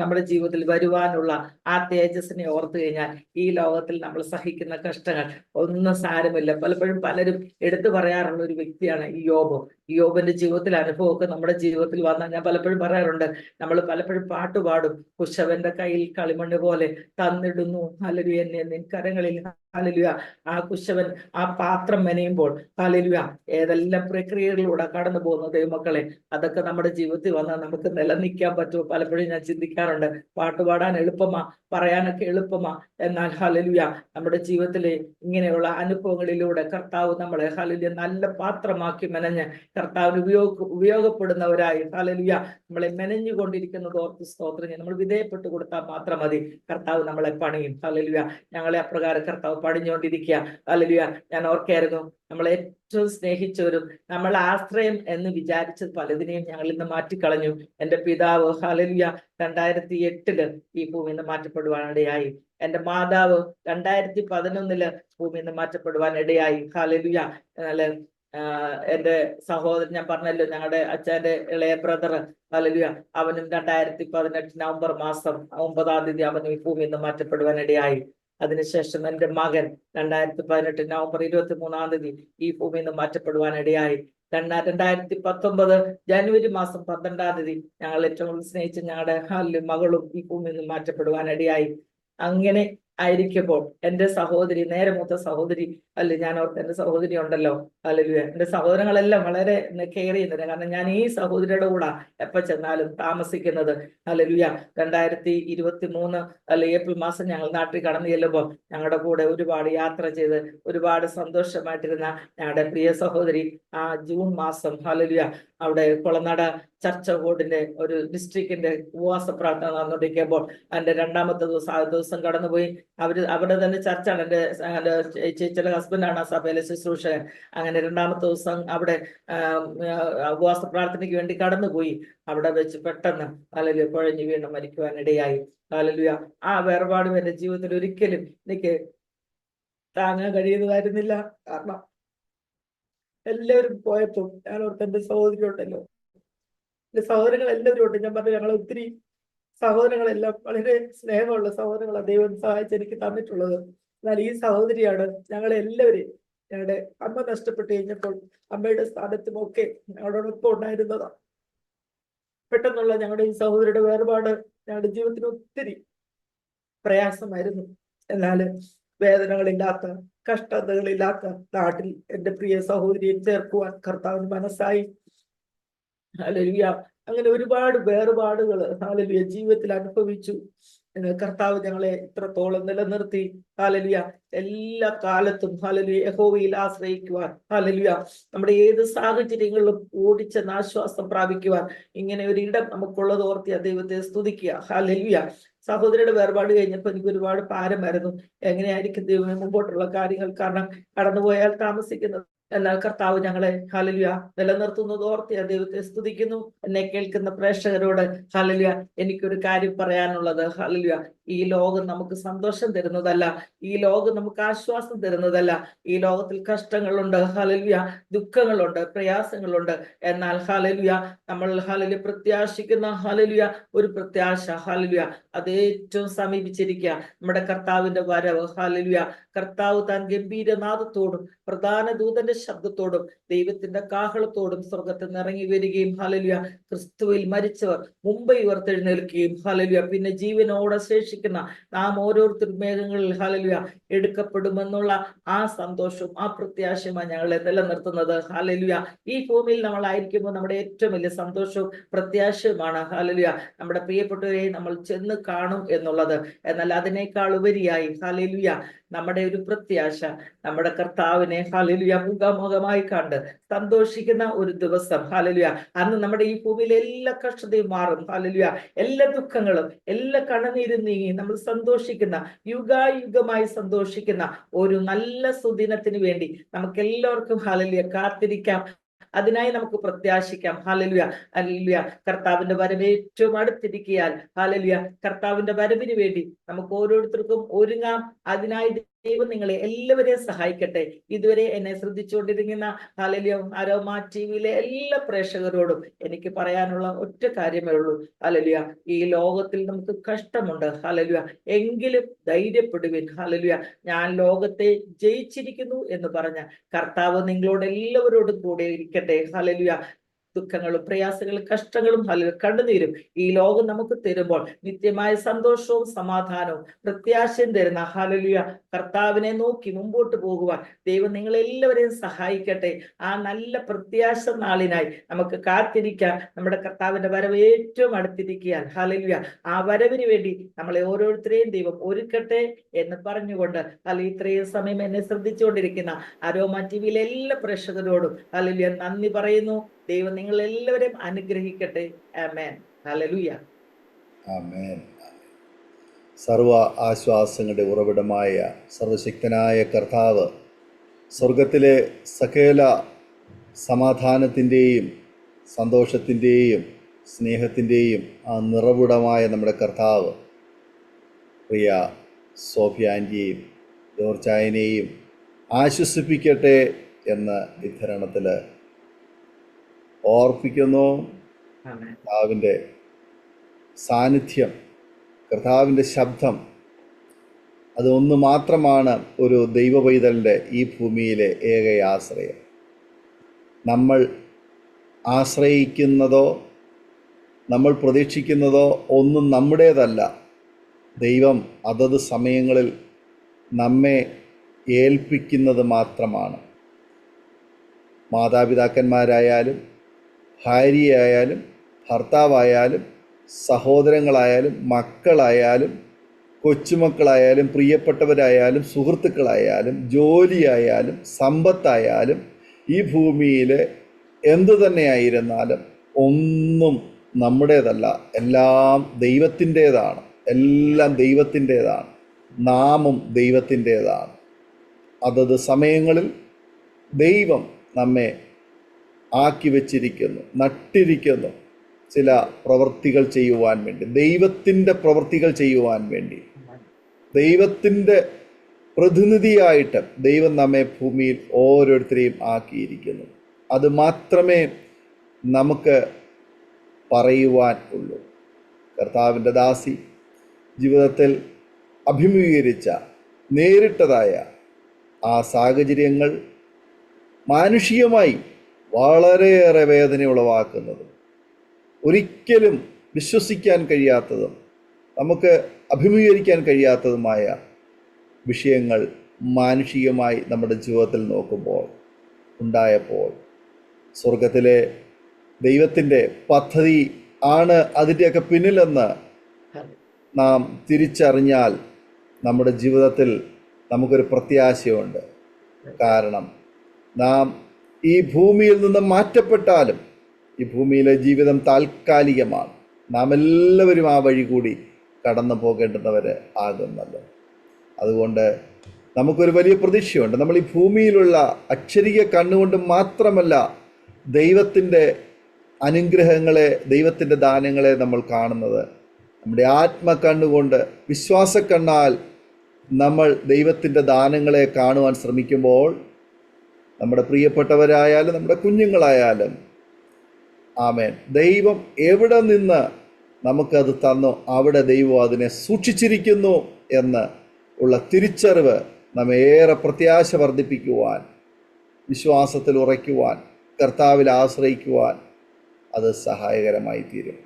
നമ്മുടെ ജീവിതത്തിൽ വരുവാനുള്ള ആ തേജസ്സിനെ ഓർത്തു കഴിഞ്ഞാൽ ഈ ലോകത്തിൽ നമ്മൾ സഹിക്കുന്ന കഷ്ടങ്ങൾ ഒന്നും സാരമില്ല. പലപ്പോഴും പലരും എടുത്തു പറയാറുള്ള ഒരു വ്യക്തിയാണ് ഈ യോബ്. ഈ യോബിന്റെ ജീവിതത്തിൽ അനുഭവമൊക്കെ നമ്മുടെ ജീവിതത്തിൽ വന്നാൽ ഞാൻ പലപ്പോഴും പറയാറുണ്ട്, നമ്മൾ പലപ്പോഴും പാട്ടുപാടും, കുശവന്റെ കയ്യിൽ കളിമണ്ണ് പോലെ തന്നിടുന്നു ഹല്ലേലൂയ എന്നെ നിൻ കരങ്ങളിൽ. ഹല്ലേലൂയ. ആ കുശവൻ ആ പാത്രം മെനയുമ്പോൾ ഹല്ലേലൂയ ഏതെല്ലാം പ്രക്രിയകളിലൂടെ കടന്നു പോകുന്ന ദൈവമക്കളെ, അതൊക്കെ നമ്മുടെ ജീവിതത്തിൽ വന്നാൽ നമുക്ക് നിലനിൽക്കാൻ പറ്റുമോ? പലപ്പോഴും ഞാൻ ചിന്തിക്കാറുണ്ട്. പാട്ടുപാടാൻ എളുപ്പമാ, പറയാനൊക്കെ എളുപ്പമാ, എന്നാൽ ഹല്ലേലൂയ നമ്മുടെ ജീവിതത്തിലെ ഇങ്ങനെയുള്ള അനുഭവങ്ങളിലൂടെ കർത്താവ് നമ്മളെ ഹല്ലേലൂയ നല്ല പാത്രമാക്കി മെനഞ്ഞ് കർത്താവിന് ഉപയോഗപ്പെടുന്നവരായി ഹല്ലേലൂയ നമ്മളെ മെനഞ്ഞുകൊണ്ടിരിക്കുന്നത് ഓർത്ത് സ്തോത്രം. നമ്മൾ വിധേയപ്പെട്ടു കൊടുത്താൽ മാത്രം മതി, കർത്താവ് നമ്മളെ പണിയും. ഹല്ലേലൂയ. ഞങ്ങളെ അപ്രകാരം കർത്താവ് പണിഞ്ഞുകൊണ്ടിരിക്കുക. ഹല്ലേലൂയ. ഞാൻ ഓർക്കായിരുന്നു, നമ്മളെ ഏറ്റവും സ്നേഹിച്ചവരും നമ്മൾ ആശ്രയം എന്ന് വിചാരിച്ചത് പലതിനെയും ഞങ്ങൾ ഇന്ന് മാറ്റിക്കളഞ്ഞു. എന്റെ പിതാവ് ഹല്ലേലൂയ 2008 ഈ ഭൂമിയിൽ നിന്ന് മാറ്റപ്പെടുവാനിടയായി. എന്റെ മാതാവ് 2011 ഭൂമിയിൽ നിന്ന് മാറ്റപ്പെടുവാൻ ഇടയായി. ഹല്ലേലൂയ. എന്നാൽ എന്റെ സഹോദരൻ, ഞാൻ പറഞ്ഞല്ലോ, ഞങ്ങളുടെ അച്ഛന്റെ ഇളയ ബ്രദർ ഹല്ലേലൂയ, അവനും 2018 നവംബർ മാസം 9-ാം തീയതി അവനും ഈ ഭൂമിയിൽ നിന്ന് മാറ്റപ്പെടുവാൻ ഇടയായി. അതിനുശേഷം എന്റെ മകൻ 2018 നവംബർ 23-ാം തീയതി ഈ ഭൂമിയിൽ നിന്ന് മാറ്റപ്പെടുവാൻ ഇടയായി. 2019 ജനുവരി മാസം 12-ാം തീയതി ഞങ്ങൾ ഏറ്റവും കൂടുതൽ സ്നേഹിച്ച ഞങ്ങളുടെ മകളും ഈ ഭൂമിയിൽ നിന്ന് മാറ്റപ്പെടുവാൻ ഇടയായി. അങ്ങനെ ആയിരിക്കുമ്പോൾ എന്റെ സഹോദരി, നേരെ മൂത്ത സഹോദരി, ഞാൻ ഓർത്ത് എന്റെ സഹോദരി ഉണ്ടല്ലോ, ഹല്ലേലൂയ, എന്റെ സഹോദരങ്ങളെല്ലാം വളരെ കെയർ ചെയ്യുന്നുണ്ട്. കാരണം ഞാൻ ഈ സഹോദരിയുടെ കൂടെ എപ്പോ ചെന്നാലും താമസിക്കുന്നത്. ഹല്ലേലൂയ. 2023 ഏപ്രിൽ മാസം ഞങ്ങൾ നാട്ടിൽ കടന്നു ചെല്ലുമ്പോൾ ഞങ്ങളുടെ കൂടെ ഒരുപാട് യാത്ര ചെയ്ത് ഒരുപാട് സന്തോഷമായിട്ടിരുന്ന ഞങ്ങളുടെ പ്രിയ സഹോദരി ആ ജൂൺ മാസം ഹല്ലേലൂയ അവിടെ കുളനട ചർച്ച ബോർഡിന്റെ ഒരു ഡിസ്ട്രിക്റ്റിന്റെ ഉപവാസ പ്രാർത്ഥന നടന്നുകൊണ്ടിരിക്കുമ്പോൾ അതിന്റെ 2-ാമത്തെ ദിവസം ആ ദിവസം കടന്നുപോയി. അവിടെ തന്നെ ചർച്ചാണ്. എൻ്റെ ചേച്ചിയുടെ ഹസ്ബൻഡാണ് ആ സഭയിലെ ശുശ്രൂഷകൻ. അങ്ങനെ 2-ാമത്തെ ദിവസം അവിടെ ഉപവാസ പ്രാർത്ഥനയ്ക്ക് വേണ്ടി കടന്നുപോയി. അവിടെ വെച്ച് പെട്ടെന്ന് ഹല്ലേലൂയ കുഴഞ്ഞു വീണ് മരിക്കുവാനിടയായി. ഹല്ലേലൂയ. ആ വേർപാടും എൻ്റെ ജീവിതത്തിൽ ഒരിക്കലും എനിക്ക് താങ്ങാൻ കഴിയുന്നതായിരുന്നില്ല. കാരണം എല്ലാവരും പോയപ്പോൾ ഞാൻ ഓർത്ത് എന്റെ സഹോദരി ഉണ്ടല്ലോ, എന്റെ സഹോദരങ്ങൾ എല്ലാവരും ഉണ്ട്. ഞാൻ പറഞ്ഞു, ഞങ്ങൾ ഒത്തിരി സഹോദരങ്ങളെല്ലാം വളരെ സ്നേഹമുള്ള സഹോദരങ്ങളാണ് ദൈവം സഹായിച്ച് എനിക്ക് തന്നിട്ടുള്ളത്. എന്നാൽ ഈ സഹോദരിയാണ് ഞങ്ങളെ എല്ലാവരെയും, ഞങ്ങളുടെ അമ്മ നഷ്ടപ്പെട്ടു കഴിഞ്ഞപ്പോൾ അമ്മയുടെ സ്ഥാനത്തും ഒക്കെ ഞങ്ങളോടൊപ്പം ഉണ്ടായിരുന്നതാണ്. പെട്ടെന്നുള്ള ഞങ്ങളുടെ ഈ സഹോദരിയുടെ വേർപാട് ഞങ്ങളുടെ ജീവിതത്തിന് ഒത്തിരി പ്രയാസമായിരുന്നു. എന്നാൽ വേദനകളില്ലാത്ത, കഷ്ടതകളില്ലാത്ത നാട്ടിൽ എന്റെ പ്രിയ സഹോദരിയെ ചേർക്കുവാൻ കർത്താവിന് മനസ്സായി. ഹല്ലേലൂയ. അങ്ങനെ ഒരുപാട് വേർപാടുകൾ ഹല്ലേലൂയ ജീവിതത്തിൽ അനുഭവിച്ചു. കർത്താവ് ഞങ്ങളെ ഇത്രത്തോളം നിലനിർത്തി. ഹല്ലേലൂയ. എല്ലാ കാലത്തും ഹല്ലേലൂയ യഹോവയിൽ ആശ്രയിക്കുവാൻ, ഹല്ലേലൂയ നമ്മുടെ ഏത് സാഹചര്യങ്ങളിലും ഓടിച്ചെന്ന് ആശ്വാസം പ്രാപിക്കുവാൻ ഇങ്ങനെ ഒരു ഇടം നമുക്കുള്ളത് ഓർത്തി ദൈവത്തെ സ്തുതിക്കുക. ഹല്ലേലൂയ. സഹോദരിയുടെ വേർപാട് കഴിഞ്ഞപ്പോൾ എനിക്ക് ഒരുപാട് ഭാരമായിരുന്നു. എങ്ങനെയായിരിക്കും ദൈവം മുമ്പോട്ടുള്ള കാര്യങ്ങൾ, കാരണം കടന്നുപോയാൽ താമസിക്കുന്നത്. എന്നാൽ കർത്താവ് ഞങ്ങളെ ഹല്ലേലൂയ നിലനിർത്തുന്നത് ഓർത്ത് ദൈവത്തെ സ്തുതിക്കുന്നു. എന്നെ കേൾക്കുന്ന പ്രേക്ഷകരോട് ഹല്ലേലൂയ എനിക്കൊരു കാര്യം പറയാനുള്ളത്, ഹല്ലേലൂയ ഈ ലോകം നമുക്ക് സന്തോഷം തരുന്നതല്ല, ഈ ലോകം നമുക്ക് ആശ്വാസം തരുന്നതല്ല. ഈ ലോകത്തിൽ കഷ്ടങ്ങളുണ്ട്, ഹല്ലേലൂയ ദുഃഖങ്ങളുണ്ട്, പ്രയാസങ്ങളുണ്ട്. എന്നാൽ ഹല്ലേലൂയ നമ്മൾ ഹല്ലേലൂയ പ്രത്യാശിക്കുന്ന ഹല്ലേലൂയ ഒരു പ്രത്യാശ, ഹല്ലേലൂയ അത് ഏറ്റവും സമീപിച്ചിരിക്കുക നമ്മുടെ കർത്താവിന്റെ വരവ്. ഹല്ലേലൂയ. കർത്താവ് താൻ ഗംഭീരനാദത്തോടും പ്രധാന ദൂതന്റെ ശബ്ദത്തോടും ദൈവത്തിന്റെ കാഹളത്തോടും സ്വർഗത്തിൽ നിന്ന് ഇറങ്ങി വരികയും ഹല്ലേലൂയ ക്രിസ്തുവിൽ മരിച്ചവർ മുമ്പ് ഉയർത്തെഴുന്നേൽക്കുകയും ഹല്ലേലൂയ പിന്നെ ജീവനോടെ ശേഷി സന്തോഷിക്കുന്ന നാം ഓരോരുത്തരും മേഘങ്ങളിൽ ഹല്ലേലൂയ എടുക്കപ്പെടുമെന്നുള്ള ആ സന്തോഷവും ആ പ്രത്യാശയുമാണ് ഞങ്ങളെ നിലനിർത്തുന്നത്. ഹല്ലേലൂയ. ഈ ഭൂമിയിൽ നമ്മളായിരിക്കുമ്പോൾ നമ്മുടെ ഏറ്റവും വലിയ സന്തോഷവും പ്രത്യാശയുമാണ് ഹല്ലേലൂയ നമ്മുടെ പ്രിയപ്പെട്ടവരെ നമ്മൾ ചെന്ന് കാണും എന്നുള്ളത്. എന്നാൽ അതിനേക്കാൾ ഉപരിയായി ഹല്ലേലൂയ നമ്മുടെ ഒരു പ്രത്യാശ നമ്മുടെ കർത്താവിനെ ഹല്ലേലൂയ മുഖാമുഖമായി കണ്ട് സന്തോഷിക്കുന്ന ഒരു ദിവസം ഹല്ലേലൂയ. അന്ന് നമ്മുടെ ഈ ഭൂമിയിലെ എല്ലാ കഷ്ടതയും മാറും ഹല്ലേലൂയ. എല്ലാ ദുഃഖങ്ങളും എല്ലാ കണ്ണുനീരും നീങ്ങി നമ്മൾ സന്തോഷിക്കുന്ന യുഗായുഗമായി സന്തോഷിക്കുന്ന ഒരു നല്ല സുദിനത്തിന് വേണ്ടി നമുക്ക് എല്ലാവർക്കും ഹല്ലേലൂയ കാത്തിരിക്കാം. അതിനായി നമുക്ക് പ്രത്യാശിക്കാം. Hallelujah hallelujah. കർത്താവിന്റെ വരവ് ഏറ്റവും അടുത്തിരിക്കയാൽ ഹല്ലേലൂയ കർത്താവിന്റെ വരവിന് വേണ്ടി നമുക്ക് ഓരോരുത്തർക്കും ഒരുങ്ങാം. അതിനായി ദൈവം നിങ്ങളെ എല്ലാവരെയും സഹായിക്കട്ടെ. ഇതുവരെ എന്നെ ശ്രദ്ധിച്ചുകൊണ്ടിരിക്കുന്ന ഹല്ലേലൂയ അരോമ ടിവിയിലെ എല്ലാ പ്രേക്ഷകരോടും എനിക്ക് പറയാനുള്ള ഒറ്റ കാര്യമേ ഉള്ളൂ. ഹല്ലേലൂയ ഈ ലോകത്തിൽ നമുക്ക് കഷ്ടമുണ്ട് ഹല്ലേലൂയ, എങ്കിലും ധൈര്യപ്പെടുവിൻ ഹല്ലേലൂയ. ഞാൻ ലോകത്തെ ജയിച്ചിരിക്കുന്നു എന്ന് പറഞ്ഞ കർത്താവ് നിങ്ങളോട് എല്ലാവരോടും കൂടെ ഇരിക്കട്ടെ. ഹല്ലേലൂയ. ദുഃഖങ്ങളും പ്രയാസങ്ങളും കഷ്ടങ്ങളും കണ്ണുനീരും ഈ ലോകം നമുക്ക് തരുമ്പോൾ നിത്യമായ സന്തോഷവും സമാധാനവും പ്രത്യാശയും തരുന്ന ഹല്ലേലൂയ കർത്താവിനെ നോക്കി മുമ്പോട്ട് പോകുവാൻ ദൈവം നിങ്ങളെല്ലാവരെയും സഹായിക്കട്ടെ. ആ നല്ല പ്രത്യാശ നാളിനായി നമുക്ക് കാത്തിരിക്കാം. നമ്മുടെ കർത്താവിന്റെ വരവ് ഏറ്റവും അടുത്തിരിക്കാൻ ഹല്ലേലൂയ ആ വരവിന് വേണ്ടി നമ്മളെ ഓരോരുത്തരെയും ദൈവം ഒരുക്കട്ടെ എന്ന് പറഞ്ഞുകൊണ്ട് ഇത്രയും സമയം എന്നെ ശ്രദ്ധിച്ചുകൊണ്ടിരിക്കുന്ന അരോമ ടിവിയിലെ എല്ലാ പ്രേക്ഷകരോടും ഹല്ലേലൂയ നന്ദി പറയുന്നു. ദൈവം നിങ്ങൾ എല്ലാവരെയും അനുഗ്രഹിക്കട്ടെ. ആമേൻ. ഹല്ലേലൂയ. ആമേൻ. സർവ ആശ്വാസങ്ങളുടെ ഉറവിടമായ സർവശക്തനായ കർത്താവ്, സ്വർഗത്തിലെ സകല സമാധാനത്തിൻ്റെയും സന്തോഷത്തിൻ്റെയും സ്നേഹത്തിൻ്റെയും ആ നിറവിടമായ നമ്മുടെ കർത്താവ് പ്രിയ സോഫിയ ആൻറ്റിയെയും ജോർജായനെയും ആശ്വസിപ്പിക്കട്ടെ എന്ന് ഇത്തരണത്തിൽ ഓർപ്പിക്കുന്നു. കർത്താവിൻ്റെ സാന്നിധ്യം, കർത്താവിൻ്റെ ശബ്ദം, അതൊന്നു മാത്രമാണ് ഒരു ദൈവ പൈതലിൻ്റെ ഈ ഭൂമിയിലെ ഏക ആശ്രയം. നമ്മൾ ആശ്രയിക്കുന്നതോ നമ്മൾ പ്രതീക്ഷിക്കുന്നതോ ഒന്നും നമ്മുടേതല്ല. ദൈവം അതത് സമയങ്ങളിൽ നമ്മെ ഏൽപ്പിക്കുന്നത് മാത്രമാണ്. മാതാപിതാക്കന്മാരായാലും ഭാര്യയായാലും ഭർത്താവായാലും സഹോദരങ്ങളായാലും മക്കളായാലും കൊച്ചുമക്കളായാലും പ്രിയപ്പെട്ടവരായാലും സുഹൃത്തുക്കളായാലും ജോലിയായാലും സമ്പത്തായാലും ഈ ഭൂമിയിൽ എന്തു തന്നെയായിരുന്നാലും ഒന്നും നമ്മുടേതല്ല. എല്ലാം ദൈവത്തിൻ്റേതാണ്. എല്ലാം ദൈവത്തിൻ്റേതാണ്. നാമും ദൈവത്തിൻ്റേതാണ്. അതത് സമയങ്ങളിൽ ദൈവം നമ്മെ ആക്കി വച്ചിരിക്കുന്നു, നട്ടിരിക്കുന്നു ചില പ്രവൃത്തികൾ ചെയ്യുവാൻ വേണ്ടി, ദൈവത്തിൻ്റെ പ്രവൃത്തികൾ ചെയ്യുവാൻ വേണ്ടി. ദൈവത്തിൻ്റെ പ്രതിനിധിയായിട്ട് ദൈവം നമ്മെ ഭൂമിയിൽ ഓരോരുത്തരെയും ആക്കിയിരിക്കുന്നു. അത് മാത്രമേ നമുക്ക് പറയുവാൻ ഉള്ളൂ. കർത്താവിൻ്റെ ദാസി ജീവിതത്തിൽ അഭിമുഖീകരിച്ച നേരിട്ടതായ ആ സാഹചര്യങ്ങൾ മാനുഷികമായി വളരെയേറെ വേദന ഉളവാക്കുന്നതും ഒരിക്കലും വിശ്വസിക്കാൻ കഴിയാത്തതും നമുക്ക് അഭിമുഖീകരിക്കാൻ കഴിയാത്തതുമായ വിഷയങ്ങൾ മാനുഷികമായി നമ്മുടെ ജീവിതത്തിൽ നോക്കുമ്പോൾ ഉണ്ടായപ്പോൾ സ്വർഗത്തിലെ ദൈവത്തിൻ്റെ പദ്ധതി ആണ് അതിൻ്റെയൊക്കെ പിന്നിലെന്ന് നാം തിരിച്ചറിഞ്ഞാൽ നമ്മുടെ ജീവിതത്തിൽ നമുക്കൊരു പ്രത്യാശയുണ്ട്. കാരണം നാം ഈ ഭൂമിയിൽ നിന്ന് മാറ്റപ്പെട്ടാലും ഈ ഭൂമിയിലെ ജീവിതം താൽക്കാലികമാണ്. നാം എല്ലാവരും ആ വഴി കൂടി കടന്നു പോകേണ്ടുന്നവർ ആകുന്നല്ലോ. അതുകൊണ്ട് നമുക്കൊരു വലിയ പ്രതീക്ഷയുണ്ട്. നമ്മൾ ഈ ഭൂമിയിലുള്ള അക്ഷരിക കണ്ണുകൊണ്ട് മാത്രമല്ല ദൈവത്തിൻ്റെ അനുഗ്രഹങ്ങളെ, ദൈവത്തിൻ്റെ ദാനങ്ങളെ നമ്മൾ കാണുന്നത്. നമ്മുടെ ആത്മകണ്ണുകൊണ്ട്, വിശ്വാസക്കണ്ണാൽ നമ്മൾ ദൈവത്തിൻ്റെ ദാനങ്ങളെ കാണുവാൻ ശ്രമിക്കുമ്പോൾ നമ്മുടെ പ്രിയപ്പെട്ടവരായാലും നമ്മുടെ കുഞ്ഞുങ്ങളായാലും ആമേൻ, ദൈവം എവിടെ നിന്ന് നമുക്കത് തന്നോ അവിടെ ദൈവം അതിനെ സൂക്ഷിച്ചിരിക്കുന്നു എന്ന് ഉള്ള തിരിച്ചറിവ് നമ്മെ ഏറെ പ്രത്യാശ വർദ്ധിപ്പിക്കുവാൻ, വിശ്വാസത്തിൽ ഉറയ്ക്കുവാൻ, കർത്താവിൽ ആശ്രയിക്കുവാൻ അത് സഹായകരമായി തീരും.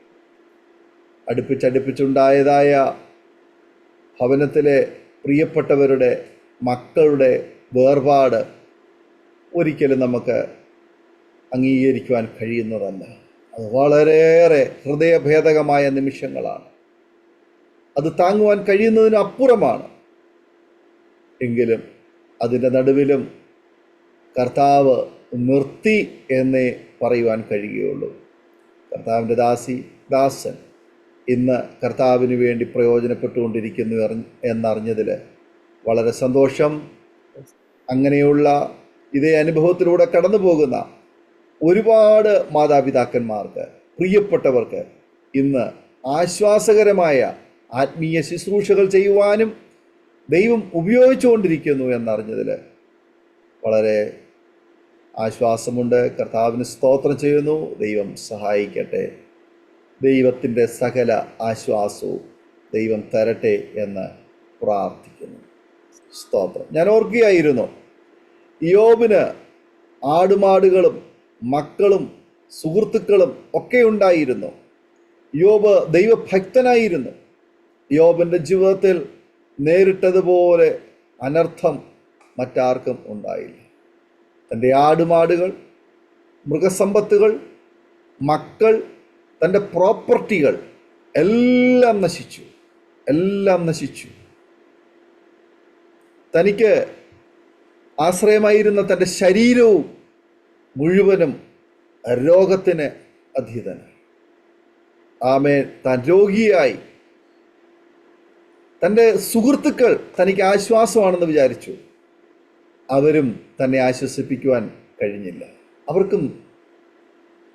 അടുപ്പിച്ചടുപ്പിച്ചുണ്ടായതായ ഭവനത്തിലെ പ്രിയപ്പെട്ടവരുടെ മക്കളുടെ വേർപാട് ഒരിക്കലും നമുക്ക് അംഗീകരിക്കുവാൻ കഴിയുന്നതല്ല. അത് വളരെയേറെ ഹൃദയഭേദകമായ നിമിഷങ്ങളാണ്. അത് താങ്ങുവാൻ കഴിയുന്നതിനും അപ്പുറമാണ്. എങ്കിലും അതിൻ്റെ നടുവിലും കർത്താവ് നിർത്തി എന്നേ പറയുവാൻ കഴിയുകയുള്ളൂ. കർത്താവിൻ്റെ ദാസൻ ഇന്ന് കർത്താവിന് വേണ്ടി പ്രയോജനപ്പെട്ടുകൊണ്ടിരിക്കുന്നു എന്നറിഞ്ഞതിൽ വളരെ സന്തോഷം. അങ്ങനെയുള്ള ഇതേ അനുഭവത്തിലൂടെ കടന്നു പോകുന്ന ഒരുപാട് മാതാപിതാക്കന്മാർക്ക്, പ്രിയപ്പെട്ടവർക്ക് ഇന്ന് ആശ്വാസകരമായ ആത്മീയ ശുശ്രൂഷകൾ ചെയ്യുവാനും ദൈവം ഉപയോഗിച്ചുകൊണ്ടിരിക്കുന്നു എന്നറിഞ്ഞതിൽ വളരെ ആശ്വാസമുണ്ട്. കർത്താവിന് സ്തോത്രം ചെയ്യുന്നു. ദൈവം സഹായിക്കട്ടെ. ദൈവത്തിൻ്റെ സകല ആശ്വാസവും ദൈവം തരട്ടെ എന്ന് പ്രാർത്ഥിക്കുന്നു. സ്തോത്രം. ഞാൻ ഓർക്കുകയായിരുന്നു, യോബിന് ആടുമാടുകളും മക്കളും സുഹൃത്തുക്കളും ഒക്കെ ഉണ്ടായിരുന്നു. യോബ് ദൈവഭക്തനായിരുന്നു. യോബിൻ്റെ ജീവിതത്തിൽ നേരിട്ടതുപോലെ അനർത്ഥം മറ്റാർക്കും ഉണ്ടായില്ല. തൻ്റെ ആടുമാടുകൾ, മൃഗസമ്പത്തുകൾ, മക്കൾ, തൻ്റെ പ്രോപ്പർട്ടികൾ എല്ലാം നശിച്ചു. തനിക്ക് ആശ്രയമായിരുന്ന തൻ്റെ ശരീരവും മുഴുവനും രോഗത്തിന് അധീതനായി. ആമേൻ. താൻ രോഗിയായി. തൻ്റെ സുഹൃത്തുക്കൾ തനിക്ക് ആശ്വാസമാണെന്ന് വിചാരിച്ചു. അവരും തന്നെ ആശ്വസിപ്പിക്കുവാൻ കഴിഞ്ഞില്ല. അവർക്കും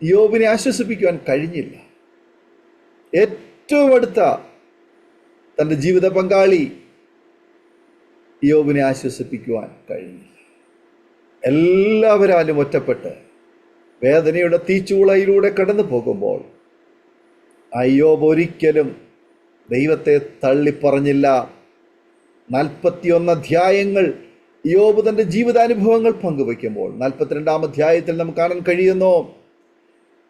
യോബിനെ ആശ്വസിപ്പിക്കുവാൻ കഴിഞ്ഞില്ല. ഏറ്റവും അടുത്ത തൻ്റെ ജീവിത പങ്കാളി യോബിനെ ആശ്വസിപ്പിക്കുവാൻ കഴിഞ്ഞില്ല. എല്ലാവരാലും ഒറ്റപ്പെട്ട് വേദനയുടെ തീച്ചൂളയിലൂടെ കടന്നു പോകുമ്പോൾ യോബ് ഒരിക്കലും ദൈവത്തെ തള്ളിപ്പറഞ്ഞില്ല. 41 അധ്യായങ്ങൾ യോബ് തൻ്റെ ജീവിതാനുഭവങ്ങൾ പങ്കുവയ്ക്കുമ്പോൾ 42-ാം അധ്യായത്തിൽ നമുക്ക് കാണാൻ കഴിയുന്നു,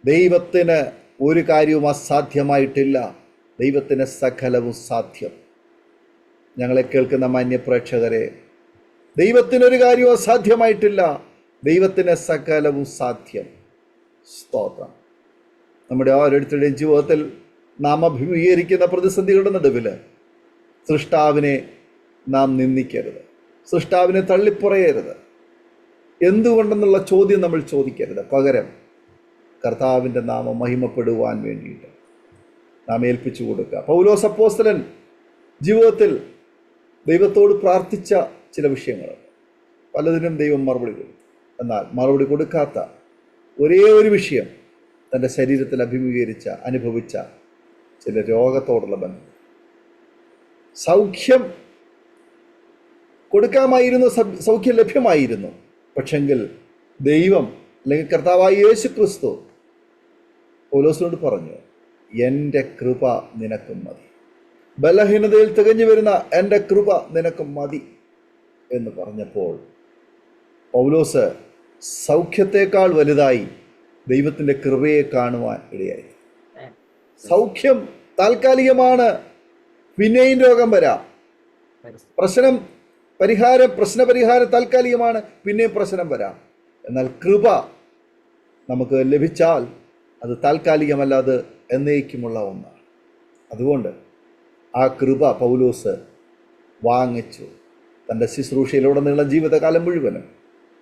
ദൈവത്തിന് ഒരു കാര്യവും അസാധ്യമായിട്ടില്ല. ദൈവത്തിന് സകലവും സാധ്യം. ഞങ്ങളെ കേൾക്കുന്ന മാന്യ പ്രേക്ഷകരെ, ദൈവത്തിനൊരു കാര്യവും അസാധ്യമായിട്ടില്ല. ദൈവത്തിന് സകലവും സാധ്യം. സ്തോത്രം. നമ്മുടെ ഓരോരുത്തരുടെയും ജീവിതത്തിൽ നാം അഭിമുഖീകരിക്കുന്ന പ്രതിസന്ധികളുടെ നടുവിൽ സൃഷ്ടാവിനെ നാം നിന്ദിക്കരുത്. സൃഷ്ടാവിനെ തള്ളിപ്പറയരുത്. എന്തുകൊണ്ടെന്നുള്ള ചോദ്യം നമ്മൾ ചോദിക്കരുത്. പകരം കർത്താവിൻ്റെ നാമം മഹിമപ്പെടുവാൻ വേണ്ടിയിട്ട് നാം ഏൽപ്പിച്ചു കൊടുക്കുക. പൗലോസ് അപ്പോസ്തലൻ ജീവിതത്തിൽ ദൈവത്തോട് പ്രാർത്ഥിച്ച ചില വിഷയങ്ങളുണ്ട്. പലതിനും ദൈവം മറുപടി കൊടുത്തു. എന്നാൽ മറുപടി കൊടുക്കാത്ത ഒരേ ഒരു വിഷയം തൻ്റെ ശരീരത്തിൽ അനുഭവിച്ച ചില രോഗത്തോടുള്ള ബന്ധം. സൗഖ്യം കൊടുക്കാമായിരുന്നു, സൗഖ്യം ലഭ്യമായിരുന്നു. പക്ഷെങ്കിൽ ദൈവം അല്ലെങ്കിൽ കർത്താവായ യേശു ക്രിസ്തു പൗലോസിനോട് പറഞ്ഞു, എൻ്റെ കൃപ നിനക്കും മതി. ബലഹീനതയിൽ തികഞ്ഞു വരുന്ന എൻ്റെ കൃപ നിനക്കും മതി എന്ന് പറഞ്ഞപ്പോൾ പൗലോസ് സൗഖ്യത്തെക്കാൾ വലുതായി ദൈവത്തിൻ്റെ കൃപയെ കാണുവാൻ ഇടയായി. സൗഖ്യം താൽക്കാലികമാണ്, പിന്നെയും രോഗം വരാം. പ്രശ്നപരിഹാരം താൽക്കാലികമാണ്, പിന്നെയും പ്രശ്നം വരാം. എന്നാൽ കൃപ നമുക്ക് ലഭിച്ചാൽ അത് താൽക്കാലികമല്ല, അത് എന്നേക്കുമുള്ള ഒന്നാണ്. അതുകൊണ്ട് ആ കൃപ പൗലോസ് വാങ്ങിച്ചു. തൻ്റെ ശുശ്രൂഷയിലുടനീളം ജീവിതകാലം മുഴുവനും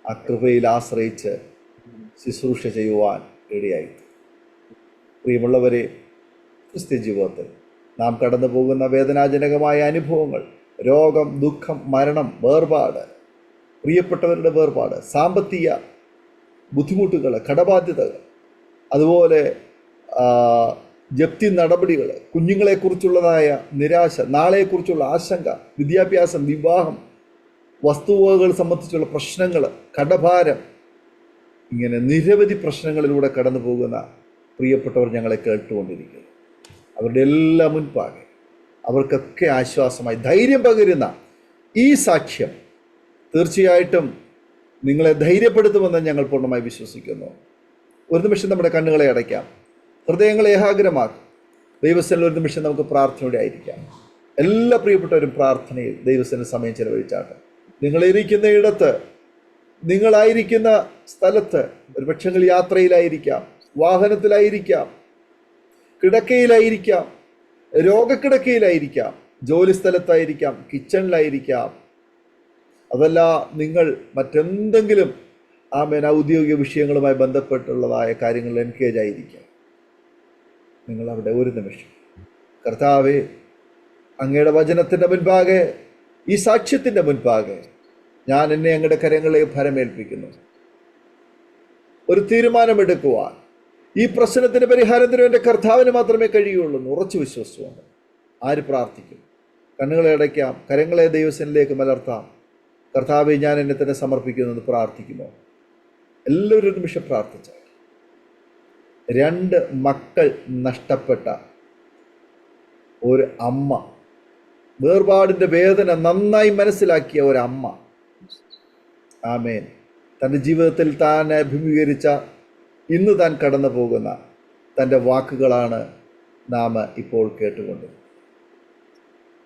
ആ കൃപയിൽ ആശ്രയിച്ച് ശുശ്രൂഷ ചെയ്യുവാൻ ഇടയായി. പ്രിയമുള്ളവരെ, ക്രിസ്ത്യ ജീവിതത്തിൽ നാം കടന്നു പോകുന്ന വേദനാജനകമായ അനുഭവങ്ങൾ, രോഗം, ദുഃഖം, മരണം, വേർപാട്, പ്രിയപ്പെട്ടവരുടെ വേർപാട്, സാമ്പത്തിക ബുദ്ധിമുട്ടുകൾ, കടബാധ്യതകൾ, അതുപോലെ ജപ്തി നടപടികൾ, കുഞ്ഞുങ്ങളെക്കുറിച്ചുള്ളതായ നിരാശ, നാളെക്കുറിച്ചുള്ള ആശങ്ക, വിദ്യാഭ്യാസം, വിവാഹം, വസ്തുവകകൾ സംബന്ധിച്ചുള്ള പ്രശ്നങ്ങൾ, കടഭാരം, ഇങ്ങനെ നിരവധി പ്രശ്നങ്ങളിലൂടെ കടന്നു പോകുന്ന പ്രിയപ്പെട്ടവർ ഞങ്ങളെ കേട്ടുകൊണ്ടിരിക്കുന്നു. അവരുടെ എല്ലാ മുൻപാകെ അവർക്കൊക്കെ ആശ്വാസമായി ധൈര്യം പകരുന്ന ഈ സാക്ഷ്യം തീർച്ചയായിട്ടും നിങ്ങളെ ധൈര്യപ്പെടുത്തുമെന്ന് ഞങ്ങൾ പൂർണ്ണമായി വിശ്വസിക്കുന്നു. ഒരു നിമിഷം നമ്മുടെ കണ്ണുകളെ അടയ്ക്കാം, ഹൃദയങ്ങളെ ഏകാഗ്രമാക്കും. ദൈവസ്ഥലിൽ ഒരു നിമിഷം നമുക്ക് പ്രാർത്ഥനയോടെ ആയിരിക്കാം. എല്ലാ പ്രിയപ്പെട്ടവരും പ്രാർത്ഥനയിൽ ദൈവത്തിന് സമയം ചെലവഴിച്ചാട്ടെ. നിങ്ങളിരിക്കുന്ന ഇടത്ത്, നിങ്ങളായിരിക്കുന്ന സ്ഥലത്ത്, ഒരു പക്ഷെങ്കിൽ യാത്രയിലായിരിക്കാം, വാഹനത്തിലായിരിക്കാം, കിടക്കയിലായിരിക്കാം, രോഗക്കിടക്കയിലായിരിക്കാം, ജോലി സ്ഥലത്തായിരിക്കാം, കിച്ചണിലായിരിക്കാം, അതല്ല നിങ്ങൾ മറ്റെന്തെങ്കിലും ഔദ്യോഗിക വിഷയങ്ങളുമായി ബന്ധപ്പെട്ടുള്ളതായ കാര്യങ്ങളിൽ എൻഗേജ് ആയിരിക്കാം. നിങ്ങൾ അവിടെ ഒരു നിമിഷം കർത്താവേ, അങ്ങയുടെ വചനത്തിൻ്റെ മുൻപാകെ, ഈ സാക്ഷ്യത്തിൻ്റെ മുൻപാകെ ഞാൻ എന്നെ അങ്ങയുടെ കരങ്ങളെ ഭരമേൽപ്പിക്കുന്നു. ഒരു തീരുമാനമെടുക്കുവാൻ, ഈ പ്രശ്നത്തിന് പരിഹാരത്തിനും എൻ്റെ കർത്താവിന് മാത്രമേ കഴിയുള്ളൂ എന്ന് ഉറച്ചു വിശ്വസിച്ചുകൊണ്ട് ആര് പ്രാർത്ഥിക്കും? കണ്ണുകളെ അടയ്ക്കാം, കരങ്ങളെ ദൈവസന്നിധിയിലേക്ക് മലർത്താം. കർത്താവെ, ഞാൻ എന്നെ തന്നെ സമർപ്പിക്കുന്നു പ്രാർത്ഥിക്കുമോ? എല്ലാവരും ഒരു നിമിഷം പ്രാർത്ഥിച്ചാൽ. 2 മക്കൾ നഷ്ടപ്പെട്ട ഒരു അമ്മ, വേർപാടിൻ്റെ വേദന നന്നായി മനസ്സിലാക്കിയ ഒരമ്മ, ആമേൻ, തൻ്റെ ജീവിതത്തിൽ താൻ അഭിമുഖീകരിച്ച, ഇന്ന് താൻ കടന്നു പോകുന്ന തൻ്റെ വാക്കുകളാണ് നാം ഇപ്പോൾ കേട്ടുകൊണ്ട്.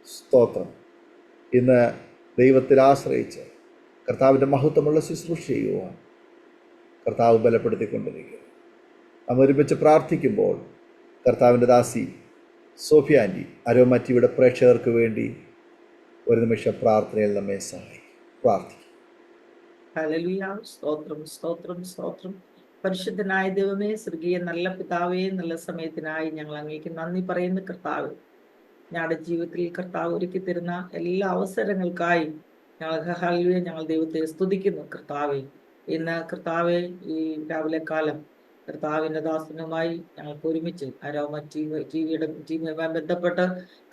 സ്തോത്രം. ഇന്ന് ദൈവത്തിൽ ആശ്രയിച്ച് കർത്താവിൻ്റെ മഹത്വമുള്ള ശുശ്രൂഷ ചെയ്യുവാൻ കർത്താവ് ബലപ്പെടുത്തിക്കൊണ്ടിരിക്കുന്നു. നാം ഒരുമിച്ച് പ്രാർത്ഥിക്കുമ്പോൾ കർത്താവിൻ്റെ ദാസി സോഫിയ ആൻറ്റി അരോമ ടിവിയുടെ പ്രേക്ഷകർക്ക് വേണ്ടി ഒരു നിമിഷം പ്രാർത്ഥനയിൽ നമ്മെ സഹായിക്കും. പ്രാർത്ഥിക്കും. ഹല്ലേലൂയ. സ്തോത്രം, സ്തോത്രം, സ്തോത്രം. പരിശുദ്ധനായ ദൈവമേ, സ്വർഗീയ നല്ല പിതാവേ, നല്ല സമയത്തിനായി ഞങ്ങൾ അങ്ങേക്ക് നന്ദി പറയുന്ന കർത്താവ്, ഞങ്ങളുടെ ജീവിതത്തിൽ കർത്താവ് ഒരുക്കി തരുന്ന എല്ലാ അവസരങ്ങൾക്കായി ഞങ്ങൾ ദൈവത്തെ സ്തുതിക്കുന്നു. കർത്താവെ, ഇന്ന് കർത്താവെ, ഈ രാവിലെ കാലം കർത്താവിൻ്റെ ദാസനുമായി ഞങ്ങൾക്ക് ഒരുമിച്ച് അരോമ ടിവിയുമായി ബന്ധപ്പെട്ട്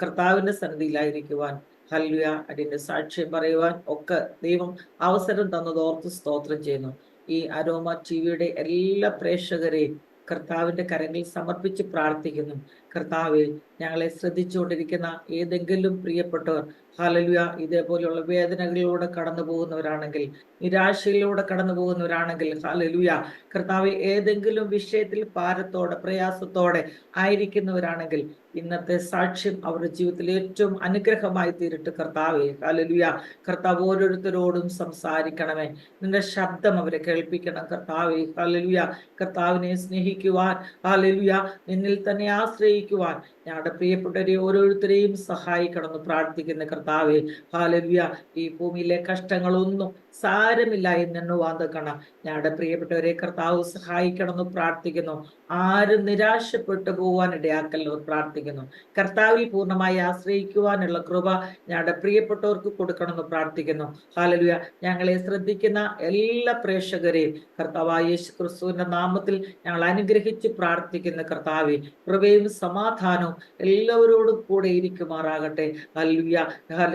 കർത്താവിൻ്റെ സന്നിധിയിലായിരിക്കുവാൻ, ഹല്ലേലൂയ, അതിൻ്റെ സാക്ഷ്യം പറയുവാൻ ഒക്കെ ദൈവം അവസരം തന്നതോർത്ത് സ്തോത്രം ചെയ്യുന്നു. ഈ അരോമ ടിവിയുടെ എല്ലാ പ്രേക്ഷകരെയും കർത്താവിൻ്റെ കരങ്ങളിൽ സമർപ്പിച്ച് പ്രാർത്ഥിക്കുന്നു. കർത്താവെ, ഞങ്ങളെ ശ്രദ്ധിച്ചുകൊണ്ടിരിക്കുന്ന ഏതെങ്കിലും പ്രിയപ്പെട്ടവർ, ഹല്ലേലൂയ, ഇതേപോലെയുള്ള വേദനകളിലൂടെ കടന്നു പോകുന്നവരാണെങ്കിൽ, നിരാശയിലൂടെ കടന്നു പോകുന്നവരാണെങ്കിൽ, ഹല്ലേലൂയ, കർത്താവെ, ഏതെങ്കിലും വിഷയത്തിൽ ഭാരത്തോടെ പ്രയാസത്തോടെ ആയിരിക്കുന്നവരാണെങ്കിൽ, ഇന്നത്തെ സാക്ഷ്യം അവരുടെ ജീവിതത്തിൽ ഏറ്റവും അനുഗ്രഹമായി തീരട്ടെ. കർത്താവെ, ഹല്ലേലൂയ, കർത്താവ് ഓരോരുത്തരോടും സംസാരിക്കണമേ, നിന്റെ ശബ്ദം അവരെ കേൾപ്പിക്കണം. കർത്താവെ, ഹല്ലേലൂയ, കർത്താവിനെ സ്നേഹിക്കുവാൻ, ഹല്ലേലൂയ, നിന്നിൽ തന്നെ ആശ്രയിക്കുവാൻ ഞങ്ങളുടെ പ്രിയപ്പെട്ടവരെ ഓരോരുത്തരെയും സഹായിക്കണമെന്ന് പ്രാർത്ഥിക്കുന്ന കർത്താവെ, ഹല്ലേലൂയ, ഈ ഭൂമിയിലെ കഷ്ടങ്ങളൊന്നും സാരമില്ല എന്നെണ്ണുവാൻ തക്കണം ഞങ്ങളുടെ പ്രിയപ്പെട്ടവരെ കർത്താവ് സഹായിക്കണമെന്ന് പ്രാർത്ഥിക്കുന്നു. ആരും നിരാശപ്പെട്ടു പോകാൻ ഇടയാക്കല്ലോ പ്രാർത്ഥിക്കുന്നു. കർത്താവിൽ പൂർണ്ണമായി ആശ്രയിക്കുവാനുള്ള കൃപ ഞങ്ങളുടെ പ്രിയപ്പെട്ടവർക്ക് കൊടുക്കണമെന്ന് പ്രാർത്ഥിക്കുന്നു. ഹല്ലേലൂയ, ഞങ്ങളെ ശ്രദ്ധിക്കുന്ന എല്ലാ പ്രേക്ഷകരെയും കർത്താവായ യേശു ക്രിസ്തുവിന്റെ നാമത്തിൽ ഞങ്ങൾ അനുഗ്രഹിച്ച് പ്രാർത്ഥിക്കുന്ന കർത്താവെ, കൃപയും സമാധാനവും എല്ലാവരോടും കൂടെ ഇരിക്കുമാറാകട്ടെ. ഹല്ലേലൂയ.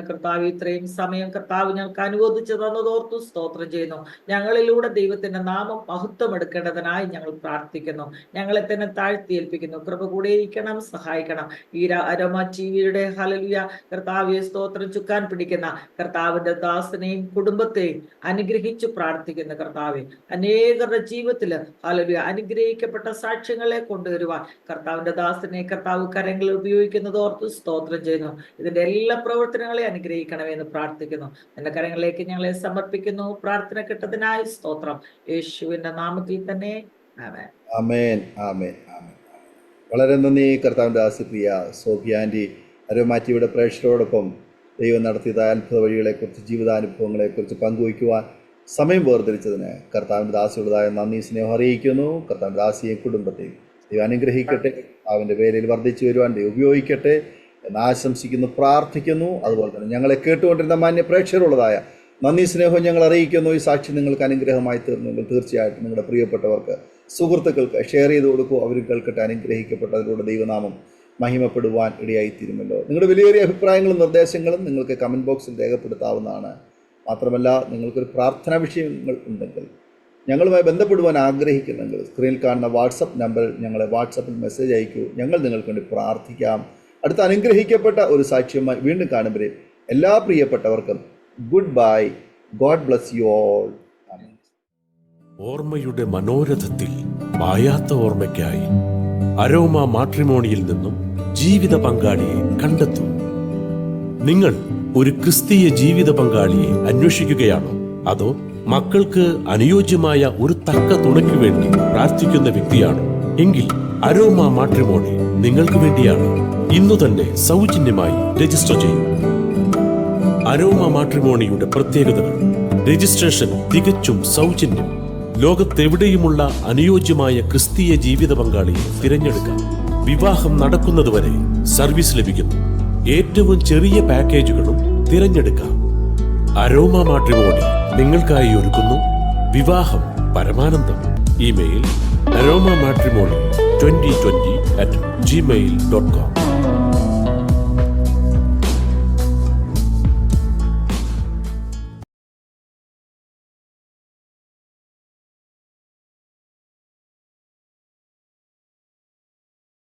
കർത്താവ്, ഇത്രയും സമയം കർത്താവ് ഞങ്ങൾക്ക് അനുവദിച്ചു തന്നതോർത്തു സ്തോത്രം ചെയ്യുന്നു. ഞങ്ങളിലൂടെ ദൈവത്തിന്റെ നാമം മഹത്വം എടുക്കേണ്ടതിനായി ഞങ്ങൾ പ്രാർത്ഥിക്കുന്നു. ഞങ്ങളെ തന്നെ താഴ്ത്തിയേൽപ്പിക്കുന്നു. കൃപ കൂടെ ഇരിക്കണം, സഹായിക്കണം. ഈ അരോമ ടിവിയുടെ, ഹല്ലേലൂയ, കർത്താവിയെ സ്തോത്രം ചുക്കാൻ പിടിക്കുന്ന കർത്താവിന്റെ ദാസനെയും കുടുംബത്തെയും അനുഗ്രഹിച്ചു പ്രാർത്ഥിക്കുന്ന കർത്താവെ, അനേകരുടെ ജീവിതത്തില്, ഹല്ലേലൂയ, അനുഗ്രഹിക്കപ്പെട്ട സാക്ഷ്യങ്ങളെ കൊണ്ടുവരുവാൻ കർത്താവിന്റെ ദാസനെ കർത്താവ് കരങ്ങളിൽ ഉപയോഗിക്കുന്നത് ഓർത്ത് സ്തോത്രം ചെയ്യുന്നു. ഇതിന്റെ എല്ലാ പ്രവർത്തനങ്ങളെ അനുഗ്രഹിക്കണമെന്ന് പ്രാർത്ഥിക്കുന്നു. എന്റെ കരങ്ങളിലേക്ക് ഞങ്ങളെ സമർപ്പിക്കുന്നു. പ്രാർത്ഥന കേട്ടതിനായി സ്തോത്രം. യേശുവിന്റെ നാമത്തിൽ തന്നെ ആമേൻ. ആമേൻ, ആമേൻ, ആമേൻ. വളരെ നന്ദി കർത്താവിൻ്റെ ദാസിപ്രിയ സോഫിയ ആൻറ്റി അരോമ ടിവിയുടെ പ്രേക്ഷകരോടൊപ്പം ദൈവം നടത്തിയതായ അത്ഭുത വഴികളെക്കുറിച്ച്, ജീവിതാനുഭവങ്ങളെക്കുറിച്ച് പങ്കുവയ്ക്കുവാൻ സമയം വേർതിരിച്ചതിന് കർത്താവിൻ്റെ ദാസിയുടേതായ നന്ദി, സ്നേഹം അറിയിക്കുന്നു. കർത്താവിൻ്റെ ദാസിയെയും കുടുംബത്തെയും ദൈവം അനുഗ്രഹിക്കട്ടെ. അവൻ്റെ പേരിൽ വർദ്ധിച്ചു വരുവാൻ ദൈവം ഉപയോഗിക്കട്ടെ എന്ന് ആശംസിക്കുന്നു, പ്രാർത്ഥിക്കുന്നു. അതുപോലെ തന്നെ ഞങ്ങളെ കേട്ടുകൊണ്ടിരുന്ന മാന്യ പ്രേക്ഷകരുള്ളതായ നന്ദി, സ്നേഹവും ഞങ്ങൾ അറിയിക്കുന്നു. ഈ സാക്ഷി നിങ്ങൾക്ക് അനുഗ്രഹമായി തീർന്നെങ്കിൽ തീർച്ചയായിട്ടും നിങ്ങളുടെ പ്രിയപ്പെട്ടവർക്ക്, സുഹൃത്തുക്കൾക്ക് ഷെയർ ചെയ്ത് കൊടുക്കൂ. അവരും കേൾക്കട്ടെ, അനുഗ്രഹിക്കപ്പെട്ടതിലൂടെ ദൈവനാമം മഹിമപ്പെടുവാൻ ഇടയായിത്തീരുമല്ലോ. നിങ്ങളുടെ വിലയേറിയ അഭിപ്രായങ്ങളും നിർദ്ദേശങ്ങളും നിങ്ങൾക്ക് കമൻറ്റ് ബോക്സിൽ രേഖപ്പെടുത്താവുന്നതാണ്. മാത്രമല്ല, നിങ്ങൾക്കൊരു പ്രാർത്ഥനാ വിഷയങ്ങൾ ഉണ്ടെങ്കിൽ, ഞങ്ങളുമായി ബന്ധപ്പെടുവാൻ ആഗ്രഹിക്കുന്നെങ്കിൽ സ്ക്രീനിൽ കാണുന്ന വാട്സപ്പ് നമ്പറിൽ ഞങ്ങളെ വാട്സപ്പിൽ മെസ്സേജ് അയക്കൂ. ഞങ്ങൾ നിങ്ങൾക്ക് വേണ്ടി പ്രാർത്ഥിക്കാം. അടുത്ത അനുഗ്രഹിക്കപ്പെട്ട ഒരു സാക്ഷ്യമായി വീണ്ടും കാണുമ്പോൾ എല്ലാ പ്രിയപ്പെട്ടവർക്കും good bye. God bless you all. ഓർമ്മയുടെ മനോരഥത്തിൽ മായാത്ത ഓർമ്മയ്ക്കായി അരോമ മാട്രിമോണിയിൽ നിന്നും ജീവിത പങ്കാളിയെ കണ്ടെത്തൂ. നിങ്ങൾ ഒരു ക്രിസ്തീയ ജീവിത പങ്കാളിയെ അന്വേഷിക്കുകയാണോ? അതോ മക്കൾക്ക് അനുയോജ്യമായ ഒരു തക്ക തുണയ്ക്ക് വേണ്ടി പ്രാർത്ഥിക്കുന്ന വ്യക്തിയാണോ? എങ്കിൽ അരോമ മാട്രിമോണി നിങ്ങൾക്ക് വേണ്ടിയാണ്. ഇന്നു തന്നെ സൗജന്യമായി രജിസ്റ്റർ ചെയ്യൂ. അരോമ മാട്രിമോണിയുടെ പ്രത്യേകതകൾ: രജിസ്ട്രേഷൻ തികച്ചും സൗജന്യം. ലോകത്തെവിടെയുമുള്ള അനുയോജ്യമായ ക്രിസ്തീയ ജീവിത പങ്കാളിയെ തിരഞ്ഞെടുക്കാം. വിവാഹം നടക്കുന്നതുവരെ സർവീസ് ലഭിക്കുന്നു. ഏറ്റവും ചെറിയ പാക്കേജുകളും തിരഞ്ഞെടുക്കാം. അരോമ മാട്രിമോണി നിങ്ങൾക്കായി ഒരുക്കുന്നു വിവാഹം പരമാനന്ദം. Email aroma matrimony2020@gmail.com